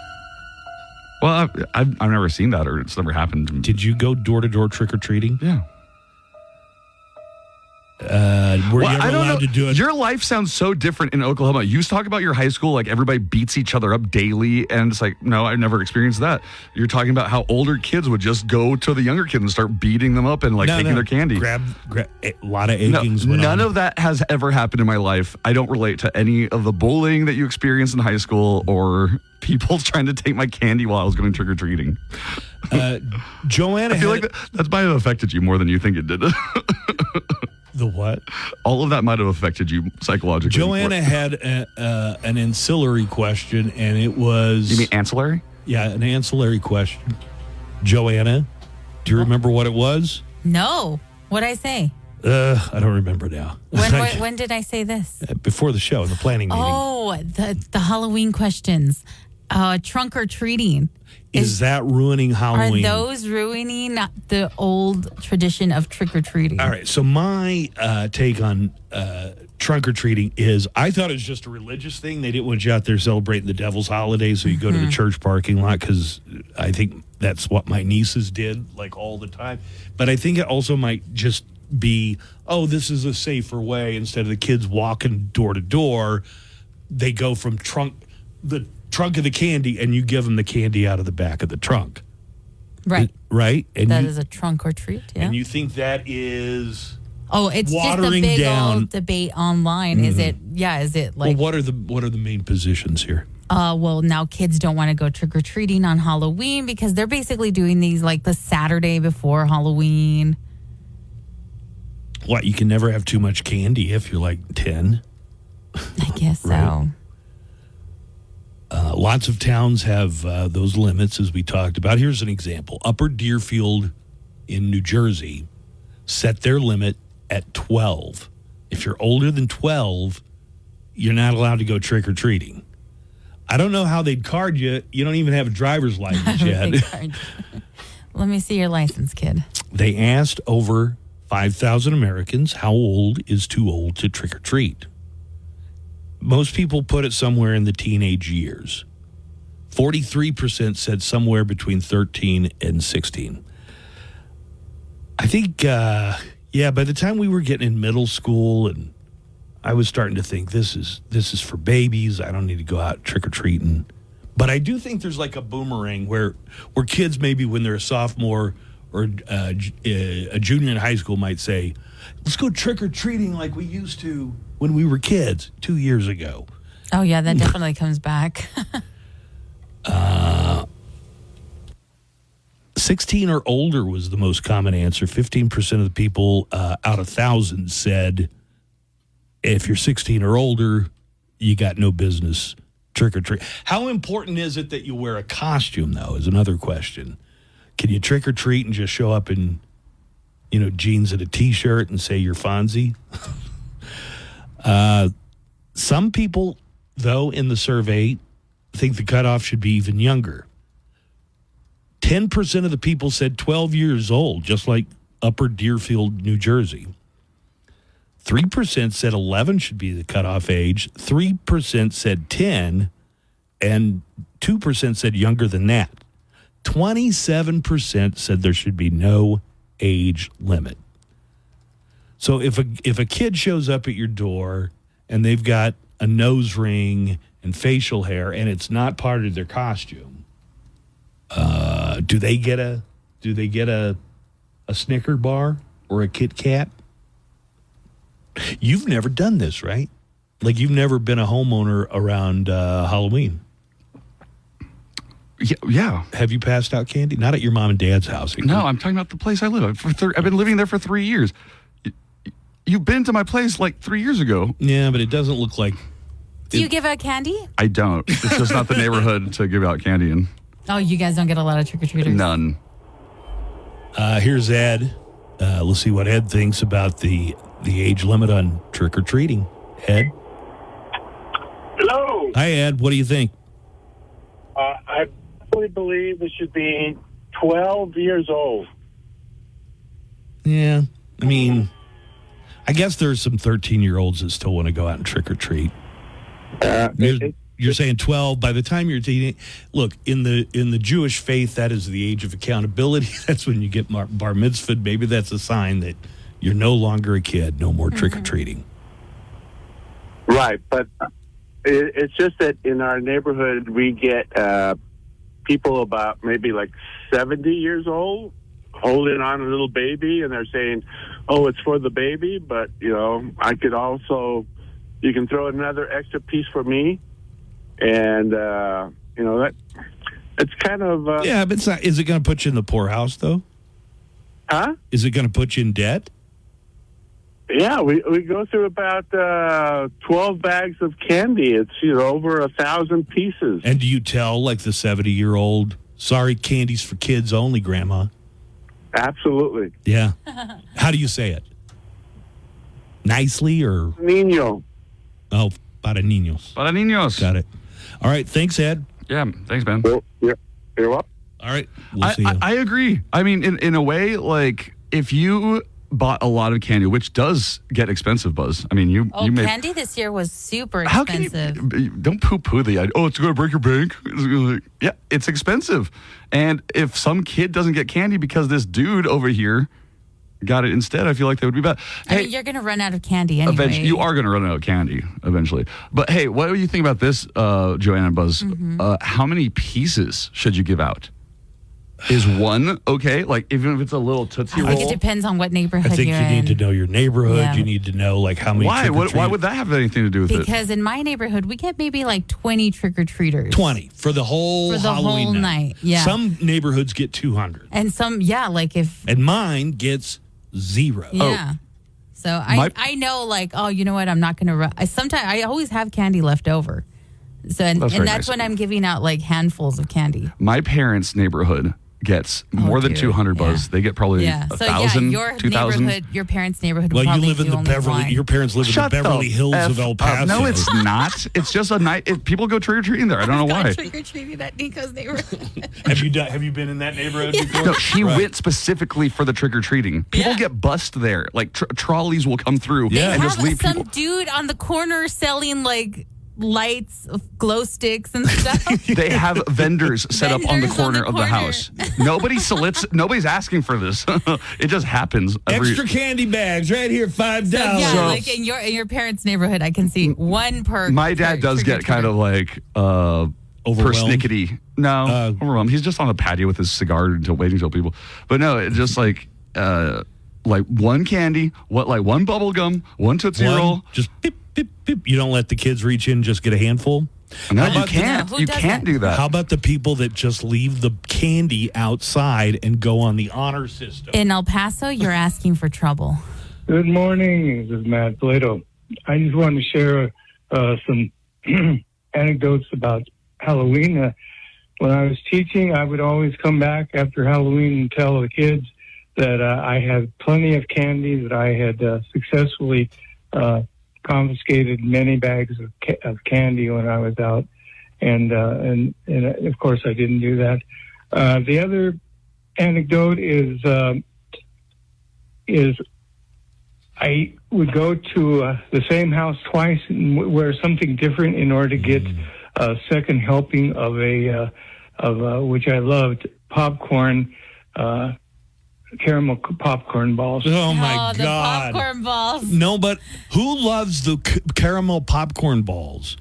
Well, I've never seen that, or it's never happened. Did you go door-to-door trick-or-treating? Yeah. Were you ever allowed to do it? Your life sounds so different in Oklahoma. You used to talk about your high school, like everybody beats each other up daily, and it's like, no, I've never experienced that. You're talking about how older kids would just go to the younger kids and start beating them up and taking their candy. Grab a lot of eggings. None of that has ever happened in my life. I don't relate to any of the bullying that you experienced in high school or people trying to take my candy while I was going trick-or-treating. Joanna, I feel like that might have affected you more than you think it did. The what? All of that might have affected you psychologically. Joanna had an ancillary question, and it was... You mean ancillary? Yeah, an ancillary question. Joanna, do you remember what it was? No. What'd I say? I don't remember now. When did I say this? Before the show, in the planning meeting. Oh, the Halloween questions. Trunk or treating. Is that ruining Halloween? Are those ruining the old tradition of trick-or-treating? All right, so my take on trunk-or-treating is, I thought it was just a religious thing. They didn't want you out there celebrating the devil's holiday, so you go to the church parking lot, because I think that's what my nieces did, like, all the time. But I think it also might just be, oh, this is a safer way. Instead of the kids walking door to door, they go from the trunk of the candy, and you give them the candy out of the back of the trunk. Right. Right? And that is a trunk or treat, yeah. And you think that is it's watering just a big down. old debate online. Mm-hmm. Is it like... Well, what are the main positions here? Now kids don't want to go trick-or-treating on Halloween because they're basically doing these like the Saturday before Halloween. What, you can never have too much candy if you're like 10? I guess right? so. Lots of towns have those limits, as we talked about. Here's an example. Upper Deerfield in New Jersey set their limit at 12. If you're older than 12, you're not allowed to go trick-or-treating. I don't know how they'd card you. You don't even have a driver's license yet. Let me see your license, kid. They asked over 5,000 Americans how old is too old to trick-or-treat. Most people put it somewhere in the teenage years. 43% said somewhere between 13 and 16. I think, by the time we were getting in middle school, and I was starting to think this is for babies. I don't need to go out trick-or-treating. But I do think there's like a boomerang where kids maybe when they're a sophomore or a junior in high school might say, let's go trick-or-treating like we used to when we were kids 2 years ago. Oh, yeah, that definitely comes back. 16 or older was the most common answer. 15% of the people out of 1,000 said if you're 16 or older, you got no business trick-or-treat. How important is it that you wear a costume, though, is another question. Can you trick-or-treat and just show up in, jeans and a T-shirt and say you're Fonzie? Some people, though, in the survey think the cutoff should be even younger. 10% of the people said 12 years old, just like Upper Deerfield, New Jersey. 3% said 11 should be the cutoff age. 3% said 10, and 2% said younger than that. 27% said there should be no age limit. So if a kid shows up at your door and they've got a nose ring and facial hair and it's not part of their costume, do they get a Snicker bar or a Kit Kat? You've never done this, right? Like you've never been a homeowner around Halloween. Yeah. Have you passed out candy? Not at your mom and dad's house. No, I'm talking about the place I live. I've been living there for 3 years. You've been to my place like 3 years ago. Yeah, but it doesn't look like Do you give out candy? I don't. It's just not the neighborhood to give out candy in. Oh, you guys don't get a lot of trick-or-treaters? None. Here's Ed. Let's see what Ed thinks about the age limit on trick-or-treating. Ed? Hello. Hi, Ed. What do you think? I fully believe it should be 12 years old. Yeah. I mean, I guess there's some 13-year-olds that still want to go out and trick-or-treat. You're saying 12. By the time you're teenage, look, in the Jewish faith, that is the age of accountability. That's when you get bar mitzvahed. Maybe that's a sign that you're no longer a kid. No more trick-or-treating. Right, but it's just that in our neighborhood, we get people about maybe like 70 years old holding on a little baby, and they're saying, oh, it's for the baby, but, I could also, you can throw another extra piece for me. And, that it's kind of... yeah, but it's not, is it going to put you in the poorhouse, though? Huh? Is it going to put you in debt? Yeah, we go through about 12 bags of candy. It's, over 1,000 pieces. And do you tell, like, the 70-year-old, sorry, candy's for kids only, Grandma? Absolutely. Yeah. How do you say it? Nicely or? Niño. Oh, para niños. Para niños. Got it. All right. Thanks, Ed. Yeah. Thanks, man. You're welcome. All right. We'll see you. I agree. I mean, in a way, like, if you bought a lot of candy, which does get expensive, Buzz. I mean, you may... candy this year was super How expensive. can you... Don't poo-poo the idea. Oh, it's going to break your bank. Yeah, it's expensive. And if some kid doesn't get candy because this dude over here got it instead, I feel like that would be bad. I mean, you're going to run out of candy anyway. Eventually, you are going to run out of candy eventually. But hey, what do you think about this, Joanna and Buzz? How many pieces should you give out? Is one okay? Like, even if it's a little Tootsie Roll? I think it depends on what neighborhood I think you're you need to know your neighborhood. Yeah. You need to know, like, how many Why? Why would that have anything to do with it? Because in my neighborhood, we get maybe like 20 trick-or-treaters. 20 for the whole Halloween whole night. Yeah. Some neighborhoods get 200. And some, like if... And mine gets 0. Yeah. So I know, like, oh, you know what? I'm not going to... I always have candy left over. So and that's nice. when I'm giving out, like, handfuls of candy. My parents' neighborhood gets more than 200, Buzz. They get probably 1,000, your 2,000. neighborhood, your parents' neighborhood. Well, you live in the Beverly. Your parents live in the Beverly Hills of El Paso. No, it's not. It's just a night. People go trick or treating there. I don't know why. Trick or treating at Nico's neighborhood. Have you been in that neighborhood before? No, she went specifically for the trick or treating. People get bussed there. Like trolleys will come through and just leave some people. Dude on the corner selling like lights, glow sticks and stuff. They have vendors set up on the corner of the house. Nobody's asking for this. It just happens. Extra candy bags right here, $5. Yeah, like in your parents' neighborhood, I can see one per. My dad does get kind of like persnickety. No, overwhelmed. He's just on the patio with his cigar waiting till people. But no, it's just like one candy, one bubble gum, one Tootsie Roll. Just beep, beep, beep. You don't let the kids reach in and just get a handful? No, you can't. You can't do that. How about the people that just leave the candy outside and go on the honor system? In El Paso, you're asking for trouble. Good morning. This is Matt Plato. I just wanted to share some anecdotes about Halloween. When I was teaching, I would always come back after Halloween and tell the kids that I had plenty of candy, that I had successfully confiscated many bags of candy when I was out, and of course I didn't do that. The other anecdote is I would go to the same house twice and wear something different in order to get a second helping of which I loved, popcorn. Caramel popcorn balls. Oh, my God. The popcorn balls. No, but who loves the caramel popcorn balls?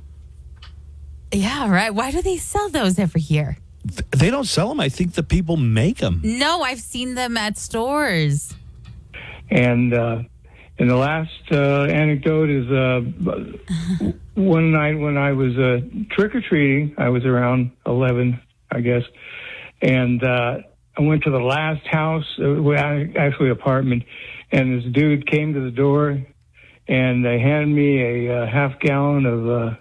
Yeah, right. Why do they sell those every year? They don't sell them. I think the people make them. No, I've seen them at stores. And the last anecdote is one night when I was trick-or-treating, I was around 11, I guess, and I went to the last house, actually apartment, and this dude came to the door, and they handed me a half gallon of,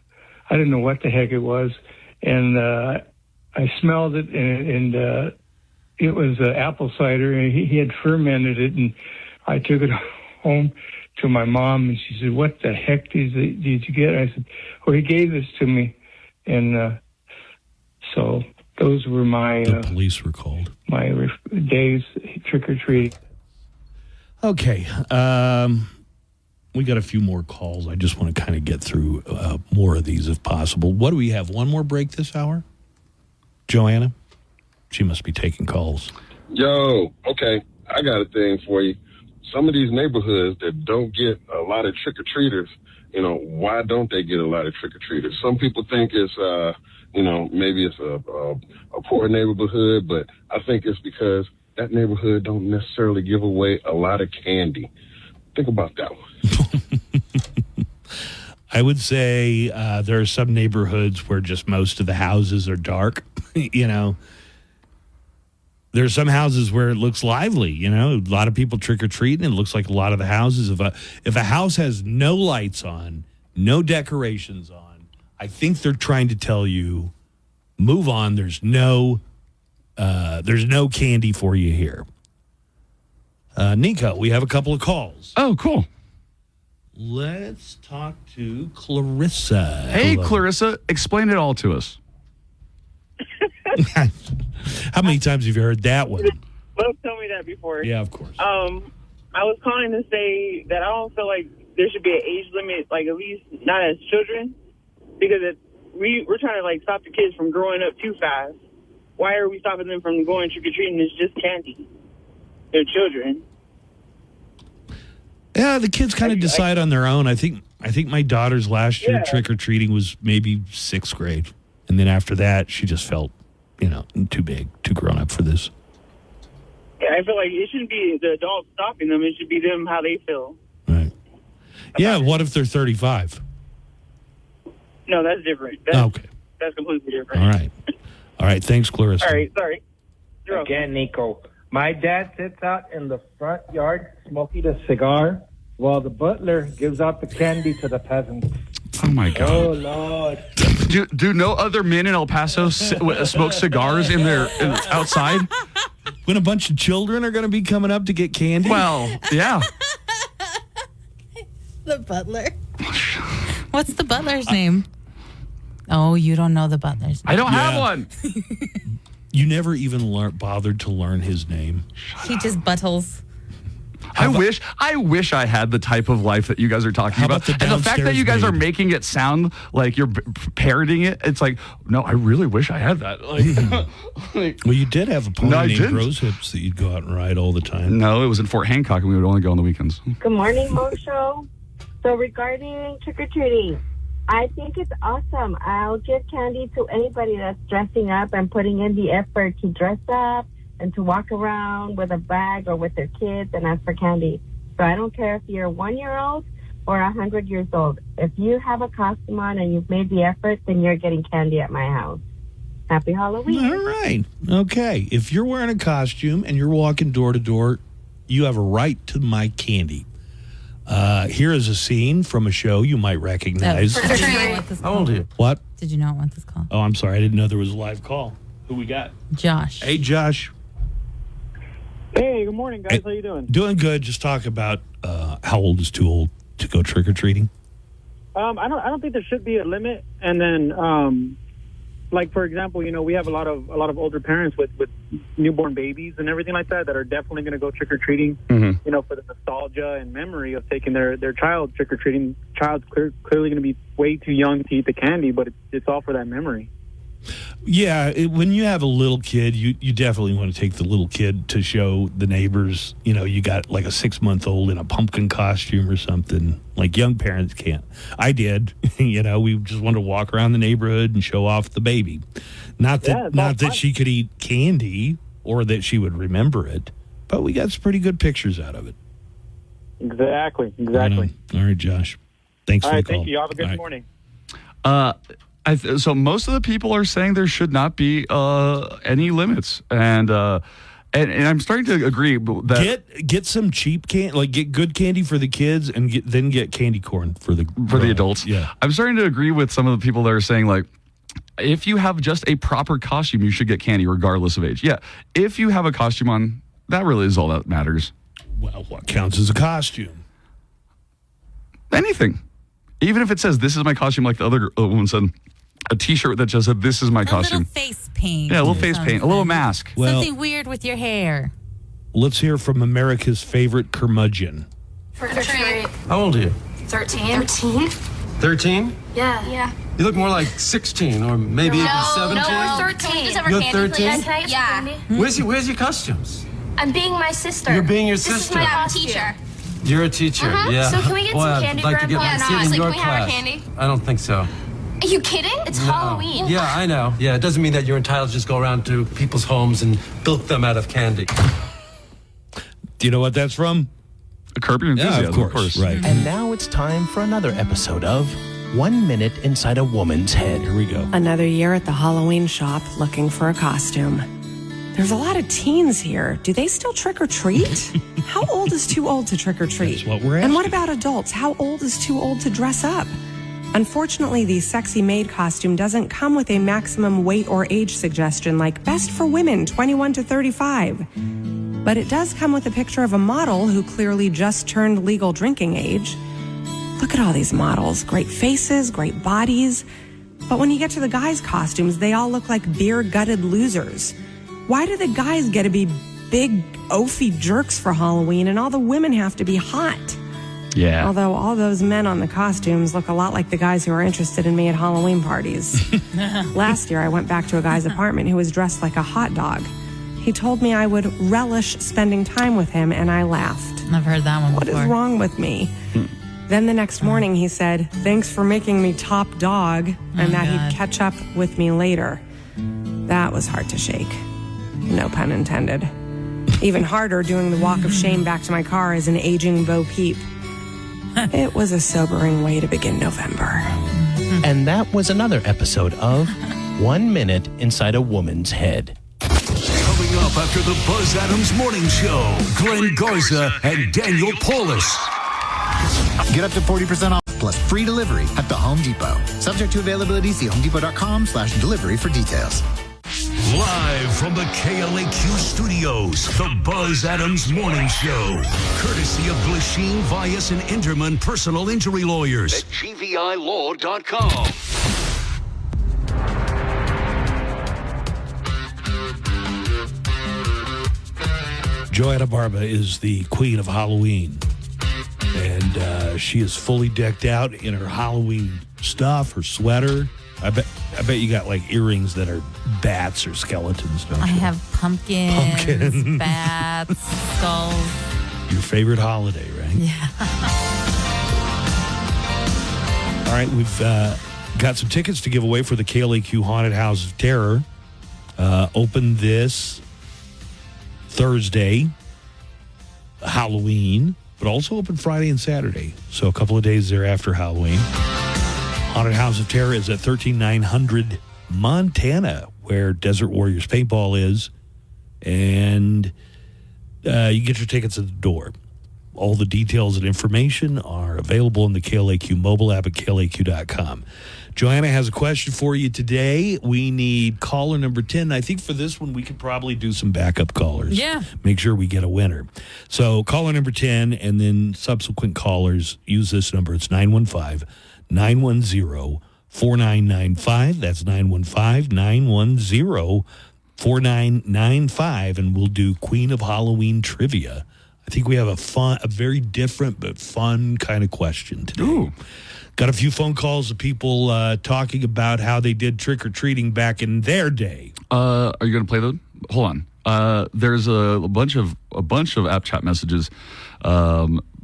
I didn't know what the heck it was, and I smelled it, and it was apple cider, and he had fermented it, and I took it home to my mom, and she said, "What the heck did you get?" I said, "Oh, he gave this to me," and so those were my the police were called. My days trick or treating. Okay, we got a few more calls. I just want to kind of get through more of these if possible. What do we have? One more break this hour? Joanna? She must be taking calls. Yo, okay, I got a thing for you. Some of these neighborhoods that don't get a lot of trick-or-treaters, why don't they get a lot of trick-or-treaters? Some people think it's, maybe it's a poor neighborhood, but I think it's because that neighborhood don't necessarily give away a lot of candy. Think about that one. I would say there are some neighborhoods where just most of the houses are dark, There's some houses where it looks lively, a lot of people trick-or-treating. It looks like a lot of the houses. If a house has no lights on, no decorations on, I think they're trying to tell you, move on. There's no candy for you here. Nico, we have a couple of calls. Oh, cool. Let's talk to Clarissa. Hey, Hello. Clarissa, explain it all to us. How many times have you heard that one? Both told me that before. Yeah, of course. I was calling to say that I don't feel like there should be an age limit, like at least not as children, because we're trying to stop the kids from growing up too fast. Why are we stopping them from going trick-or-treating? It's just candy. They're children. Yeah, the kids kind of decide on their own. I think my daughter's last year trick-or-treating was maybe 6th grade. And then after that, she just felt, too big, too grown up for this. Yeah, I feel like it shouldn't be the adults stopping them. It should be them how they feel. Right. Yeah, what if they're 35? No, that's different. Okay. That's completely different. All right. Thanks, Clarissa. All right, sorry. Again, Nico. My dad sits out in the front yard smoking a cigar while the butler gives out the candy to the peasants. Oh, my God. Oh, Lord. Do no other men in El Paso smoke cigars outside? When a bunch of children are going to be coming up to get candy? Well, yeah. The butler. What's the butler's name? Oh, you don't know the butler's name. I don't have one. You never even bothered to learn his name. He just buttles. I wish I had the type of life that you guys are talking about. And the fact that you guys are making it sound like you're parroting it, it's like, no, I really wish I had that. Well, you did have a pony named Rose Hips that you'd go out and ride all the time. No, it was in Fort Hancock, and we would only go on the weekends. Good morning, Mo Show. So regarding trick-or-treating, I think it's awesome. I'll give candy to anybody that's dressing up and putting in the effort to dress up and to walk around with a bag or with their kids and ask for candy. So I don't care if you're 1-year-old or 100 years old. If you have a costume on and you've made the effort, then you're getting candy at my house. Happy Halloween. All right. Okay. If you're wearing a costume and you're walking door to door, you have a right to my candy. Here is a scene from a show you might recognize. How old are you? What? Did you not want this call? Oh, I'm sorry. I didn't know there was a live call. Who we got? Josh. Hey, Josh. Hey, good morning, guys. How you doing? Doing good. Just talk about how old is too old to go trick or treating. I don't think there should be a limit. And then, like for example, we have a lot of older parents with newborn babies and everything like that are definitely going to go trick or treating. Mm-hmm. For the nostalgia and memory of taking their child trick or treating. Child's clearly going to be way too young to eat the candy, but it's all for that memory. Yeah, when you have a little kid, you definitely want to take the little kid to show the neighbors, you got like a 6-month-old in a pumpkin costume or something. Like young parents can't. I did. We just wanted to walk around the neighborhood and show off the baby. Not that she could eat candy or that she would remember it, but we got some pretty good pictures out of it. Exactly. All right, Josh. Thanks for the call. Thank you. Have a good morning. So most of the people are saying there should not be any limits, and And I'm starting to agree that get some cheap candy, like get good candy for the kids, and then get candy corn for the adults. Yeah, I'm starting to agree with some of the people that are saying, like, if you have just a proper costume, you should get candy regardless of age. Yeah, if you have a costume on, that really is all that matters. Well, what counts as a costume? Anything. Even if it says, this is my costume, like the other woman said, a T-shirt that just said, this is my costume. A little face paint. Yeah, a little face paint. A little mask. Well, something weird with your hair. Let's hear from America's favorite curmudgeon. How old are you? 13. 13? Yeah. You look more like 16 or maybe even 17. No, 13. Can we just have our You're candy, 13? please? Can I get some candy? Where's your costumes? I'm being my sister. You're being your This sister. is my teacher. You're a teacher, yeah. So can we get Boy, some candy, I'd like to get Grandpa? my seat in Honestly, your can we have our class. candy? I don't think so. Are you kidding? It's No. Halloween. Yeah, I know. Yeah, it doesn't mean that you're entitled to just go around to people's homes and bilk them out of candy. Do you know what that's from? Curb Your Enthusiasm, yeah, of course. Right. And now it's time for another episode of 1 Minute Inside a Woman's Head. Here we go. Another year at the Halloween shop looking for a costume. There's a lot of teens here. Do they still trick or treat? How old is too old to trick or treat? That's what we're asking. And what about adults? How old is too old to dress up? Unfortunately, the sexy maid costume doesn't come with a maximum weight or age suggestion like best for women 21 to 35. But it does come with a picture of a model who clearly just turned legal drinking age. Look at all these models. Great faces, great bodies. But when you get to the guys' costumes, they all look like beer-gutted losers. Why do the guys get to be big, oafy jerks for Halloween and all the women have to be hot? Yeah. Although all those men on the costumes look a lot like the guys who are interested in me at Halloween parties. Last year, I went back to a guy's apartment who was dressed like a hot dog. He told me I would relish spending time with him, and I laughed. I've heard that one What before. is wrong with me? Then the next morning, he said, thanks for making me top dog, and that he'd catch up with me later. That was hard to shake. No pun intended. Even harder doing the walk of shame back to my car as an aging Bo Peep. It was a sobering way to begin November. And that was another episode of 1 Minute Inside a Woman's Head. Coming up after the Buzz Adams Morning Show, Glenn Garza and Daniel Paulus. Get up to 40% off plus free delivery at the Home Depot. Subject to availability, see homedepot.com/delivery for details. Live from the KLAQ studios, the Buzz Adams Morning Show. Courtesy of Glasheen, Vyas, and Inderman Personal Injury Lawyers. At GVILaw.com. Joanna Barba is the queen of Halloween. And she is fully decked out in her Halloween stuff, her sweater. I bet you got like earrings that are bats or skeletons, don't you? I have pumpkins, bats, skulls. Your favorite holiday, right? Yeah. All right, we've got some tickets to give away for the KLAQ Haunted House of Terror. Open this Thursday, Halloween, but also open Friday and Saturday. So a couple of days there after Halloween. Haunted House of Terror is at 13900 Montana, where Desert Warriors Paintball is. And you get your tickets at the door. All the details and information are available in the KLAQ mobile app at KLAQ.com. Joanna has a question for you today. We need caller number 10. I think for this one, we could probably do some backup callers. Yeah. Make sure we get a winner. So caller number 10 and then subsequent callers use this number. It's 915-910-4995. That's 915-910-4995. And we'll do Queen of Halloween trivia. I think we have a very different but fun kind of question today. Ooh. Got a few phone calls of people talking about how they did trick-or-treating back in their day. Are you going to play those? Hold on. There's a bunch of app chat messages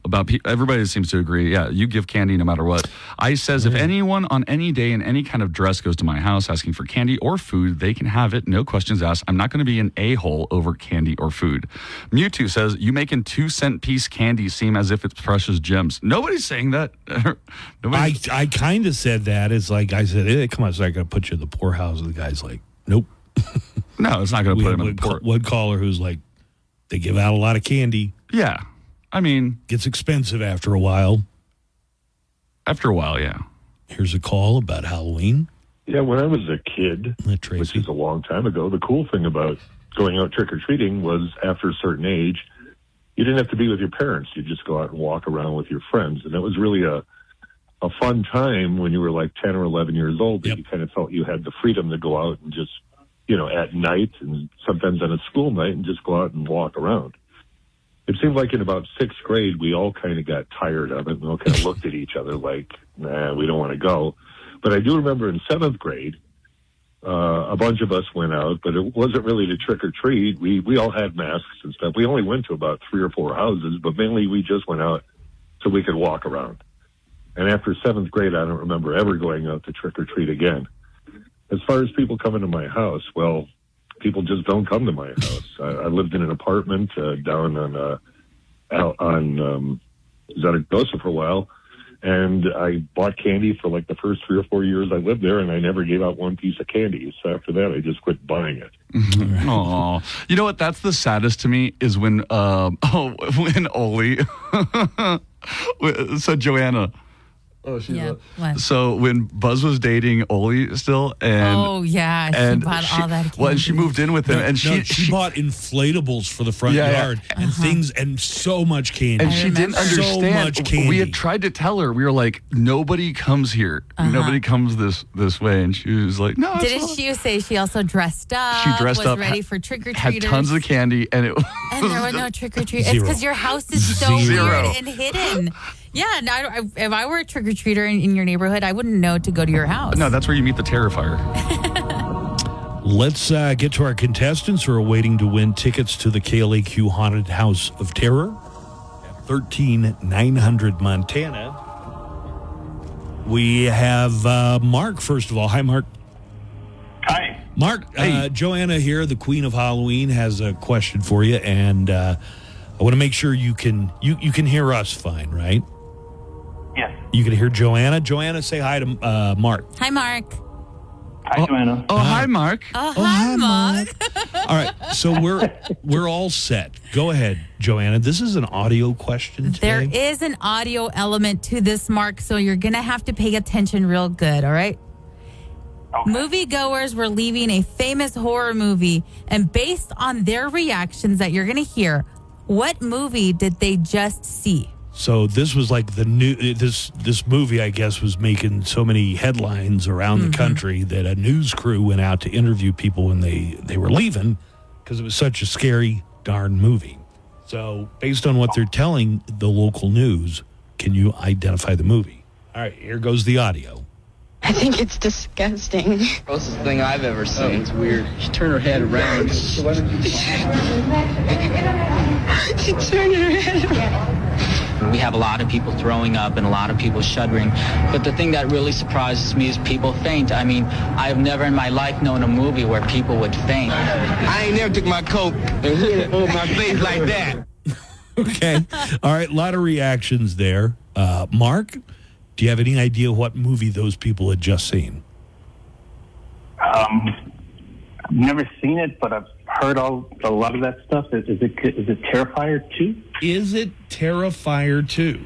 about everybody seems to agree. Yeah, you give candy no matter what. ICE says if anyone on any day in any kind of dress goes to my house asking for candy or food, they can have it. No questions asked. I'm not going to be an a-hole over candy or food. Mewtwo says you making 2-cent piece candy seem as if it's precious gems. Nobody's saying that. I kind of said that. It's like I said, hey, come on, it's not going to put you in the poorhouse. And the guy's like, nope. No, it's not going to put him in the poor. One caller who's like, They give out a lot of candy. Yeah. I mean, gets expensive after a while. After a while, yeah. Here's a call about Halloween. Yeah, when I was a kid, which is a long time ago, the cool thing about going out trick-or-treating was after a certain age, you didn't have to be with your parents. You'd just go out and walk around with your friends. And it was really a fun time when you were like 10 or 11 years old that you kind of felt you had the freedom to go out and just, at night and sometimes on a school night and just go out and walk around. It seemed like in about 6th grade, we all kind of got tired of it and we all kind of looked at each other like, nah, we don't want to go. But I do remember in 7th grade, a bunch of us went out, but it wasn't really to trick or treat. We all had masks and stuff. We only went to about 3 or 4 houses, but mainly we just went out so we could walk around. And after 7th grade, I don't remember ever going out to trick or treat again. As far as people coming to my house, well, people just don't come to my house. I lived in an apartment down on Zaragoza for a while, and I bought candy for like the first 3 or 4 years I lived there, and I never gave out one piece of candy. So after that, I just quit buying it. Oh, you know what? That's the saddest to me is when Oli, so Joanna. Oh, she's so when Buzz was dating Oli still, and she bought all that candy. Well, and she moved in with him, and she bought inflatables for the front yard and things and so much candy. And she didn't understand. So much candy. We had tried to tell her. We were like, nobody comes here. Nobody comes this way. And she was like, no. Didn't she say she also dressed up? She dressed was up, ready for trick or treaters. had tons of candy, and it. And there was no trick or treat. It's because your house is so weird and hidden. Yeah, no, if I were a trick-or-treater in your neighborhood, I wouldn't know to go to your house. No, that's where you meet the Terrifier. Let's get to our contestants who are waiting to win tickets to the KLAQ Haunted House of Terror at 13900 Montana. We have Mark, first of all. Hi, Mark. Hi. Mark, Joanna here, the Queen of Halloween, has a question for you, and I want to make sure you can hear us fine, right? Yes. You can hear Joanna. Joanna, say hi to Mark. Hi, Mark. Hi, Joanna. Oh, hi, Mark. Oh, hi, Mark. All right, so we're all set. Go ahead, Joanna. This is an audio question today. There is an audio element to this, Mark, so you're going to have to pay attention real good, all right? Okay. Moviegoers were leaving a famous horror movie, and based on their reactions that you're going to hear, what movie did they just see? So this was like the new this movie, I guess, was making so many headlines around the country that a news crew went out to interview people when they were leaving because it was such a scary darn movie. So based on what they're telling the local news, can you identify the movie? All right, here goes the audio. I think it's disgusting. Grossest thing I've ever seen. It's weird. She turned her head around. She turned her head around. We have a lot of people throwing up and a lot of people shuddering. But the thing that really surprises me is people faint. I mean, I've never in my life known a movie where people would faint. I ain't never took my coat and hit it over my face like that. Okay. All right, a lot of reactions there. Mark, do you have any idea what movie those people had just seen? I've never seen it, but I've heard a lot of that stuff. Is it Terrifier 2? Is it Terrifier 2?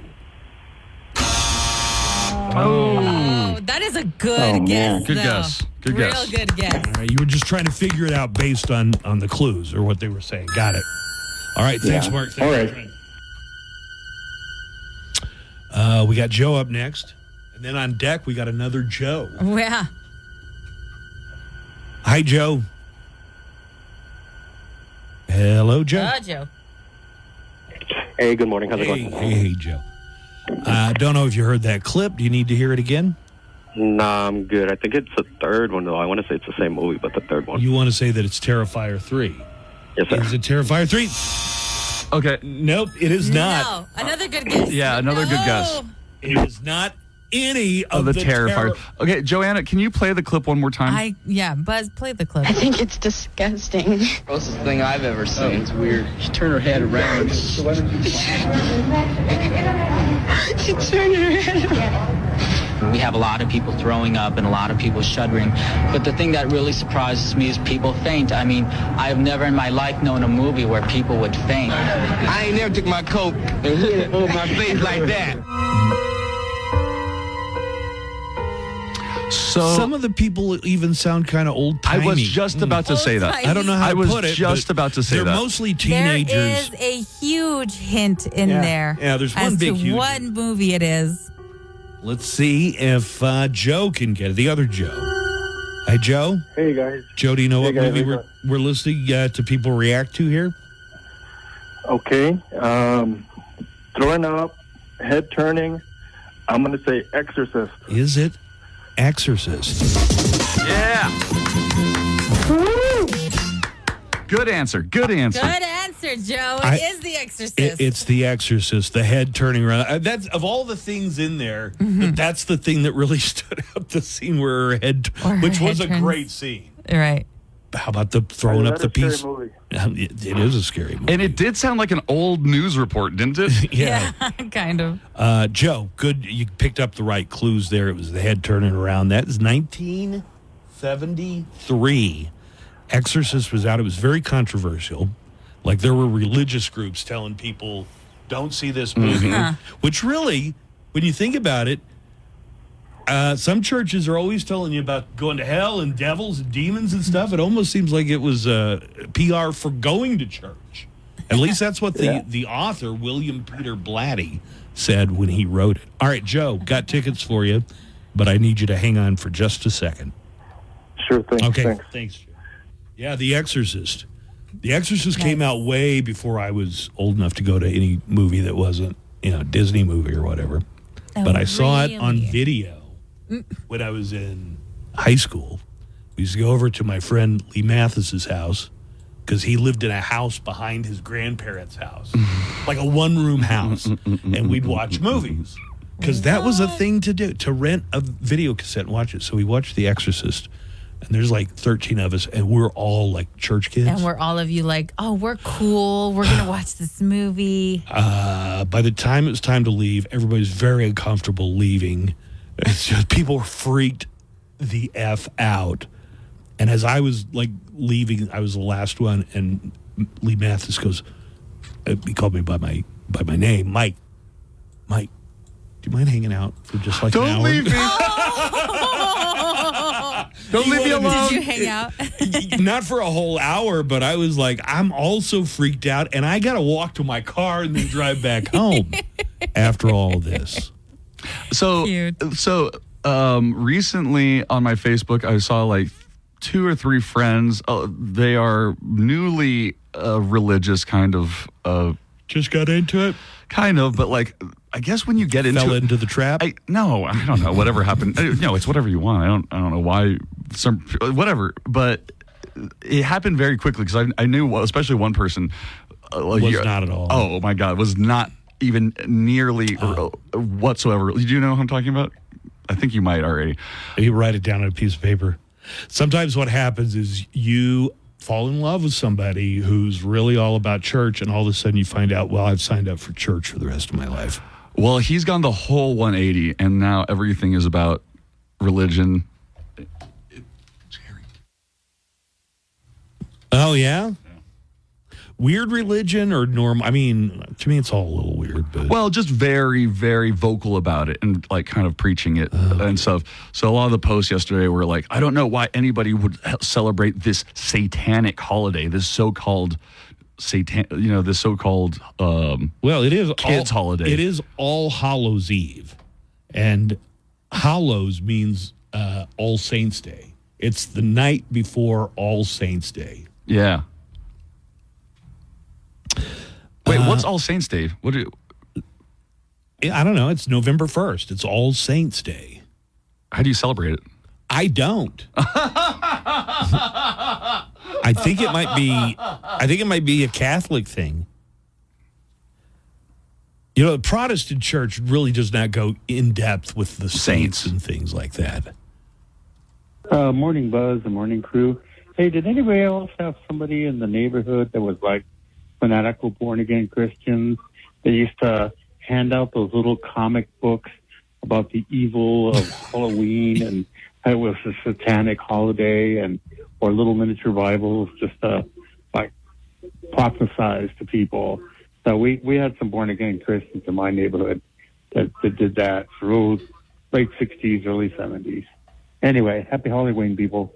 Oh, that is a good guess. Good guess. Good guess. Real good guess. All right, you were just trying to figure it out based on the clues or what they were saying. Got it. All right, thanks, Mark. Thanks, all right. We got Joe up next. And then on deck, we got another Joe. Yeah. Hi, Joe. Hello, Joe. Hello, Joe. Hey, good morning. How's it going? Hey, Joe. Don't know if you heard that clip. Do you need to hear it again? Nah, I'm good. I think it's the third one, though. I want to say it's the same movie, but the third one. You want to say that it's Terrifier 3? Yes, sir. Is it Terrifier 3? Okay. Nope, it is not. No, another good guess. Yeah, another good guess. It is not any of the Terrifier. Okay, Joanna, can you play the clip one more time? Buzz, play the clip. I think it's disgusting. Grossest thing I've ever seen. It's weird. She turned her head around. She turned her head around. We have a lot of people throwing up and a lot of people shuddering. But the thing that really surprises me is people faint. I mean, I've never in my life known a movie where people would faint. I ain't never took my coat and put it over my face like that. So some of the people even sound kind of old-timey. I was just about to say that. I don't know how to put it. I was just about to say they're that. They're mostly teenagers. There is a huge hint in there. Yeah, there's one as big to huge what movie it is. Let's see if Joe can get it. The other Joe. Hi, Joe. Hey, guys. Joe, do you know what guys, movie we're listening to people react to here? Okay. Throwing up, head turning. I'm going to say Exorcist. Is it Exorcist? Yeah. Good answer. Good answer. Good answer, Joe. It is The Exorcist. It's The Exorcist. The head turning around. That's of all the things in there. That's the thing that really stood out. The scene where her head, which was a great scene. Right. How about the throwing up the piece? Movie. It is a scary movie. And it did sound like an old news report, didn't it? Yeah. Kind of. Joe, good. You picked up the right clues there. It was the head turning around. That is 1973. Exorcist was out. It was very controversial. Like there were religious groups telling people, don't see this movie. Which really, when you think about it, some churches are always telling you about going to hell and devils and demons and stuff. It almost seems like it was PR for going to church. At least that's what the author, William Peter Blatty, said when he wrote it. All right, Joe, got tickets for you, but I need you to hang on for just a second. Sure thing. Okay, thanks. Yeah, The Exorcist. The Exorcist came out way before I was old enough to go to any movie that wasn't, Disney movie or whatever. Oh, but I saw it really? on video when I was in high school. We used to go over to my friend Lee Mathis's house because he lived in a house behind his grandparents' house, like a one-room house, and we'd watch movies because that was a thing to do, to rent a video cassette and watch it. So we watched The Exorcist. And there's like 13 of us, and we're all like church kids. And we're all of you like, oh, we're cool. We're going to watch this movie. By the time it was time to leave, everybody's very uncomfortable leaving. It's just, people were freaked the F out. And as I was like leaving, I was the last one, and Lee Mathis goes, he called me by my name, Mike, do you mind hanging out for just like an hour? Don't leave me. Don't leave me alone. Did you hang out? Not for a whole hour, but I was like, I'm also freaked out, and I got to walk to my car and then drive back home after all this. So recently on my Facebook, I saw like 2 or 3 friends. They are newly religious, kind of. Just got into it? Kind of, but like, I guess when you get Fell into the trap? No, I don't know. Whatever happened. No, it's whatever you want. I don't know why. Whatever. But it happened very quickly because I knew, especially one person. Was not at all. Oh, my God. Was not even nearly whatsoever. Do you know who I'm talking about? I think you might already. You write it down on a piece of paper. Sometimes what happens is you fall in love with somebody who's really all about church, and all of a sudden you find out, well, I've signed up for church for the rest of my life. Well, he's gone the whole 180, and now everything is about religion. Oh, yeah? Weird religion or normal? I mean, to me, it's all a little weird. But Well, just very, very vocal about it and like kind of preaching it and stuff. So a lot of the posts yesterday were like, I don't know why anybody would celebrate this satanic holiday, this so-called this so-called well, it is kids holiday. It is All Hallows Eve, and Hallows means All Saints Day. It's the night before All Saints Day. Yeah. Wait, what's All Saints Day? I don't know. It's November 1st. It's All Saints Day. How do you celebrate it? I don't. I think it might be a Catholic thing. You know, the Protestant church really does not go in depth with the saints and things like that. Morning, Buzz, the morning crew. Hey, did anybody else have somebody in the neighborhood that was like fanatical born-again Christians? They used to hand out those little comic books about the evil of Halloween and how it was a satanic holiday, and or little miniature Bibles just like prophesize to people. So we had some born again Christians in my neighborhood that did that through late 60s, early 70s. Anyway, happy Halloween, people.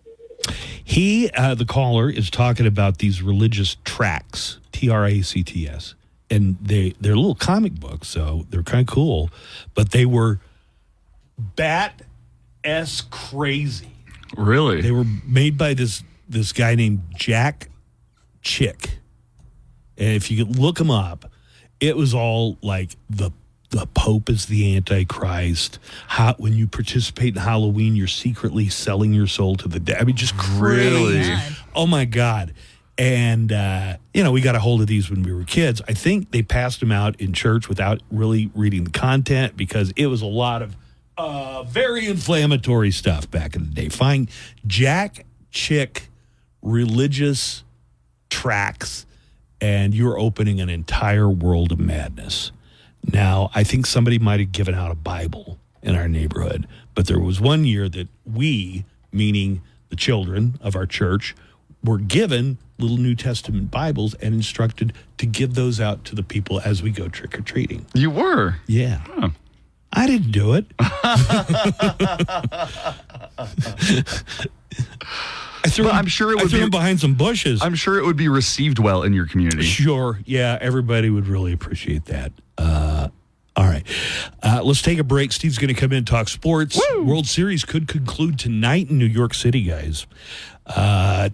He, the caller, is talking about these religious tracts, TRACTS, and they're little comic books, so they're kind of cool, but they were bat-ass crazy. Really? They were made by this guy named Jack Chick, and if you could look him up, it was all like the Pope is the Antichrist. When you participate in Halloween, you're secretly selling your soul to the devil. I mean, just crazy. Really? Oh, my God. And, we got a hold of these when we were kids. I think they passed them out in church without really reading the content because it was a lot of very inflammatory stuff back in the day. Find Jack Chick religious tracts, and you're opening an entire world of madness. Now, I think somebody might have given out a Bible in our neighborhood, but there was one year that we, meaning the children of our church, were given little New Testament Bibles and instructed to give those out to the people as we go trick-or-treating. You were? Yeah. Huh. I didn't do it. I'm sure it would be behind some bushes. I'm sure it would be received well in your community. Sure. Yeah, everybody would really appreciate that. All right. Let's take a break. Steve's going to come in and talk sports. Woo! World Series could conclude tonight in New York City, guys.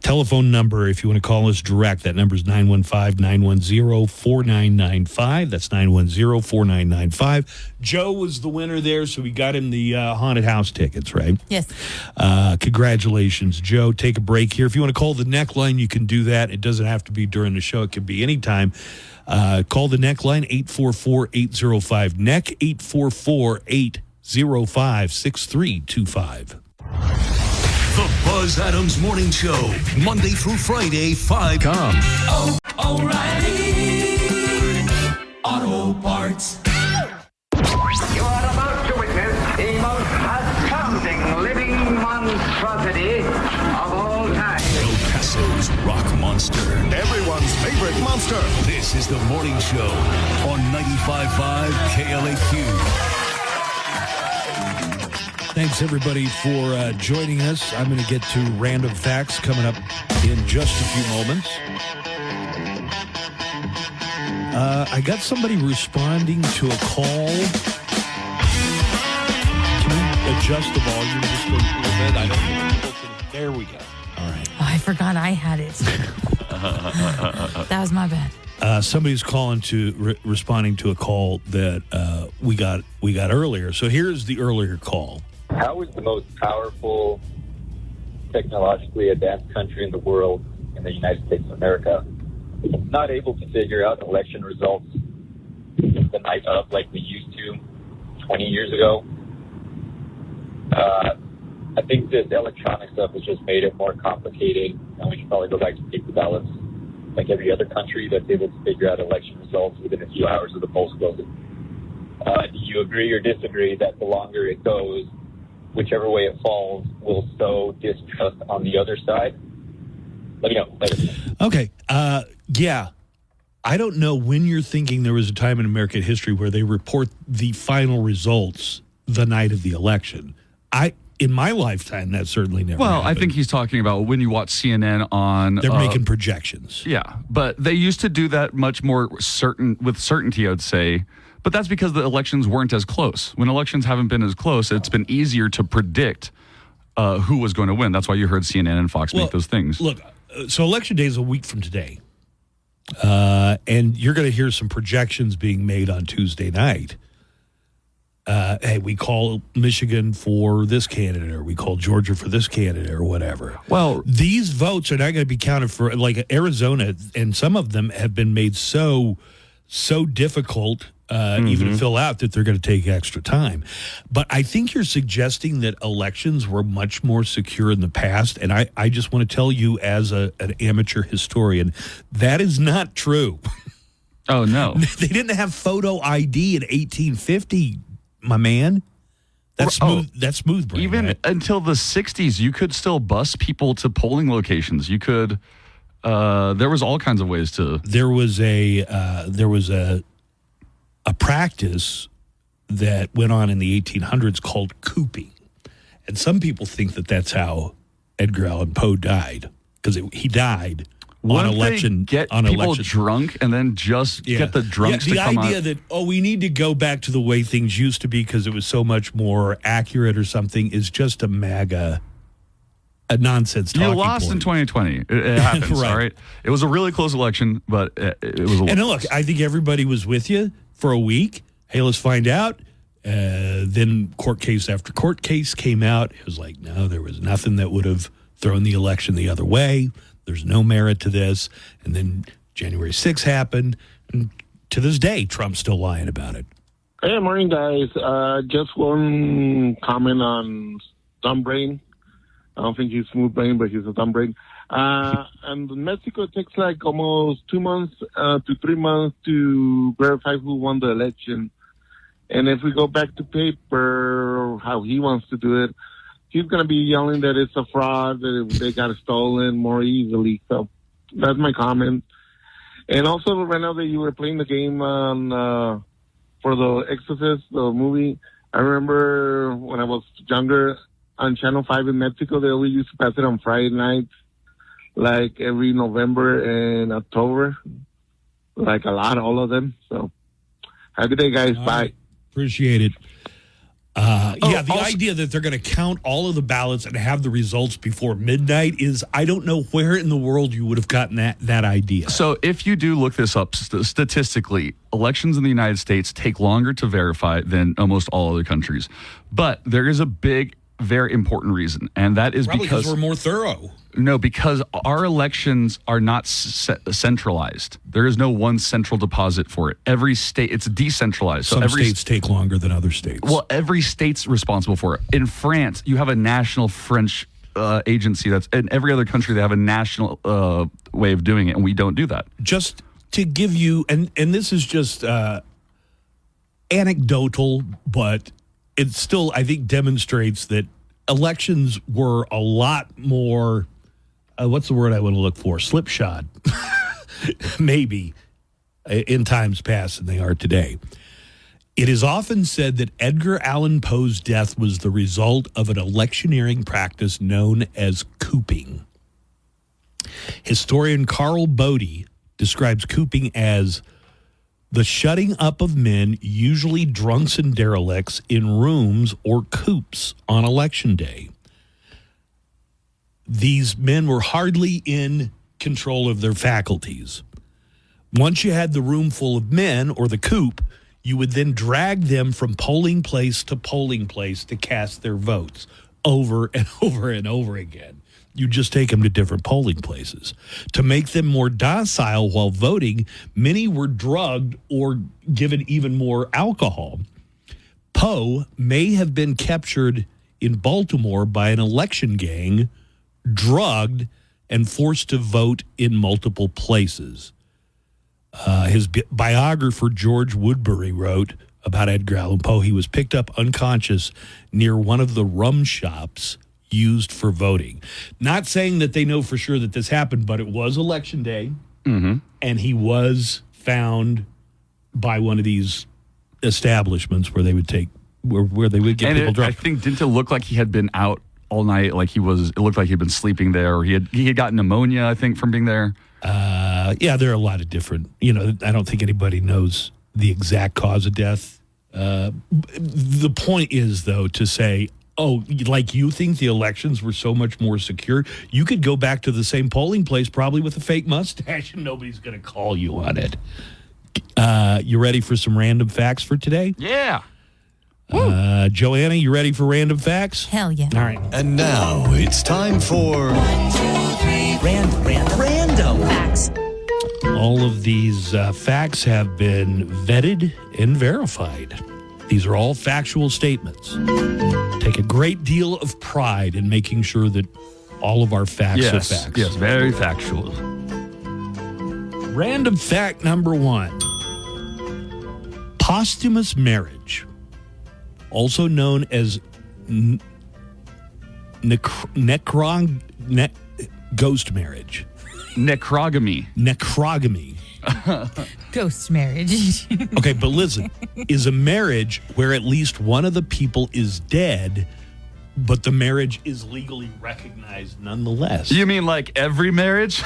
Telephone number, if you want to call us direct, that number is 915-910-4995. That's 910-4995. Joe was the winner there, so we got him the haunted house tickets, right? Yes. Congratulations, Joe. Take a break here. If you want to call the neckline, you can do that. It doesn't have to be during the show. It can be anytime. Call the neckline, 844-805-NECK, 844-805-6325. The Buzz Adams Morning Show, Monday through Friday, 5. Come. Oh, O'Reilly Auto Parts. You are about to witness the most astounding living monstrosity of all time. El Paso's rock monster. Everyone's favorite monster. This is the Morning Show on 95.5 KLAQ. Thanks, everybody, for joining us. I'm going to get to random facts coming up in just a few moments. I got somebody responding to a call. Can we adjust the volume just a little bit? I don't think there we go. All right. Oh, I forgot I had it. That was my bad. Somebody's calling to responding to a call that we got earlier. So here's the earlier call. How is the most powerful, technologically advanced country in the world, in the United States of America, not able to figure out election results the night of like we used to 20 years ago? I think this electronic stuff has just made it more complicated, and we should probably go back to paper ballots like every other country that's able to figure out election results within a few hours of the polls closing. Do you agree or disagree that the longer it goes, whichever way it falls will sow distrust on the other side? Let me know later. Okay. Yeah. I don't know when you're thinking there was a time in American history where they report the final results the night of the election. In my lifetime, that certainly never happened. I think he's talking about when you watch CNN on... They're making projections. Yeah, but they used to do that much more with certainty, I would say. But that's because the elections weren't as close. When elections haven't been as close, it's been easier to predict who was going to win. That's why you heard CNN and Fox make those things. Look, so Election Day is a week from today. And you're going to hear some projections being made on Tuesday night. Hey, we call Michigan for this candidate, or we call Georgia for this candidate, or whatever. Well, these votes are not going to be counted for, like Arizona, and some of them have been made so difficult even to fill out that they're going to take extra time. But I think you're suggesting that elections were much more secure in the past, and I just want to tell you as an amateur historian, that is not true. Oh, no. They didn't have photo ID in 1850, my man. That's smooth. That's smooth brain. Even right? until the 60s, you could still bus people to polling locations. You could. There was all kinds of ways to. There was a practice that went on in the 1800s called cooping, and some people think that that's how Edgar Allan Poe died, because he died on election. Get on people election drunk and then just get the drunks to come out. The idea that we need to go back to the way things used to be because it was so much more accurate or something is just a nonsense talking You lost point. in 2020. It happens, Right. all right? It was a really close election, but it was a And look, I think everybody was with you for a week. Hey, let's find out. Then court case after court case came out. It was like, no, there was nothing that would have thrown the election the other way. There's no merit to this. And then January 6th happened. And to this day, Trump's still lying about it. Hey, morning, guys. Just one comment on dumb brain. I don't think he's smooth brain, but he's a dumb brain. And Mexico takes like almost 2 months to 3 months to verify who won the election. And if we go back to paper, how he wants to do it, he's going to be yelling that it's a fraud, that they got it stolen more easily. So that's my comment. And also, right now that you were playing the game on for the Exorcist, the movie, I remember when I was younger on Channel 5 in Mexico, they always used to pass it on Friday nights, like every November and October, like a lot, all of them. So have a good day, guys. All Bye. right. Appreciate it. The also, idea that they're going to count all of the ballots and have the results before midnight is, I don't know where in the world you would have gotten that idea. So if you do look this up statistically, elections in the United States take longer to verify than almost all other countries. But there is a big, very important reason, and that is Probably because we're more thorough. No, because our elections are not centralized. There is no one central deposit for it. Every state, it's decentralized. Some states take longer than other states. Well, every state's responsible for it. In France, you have a national French agency. That's in every other country. They have a national way of doing it, and we don't do that. Just to give you, and this is just anecdotal, but it still, I think, demonstrates that elections were a lot more, what's the word I want to look for? Slipshod, maybe, in times past than they are today. It is often said that Edgar Allan Poe's death was the result of an electioneering practice known as cooping. Historian Carl Bodie describes cooping as the shutting up of men, usually drunks and derelicts, in rooms or coops on election day. These men were hardly in control of their faculties. Once you had the room full of men, or the coop, you would then drag them from polling place to polling place to cast their votes over and over and over again. You just take them to different polling places. To make them more docile while voting, many were drugged or given even more alcohol. Poe may have been captured in Baltimore by an election gang, drugged, and forced to vote in multiple places. His biographer, George Woodbury, wrote about Edgar Allan Poe. He was picked up unconscious near one of the rum shops used for voting. Not saying that they know for sure that this happened, but it was election day, and he was found by one of these establishments where they would take, where they would get people drunk. I think, didn't it look like he had been out all night? Like it looked like he'd been sleeping there, or he had gotten pneumonia, I think, from being there. There are a lot of different, I don't think anybody knows the exact cause of death. The point is, though, to say, like you think the elections were so much more secure, you could go back to the same polling place probably with a fake mustache and nobody's going to call you on it. You ready for some random facts for today? Yeah. Joanna, you ready for random facts? Hell yeah. All right. And now it's time for Random facts. All of these facts have been vetted and verified. These are all factual statements. Take a great deal of pride in making sure that all of our facts are facts. Yes, very factual. Random fact number 1. Posthumous marriage, also known as ghost marriage. Necrogamy. Ghost marriage. Okay, but listen, is a marriage where at least one of the people is dead, but the marriage is legally recognized nonetheless. You mean like every marriage?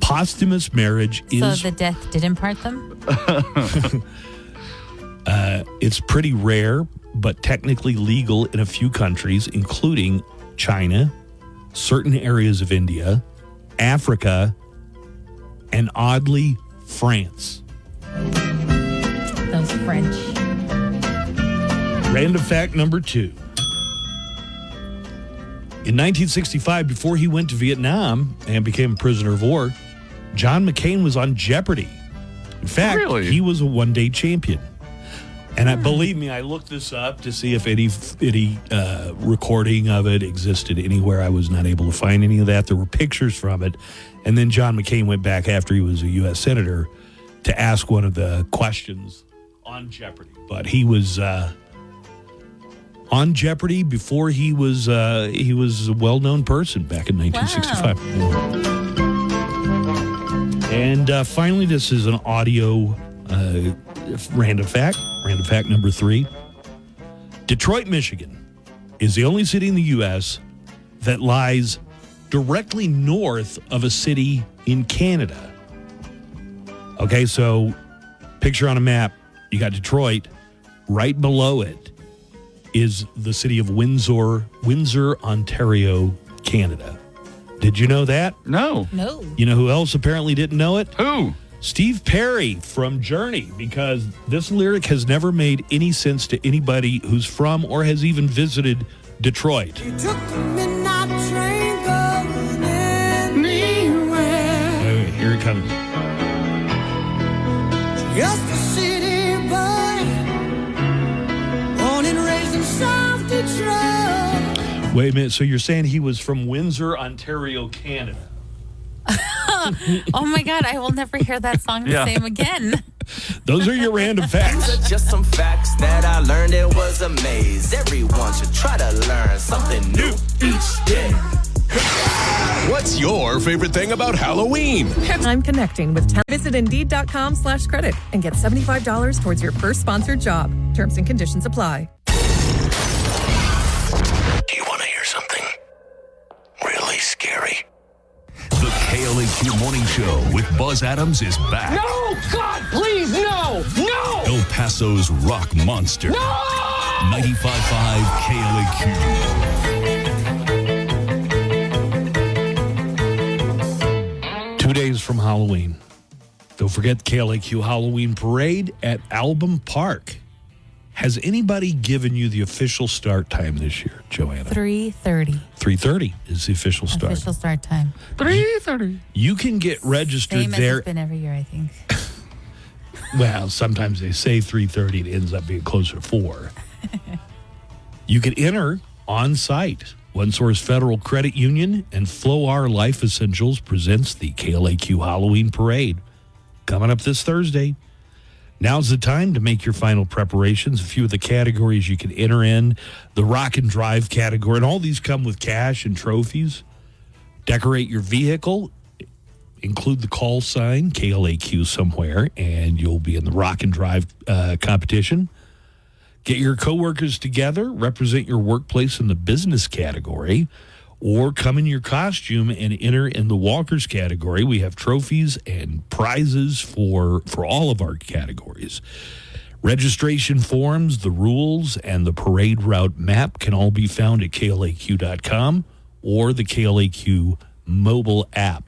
Posthumous marriage is... So the death didn't part them? It's pretty rare, but technically legal in a few countries, including China, certain areas of India, Africa, and oddly, France. Those French. Random fact number 2. In 1965, before he went to Vietnam and became a prisoner of war, John McCain was on Jeopardy. In fact, he was a one-day champion. And believe me, I looked this up to see if any recording of it existed anywhere. I was not able to find any of that. There were pictures from it. And then John McCain went back after he was a U.S. Senator to ask one of the questions on Jeopardy. But he was on Jeopardy before he was a well-known person back in 1965. Wow. And finally, this is an audio random fact. Random fact number 3. Detroit, Michigan is the only city in the U.S. that lies directly north of a city in Canada. Okay, so picture on a map, you got Detroit. Right below it is the city of Windsor, Ontario, Canada. Did you know that? No. You know who else apparently didn't know it? Who? Steve Perry from Journey, because this lyric has never made any sense to anybody who's from or has even visited Detroit. You took the midnight train going anywhere. Wait, here it comes. Just a city boy, born and raised in South Detroit. Wait a minute, so you're saying he was from Windsor, Ontario, Canada? Oh my God, I will never hear that song the same again. Those are your random facts. These are just some facts that I learned. It was a maze. Everyone should try to learn something new each day. What's your favorite thing about Halloween? I'm connecting with Visit Indeed.com/credit and get $75 towards your first sponsored job. Terms and conditions apply. Do you want to hear something really scary? The KLAQ Morning Show with Buzz Adams is back. No, God, please, no, no! El Paso's rock monster. No! 95.5 KLAQ. 2 days from Halloween. Don't forget the KLAQ Halloween Parade at Album Park. Has anybody given you the official start time this year, Joanna? 3:30. 3:30 is the official start. Official start time. 3:30. You can get registered Same as there. it's been every year, I think. Well, sometimes they say 3:30. It ends up being closer to 4. You can enter on site. One Source Federal Credit Union and Flow Life Essentials presents the KLAQ Halloween Parade. Coming up this Thursday. Now's the time to make your final preparations. A few of the categories you can enter in. The Rock and Drive category. And all these come with cash and trophies. Decorate your vehicle. Include the call sign, KLAQ somewhere, and you'll be in the Rock and Drive competition. Get your coworkers together. Represent your workplace in the business category. Or come in your costume and enter in the walkers category. We have trophies and prizes for all of our categories. Registration forms, the rules, and the parade route map can all be found at KLAQ.com or the KLAQ mobile app.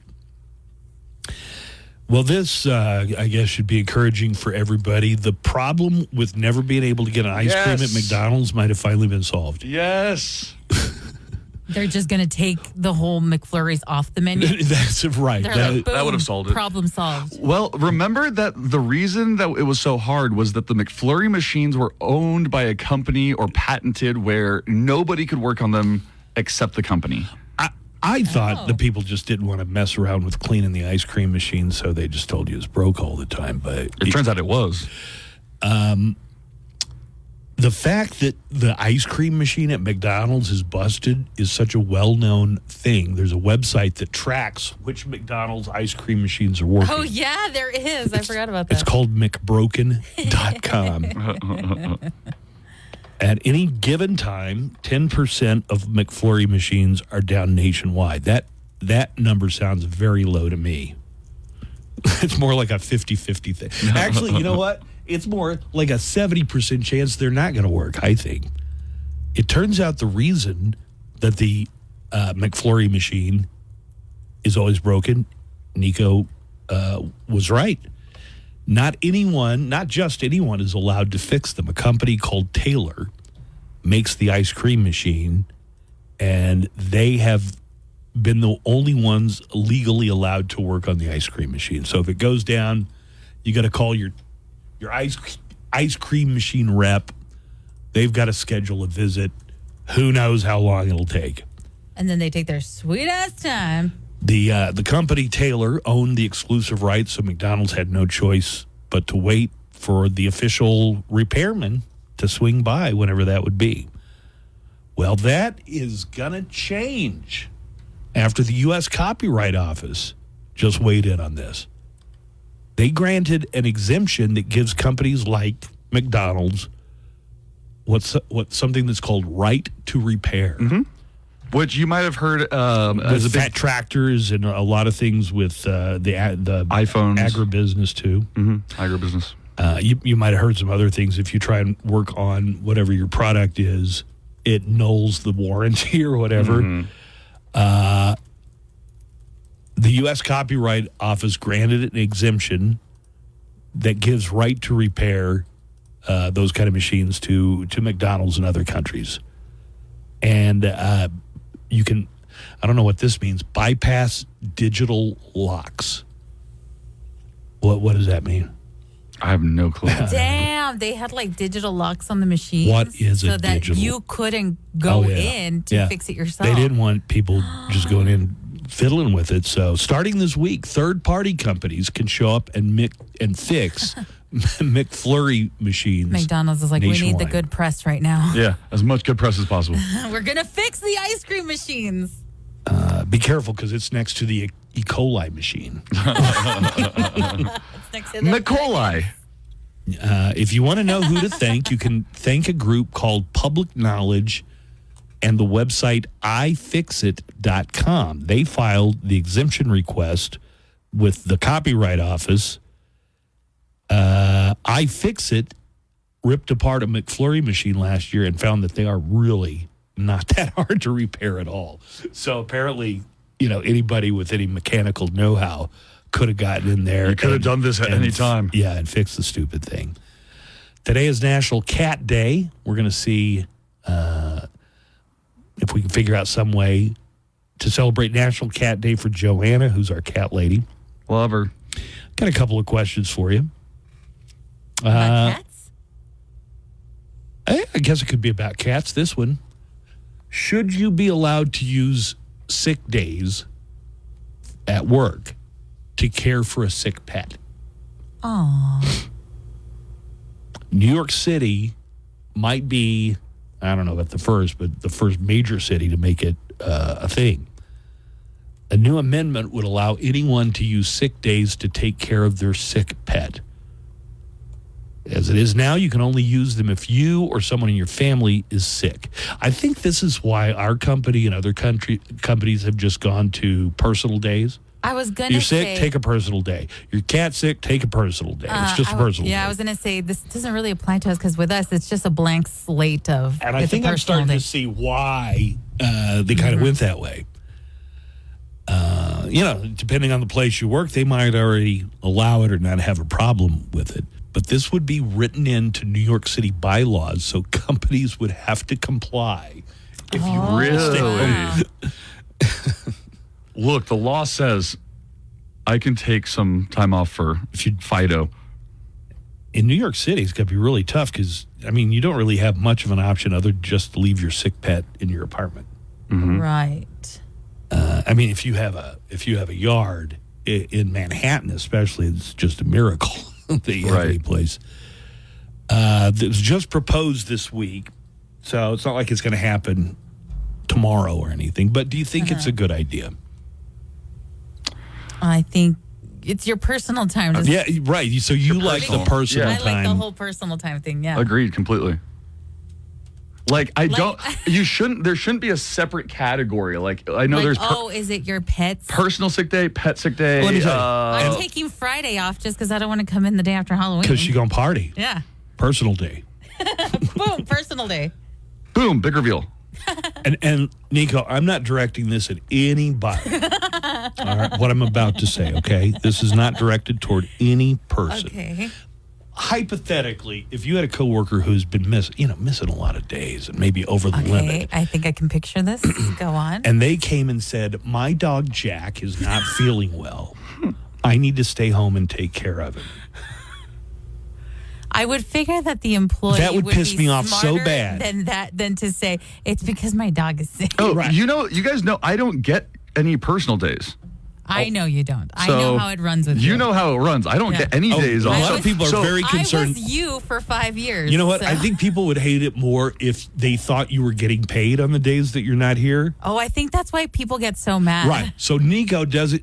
Well, this, I guess, should be encouraging for everybody. The problem with never being able to get an ice cream at McDonald's might have finally been solved. Yes. They're just going to take the whole McFlurries off the menu. That's right. Like, that would have solved it. Problem solved. Well, remember that the reason that it was so hard was that the McFlurry machines were owned by a company or patented where nobody could work on them except the company. I thought the people just didn't want to mess around with cleaning the ice cream machine, so they just told you it's broke all the time. But it turns out it was. The fact that the ice cream machine at McDonald's is busted is such a well-known thing. There's a website that tracks which McDonald's ice cream machines are working. Oh, yeah, there is. I forgot about that. It's called McBroken.com. At any given time, 10% of McFlurry machines are down nationwide. That number sounds very low to me. It's more like a 50-50 thing. Actually, you know what? It's more like a 70% chance they're not going to work, I think. It turns out the reason that the McFlurry machine is always broken, Nico was right. Not just anyone is allowed to fix them. A company called Taylor makes the ice cream machine, and they have been the only ones legally allowed to work on the ice cream machine. So if it goes down, you got to call your ice cream machine rep. They've got to schedule a visit. Who knows how long it'll take. And then they take their sweet-ass time. The company Taylor owned the exclusive rights, so McDonald's had no choice but to wait for the official repairman to swing by whenever that would be. Well, that is going to change after the U.S. Copyright Office just weighed in on this. They granted an exemption that gives companies like McDonald's what's something that's called right to repair. Mm-hmm. Which you might have heard with fat tractors and a lot of things with the iPhones, agribusiness too. Mm-hmm. Agribusiness. You might have heard some other things. If you try and work on whatever your product is, it nulls the warranty or whatever. Mm-hmm. The U.S. Copyright Office granted an exemption that gives right to repair those kind of machines to McDonald's and other countries. And you can, I don't know what this means, bypass digital locks. What does that mean? I have no clue. Damn, they had like digital locks on the machines. What is so a that digital? you couldn't go in to fix it yourself. They didn't want people just going in fiddling with it. So starting this week, third-party companies can show up and fix McFlurry machines. McDonald's is like, we need the nationwide. good press right now. Yeah, as much good press as possible. We're going to fix the ice cream machines. Be careful because it's next to the E. coli machine. Nicoli. If you want to know who to thank, you can thank a group called Public Knowledge and the website ifixit.com. They filed the exemption request with the Copyright Office. iFixit ripped apart a McFlurry machine last year and found that they are really not that hard to repair at all. So apparently, anybody with any mechanical know-how could have gotten in there. You could have done this at any time. Yeah, and fixed the stupid thing. Today is National Cat Day. We're going to see if we can figure out some way to celebrate National Cat Day for Joanna, who's our cat lady. Love her. Got a couple of questions for you. Cats? I guess it could be about cats, this one. Should you be allowed to use sick days at work to care for a sick pet? Aww. New York City might be, I don't know about the first major city to make it a thing. A new amendment would allow anyone to use sick days to take care of their sick pet. As it is now, you can only use them if you or someone in your family is sick. I think this is why our company and other companies have just gone to personal days. I was going to You're say... sick, take a personal day. Your cat's sick, take a personal day. It's just a personal day. Yeah, I was going to say, this doesn't really apply to us because with us, it's just a blank slate of... And I think I'm starting to see why they kind of went that way. Depending on the place you work, they might already allow it or not have a problem with it. But this would be written into New York City bylaws, so companies would have to comply. If you Really? Look, the law says I can take some time off for Fido. In New York City, it's got to be really tough because, you don't really have much of an option other than just to leave your sick pet in your apartment. Mm-hmm. Right. If you have a yard in Manhattan, especially, it's just a miracle that you have any place. That was just proposed this week, so it's not like it's going to happen tomorrow or anything. But do you think it's a good idea? I think it's your personal time. Yeah, right. So you like the personal time. I like the whole personal time thing, yeah. Agreed, completely. Like, there shouldn't be a separate category. Like, I know there's... is it your pet's? Personal sick day, pet sick day. Let me tell you. I'm taking Friday off just because I don't want to come in the day after Halloween. Because you're going to party. Yeah. Personal day. Boom, personal day. Boom, big reveal. And Nico, I'm not directing this at anybody. All right, what I'm about to say, okay? This is not directed toward any person. Okay. Hypothetically, if you had a coworker who's been missing a lot of days and maybe over the limit. I think I can picture this. Go on. And they came and said, my dog Jack is not feeling well. I need to stay home and take care of him. I would figure that the employee that would piss me off so smarter bad than to say it's because my dog is sick. Oh, right. You guys know I don't get any personal days. I know you don't. I know how it runs with you. You know how it runs. I don't get any days off. A lot of people are very concerned. I was you for 5 years. You know what? I think people would hate it more if they thought you were getting paid on the days that you're not here. Oh, I think that's why people get so mad. Right. So Nico does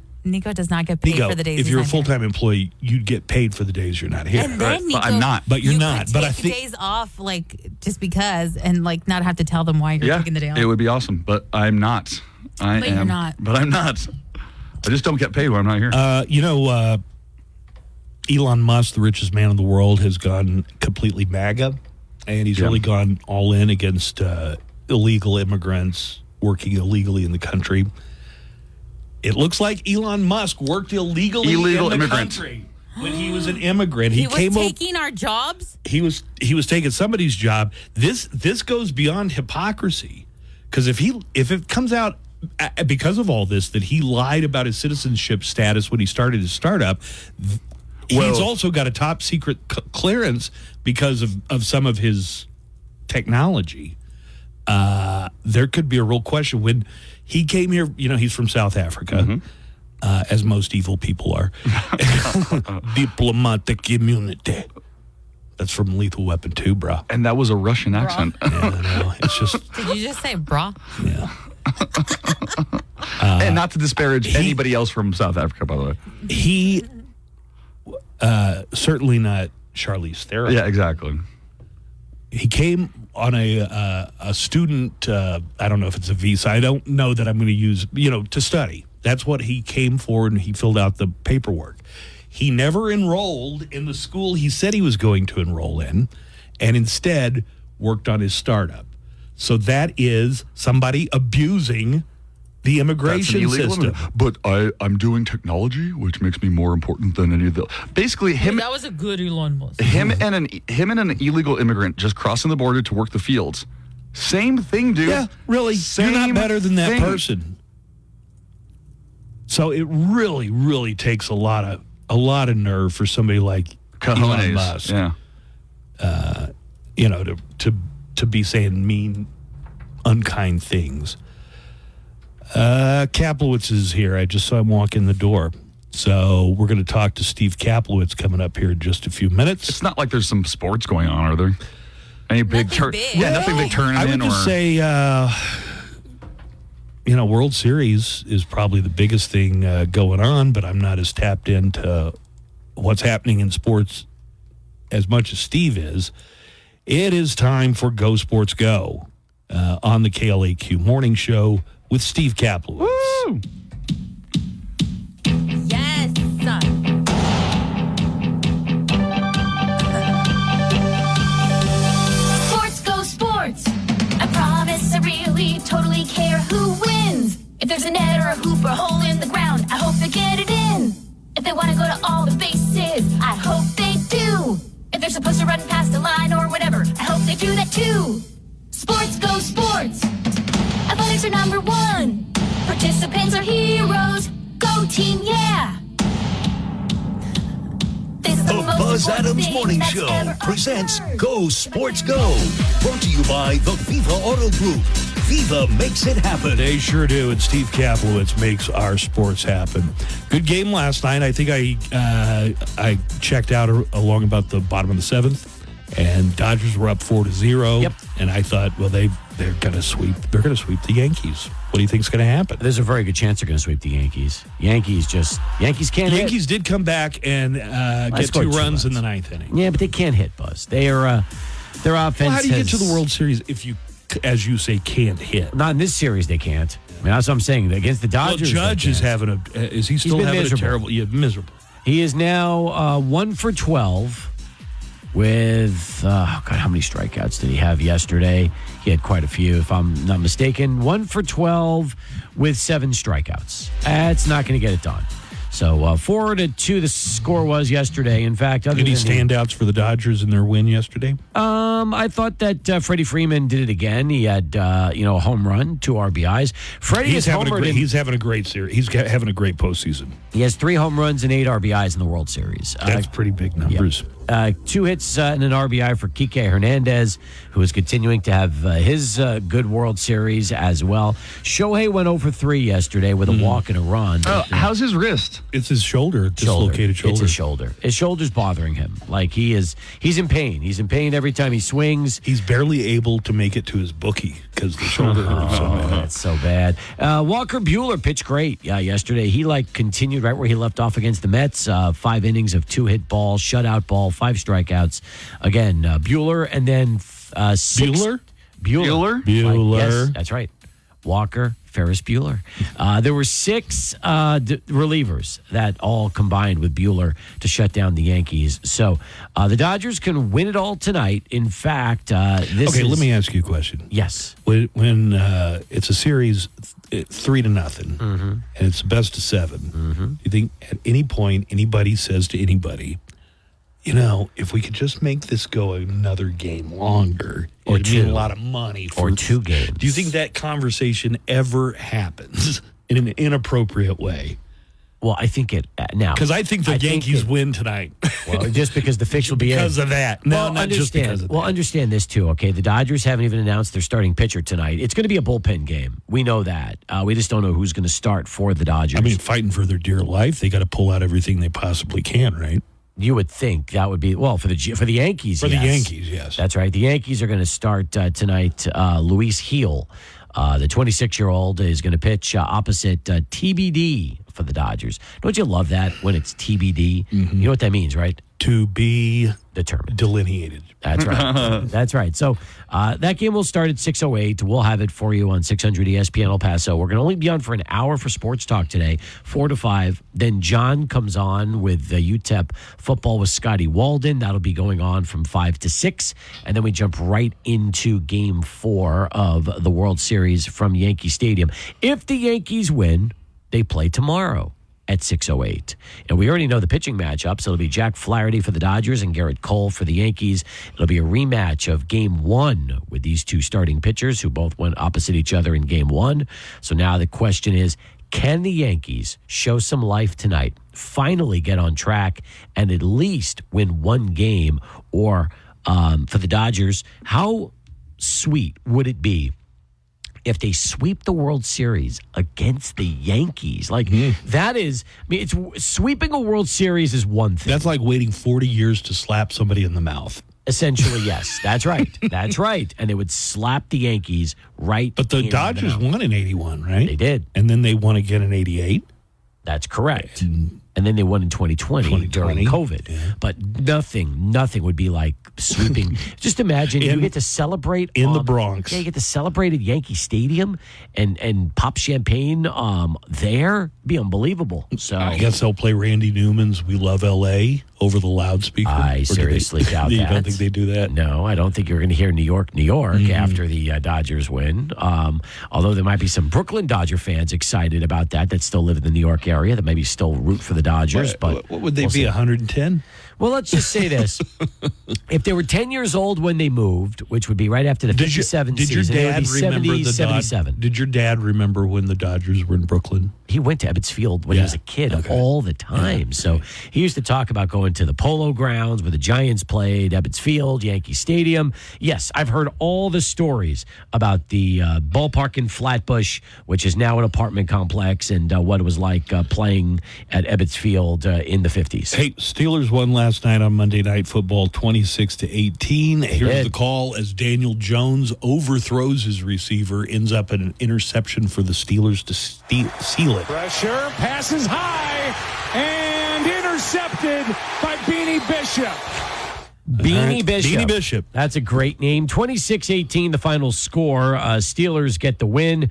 not get paid for the days. If you're a full-time employee, you'd get paid for the days you're not here. And then Nico, but I'm not. But you're not. But I think days off, like just because, and like not have to tell them why you're taking the day off. It would be awesome, but I'm not. You're not. But I'm not. I just don't get paid when I'm not here. Elon Musk, the richest man in the world, has gone completely MAGA, and he's really gone all in against illegal immigrants working illegally in the country. It looks like Elon Musk worked illegally in the country when he was an immigrant. He was taking our jobs? He was taking somebody's job. This goes beyond hypocrisy, because if it comes out because of all this that he lied about his citizenship status when he started his startup, he's also got a top secret clearance because of some of his technology. There could be a real question when he came here. He's from South Africa, as most evil people are. Diplomatic immunity. That's from Lethal Weapon 2, bro. And that was a Russian accent. Yeah, no, it's just. Did you just say brah? Yeah. And not to disparage anybody else from South Africa, by the way. He certainly not Charlize Theron. Yeah, exactly. He came on a student, I don't know if it's a visa. I don't know that I'm going to use, to study. That's what he came for, and he filled out the paperwork. He never enrolled in the school he said he was going to enroll in, and instead worked on his startup. So that is somebody abusing the immigration system. But I'm doing technology, which makes me more important than any of the. Basically, that was a good Elon Musk. Him and an illegal immigrant just crossing the border to work the fields. Same thing, dude. Yeah, really. You're not better than that person. So it really, really takes a lot of nerve for somebody like Elon Musk. Yeah. To be saying mean, unkind things. Kaplowitz is here. I just saw him walk in the door. So we're going to talk to Steve Kaplowitz coming up here in just a few minutes. It's not like there's some sports going on, are there? Any big tournament? Yeah, nothing big tournament. I would just say, World Series is probably the biggest thing going on, but I'm not as tapped into what's happening in sports as much as Steve is. It is time for Go Sports Go on the KLAQ Morning Show with Steve Kaplowitz. Woo! Yes. Sports Go Sports. I promise I really totally care who wins. If there's a net or a hoop or a hole in the ground, I hope they get it in. If they want to go to all the bases, I hope they do. If they're supposed to run past a line or whatever, I hope they do that too. Sports Go Sports. Athletics are number one. Participants are heroes. Go team, yeah. The Buzz Adams Morning Show presents Go Sports Go. Brought to you by the Viva Auto Group. Viva makes it happen. They sure do, and Steve Kaplowitz makes our sports happen. Good game last night. I think I checked out along about the bottom of the seventh, And Dodgers were up 4-0. Yep. And I thought, well, they're going to sweep. They're going to sweep the Yankees. What do you think's going to happen? There's a very good chance they're going to sweep the Yankees. Yankees can't hit. Yankees did come back and get 2 runs in the 9th inning. Yeah, but they can't hit, Buzz. They are their offense. Well, how do you get to the World Series if you, as you say, can't hit? Not in this series. They can't. I mean, that's what I'm saying. Against the Dodgers, well, Judge is having is he still having a terrible? Yeah, miserable. He is now 1 for 12 with how many strikeouts did he have yesterday? He had quite a few, if I'm not mistaken. 1 for 12 with 7 strikeouts. That's not going to get it done. So 4-2 the score was yesterday. In fact, any standouts for the Dodgers in their win yesterday? I thought that Freddie Freeman did it again. He had a home run, 2 RBIs. Freddie is homered. He's having a great series. He's having a great postseason. He has 3 home runs and 8 RBIs in the World Series. That's pretty big numbers. 2 hits and an RBI for Kike Hernandez, who is continuing to have his good World Series as well. Shohei went over 3 yesterday with a walk and a run. How's his wrist? It's his shoulder, dislocated shoulder. It's his shoulder. His shoulder's bothering him. Like he's in pain. He's in pain every time he swings. He's barely able to make it to his bookie because the shoulder hurts so bad. That's so bad. Walker Buehler pitched great yesterday. He continued right where he left off against the Mets. 5 innings of 2-hit ball, shutout ball, 5 strikeouts. Again, Buehler, and then 6. Buehler? Yes, that's right. Walker, Ferris Bueller. There were 6 relievers that all combined with Bueller to shut down the Yankees. So the Dodgers can win it all tonight. In fact, let me ask you a question. Yes. When it's a series 3-0, and it's the best of 7, you think at any point anybody says to anybody, if we could just make this go another game longer, or it'd mean a lot of money. Or 2 games. Do you think that conversation ever happens in an inappropriate way? Well, I think it now. Because I think the Yankees win tonight. Well, just because the fix will be because of that. No, not just because of that. Well, understand this too, okay? The Dodgers haven't even announced their starting pitcher tonight. It's going to be a bullpen game. We know that. We just don't know who's going to start for the Dodgers. I mean, fighting for their dear life, they got to pull out everything they possibly can, right? You would think that would be, for the Yankees. For the Yankees, yes. That's right. The Yankees are going to start tonight. Luis Gil, the 26-year-old, is going to pitch opposite TBD for the Dodgers. Don't you love that when it's TBD? You know what that means, right? To be determined. Delineated. That's right. That's right. So that game will start at 6:08. We'll have it for you on 600 ESPN El Paso. We're going to only be on for an hour for sports talk today, 4 to 5. Then John comes on with UTEP football with Scotty Walden. That'll be going on from 5 to 6. And then we jump right into Game 4 of the World Series from Yankee Stadium. If the Yankees win, they play tomorrow at 6:08. And we already know the pitching matchups. It'll be Jack Flaherty for the Dodgers and Garrett Cole for the Yankees. It'll be a rematch of Game 1 with these 2 starting pitchers who both went opposite each other in Game 1. So now the question is, can the Yankees show some life tonight, finally get on track, and at least win 1 game? Or for the Dodgers, how sweet would it be if they sweep the World Series against the Yankees? That is, it's sweeping a World Series is one thing. That's like waiting 40 years to slap somebody in the mouth. Essentially, yes. That's right. That's right. And they would slap the Yankees right. But the Dodgers won in 81, right? They did. And then they won again in 88. That's correct. And then they won in 2020 during COVID. Yeah. But nothing would be like sweeping. Just imagine you get to celebrate in the Bronx. Yeah, you get to celebrate at Yankee Stadium and pop champagne there. It'd be unbelievable. So I guess they'll play Randy Newman's "We Love L.A." over the loudspeaker. I seriously doubt that. You don't think they do that? No, I don't think you're going to hear New York after the Dodgers win. Although there might be some Brooklyn Dodger fans excited about that still live in the New York area, that maybe still root for the Dodgers. What would they be, 110? Well, let's just say this. If they were 10 years old when they moved, which would be right after the 57 season, did your dad remember 77. Did your dad remember when the Dodgers were in Brooklyn? He went to Ebbets Field when he was a kid all the time. So he used to talk about going to the Polo Grounds where the Giants played, Ebbets Field, Yankee Stadium. Yes, I've heard all the stories about the ballpark in Flatbush, which is now an apartment complex, and what it was like playing at Ebbets Field in the 50s. Hey, Steelers won last last night on Monday Night Football, 26-18. Here's the call as Daniel Jones overthrows his receiver, ends up in an interception for the Steelers to seal it. Pressure, passes high, and intercepted by Beanie Bishop. Beanie Bishop. Beanie Bishop. That's a great name. 26-18, the final score. Steelers get the win.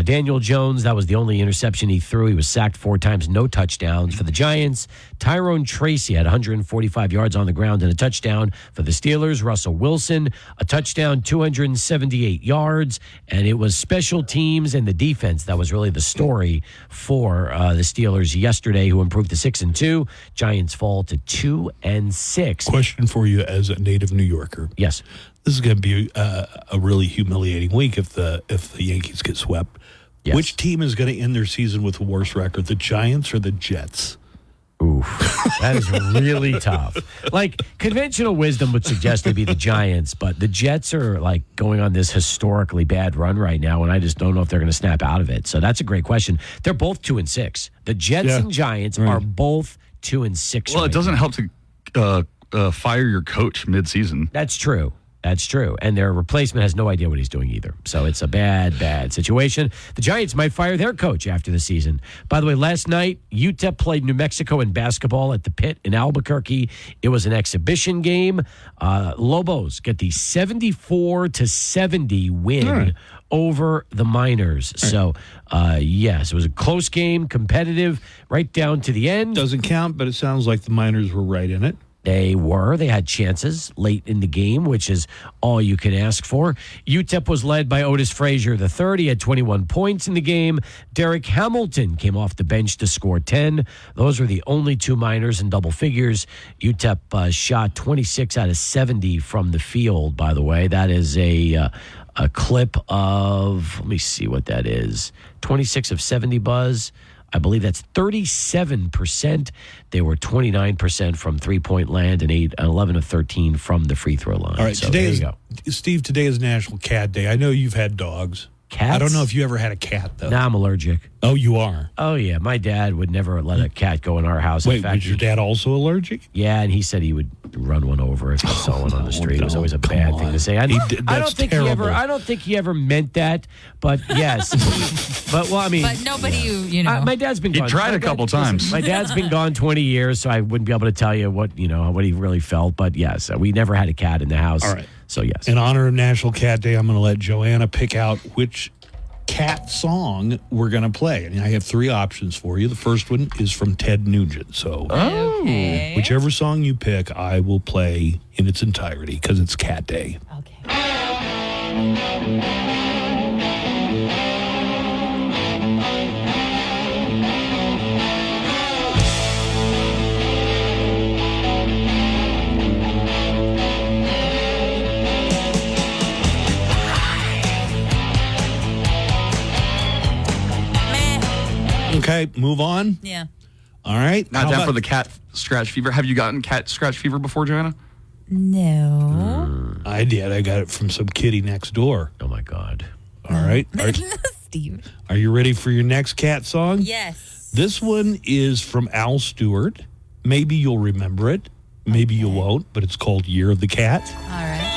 Daniel Jones, that was the only interception he threw. He was sacked 4 times, no touchdowns for the Giants. Tyrone Tracy had 145 yards on the ground and a touchdown for the Steelers. Russell Wilson, a touchdown, 278 yards. And it was special teams and the defense that was really the story for the Steelers yesterday, who improved to 6-2. Giants fall to 2-6. Question for you as a native New Yorker. Yes. This is going to be a really humiliating week if the Yankees get swept. Yes. Which team is going to end their season with a worse record, the Giants or the Jets? Oof, that is really tough. Like, conventional wisdom would suggest they'd be the Giants, but the Jets are like going on this historically bad run right now, and I just don't know if they're going to snap out of it. So that's a great question. They're both 2-6. The Jets and Giants are both 2-6. Well, it doesn't help to fire your coach mid-season. That's true. That's true. And their replacement has no idea what he's doing either. So it's a bad, bad situation. The Giants might fire their coach after the season. By the way, last night, UTEP played New Mexico in basketball at the Pit in Albuquerque. It was an exhibition game. Lobos get the 74-70 win over the Miners. So, yes, it was a close game, competitive, right down to the end. Doesn't count, but it sounds like the Miners were right in it. They were. They had chances late in the game, which is all you can ask for. UTEP was led by Otis Frazier III. He had 21 points in the game. Derek Hamilton came off the bench to score 10. Those were the only 2 Miners in double figures. UTEP shot 26 out of 70 from the field, by the way. That is a clip of, let me see what that is, 26 of 70, Buzz. I believe that's 37%. They were 29% from three-point land and 11 of 13 from the free throw line. All right, so today there is you go. Steve. Today is National Cat Day. I know you've had dogs. Cats? I don't know if you ever had a cat though. Nah, I'm allergic. Oh, you are? Oh yeah, my dad would never let a cat go in our house. Wait, in fact, was your dad also allergic? Yeah, and he said he would run one over if he saw one on the street. It was always a bad thing to say. I don't think he ever meant that, but yes. But nobody, you know. My dad's been He gone. tried a couple times. My dad's been gone 20 years, so I wouldn't be able to tell you what he really felt. But yes, we never had a cat in the house. All right. So yes. In honor of National Cat Day, I'm going to let Joanna pick out which cat song we're going to play. And I have 3 options for you. The first one is from Ted Nugent. So whichever song you pick, I will play in its entirety because it's Cat Day. Okay. Okay, move on. Yeah. All right. Not down for the cat scratch fever. Have you gotten cat scratch fever before, Joanna? No. I did. I got it from some kitty next door. Oh my God. All right. Steve. Are you ready for your next cat song? Yes. This one is from Al Stewart. Maybe you'll remember it. Maybe you won't, but it's called Year of the Cat. All right.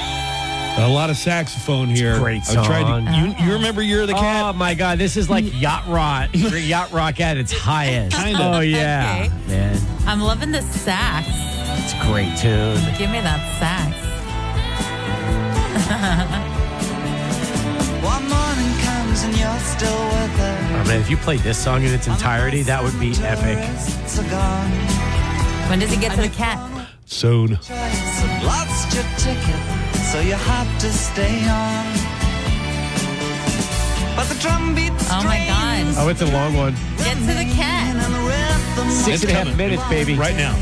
A lot of saxophone here. Great song. You remember Year of the Cat? Oh my God, this is like yacht rock at its highest. Kind of. Oh yeah, Okay. man, I'm loving the sax. it's a great tune. Give me that sax. One morning comes and you're still with her. Oh man, if you played this song in its entirety, that would be epic. When does he get to the cat? Soon. Lost your ticket, so you have to stay on. But the drum beats. Oh my God. Oh, it's a long one. Get to the cat. 6.5 minutes, baby. Right now.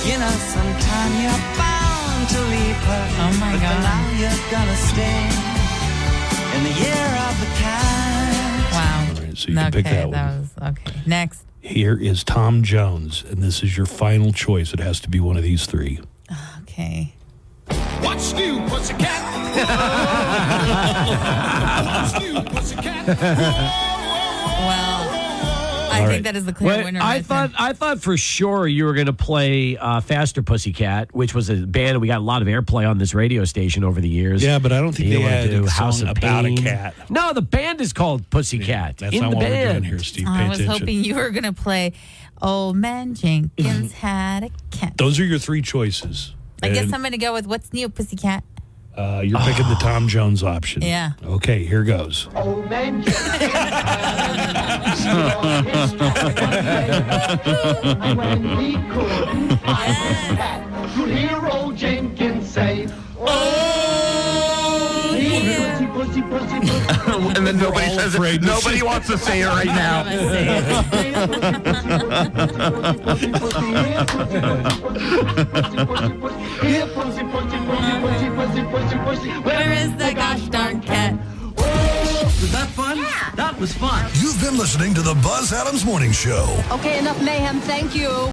You know, sometime you're bound to leave her. Oh my but God. for now you're gonna stay in the year of the cat. Wow. All right, so you can pick that one. That was okay. Next. Here is Tom Jones, and this is your final choice. It has to be one of these 3. Okay. What's new, pussycat? What's new, pussycat? Well, I I think that is the clear winner. I thought for sure you were going to play Faster Pussycat, which was a band we got a lot of airplay on this radio station over the years. Yeah, but I don't think they had a House song of about Pain. a cat. No, the band is called Pussycat. That's in not the what we're band. doing here, Steve. I Pay was attention. hoping you were going to play Old Man Jenkins Had a Cat. Those are your three choices. I guess And, I'm going to go with What's New, Pussycat. you're picking the Tom Jones option. Yeah. Okay, here goes. Old man when he couldn't find his cat, you'd hear old Jenkins say, "Oh, yeah. Pussy, pussy, pussy, pussy." And then nobody says it. Nobody wants to say it right now. Where is the gosh darn cat? Was that fun? Yeah. That was fun. You've been listening to the Buzz Adams Morning Show. Okay, enough mayhem. Thank you.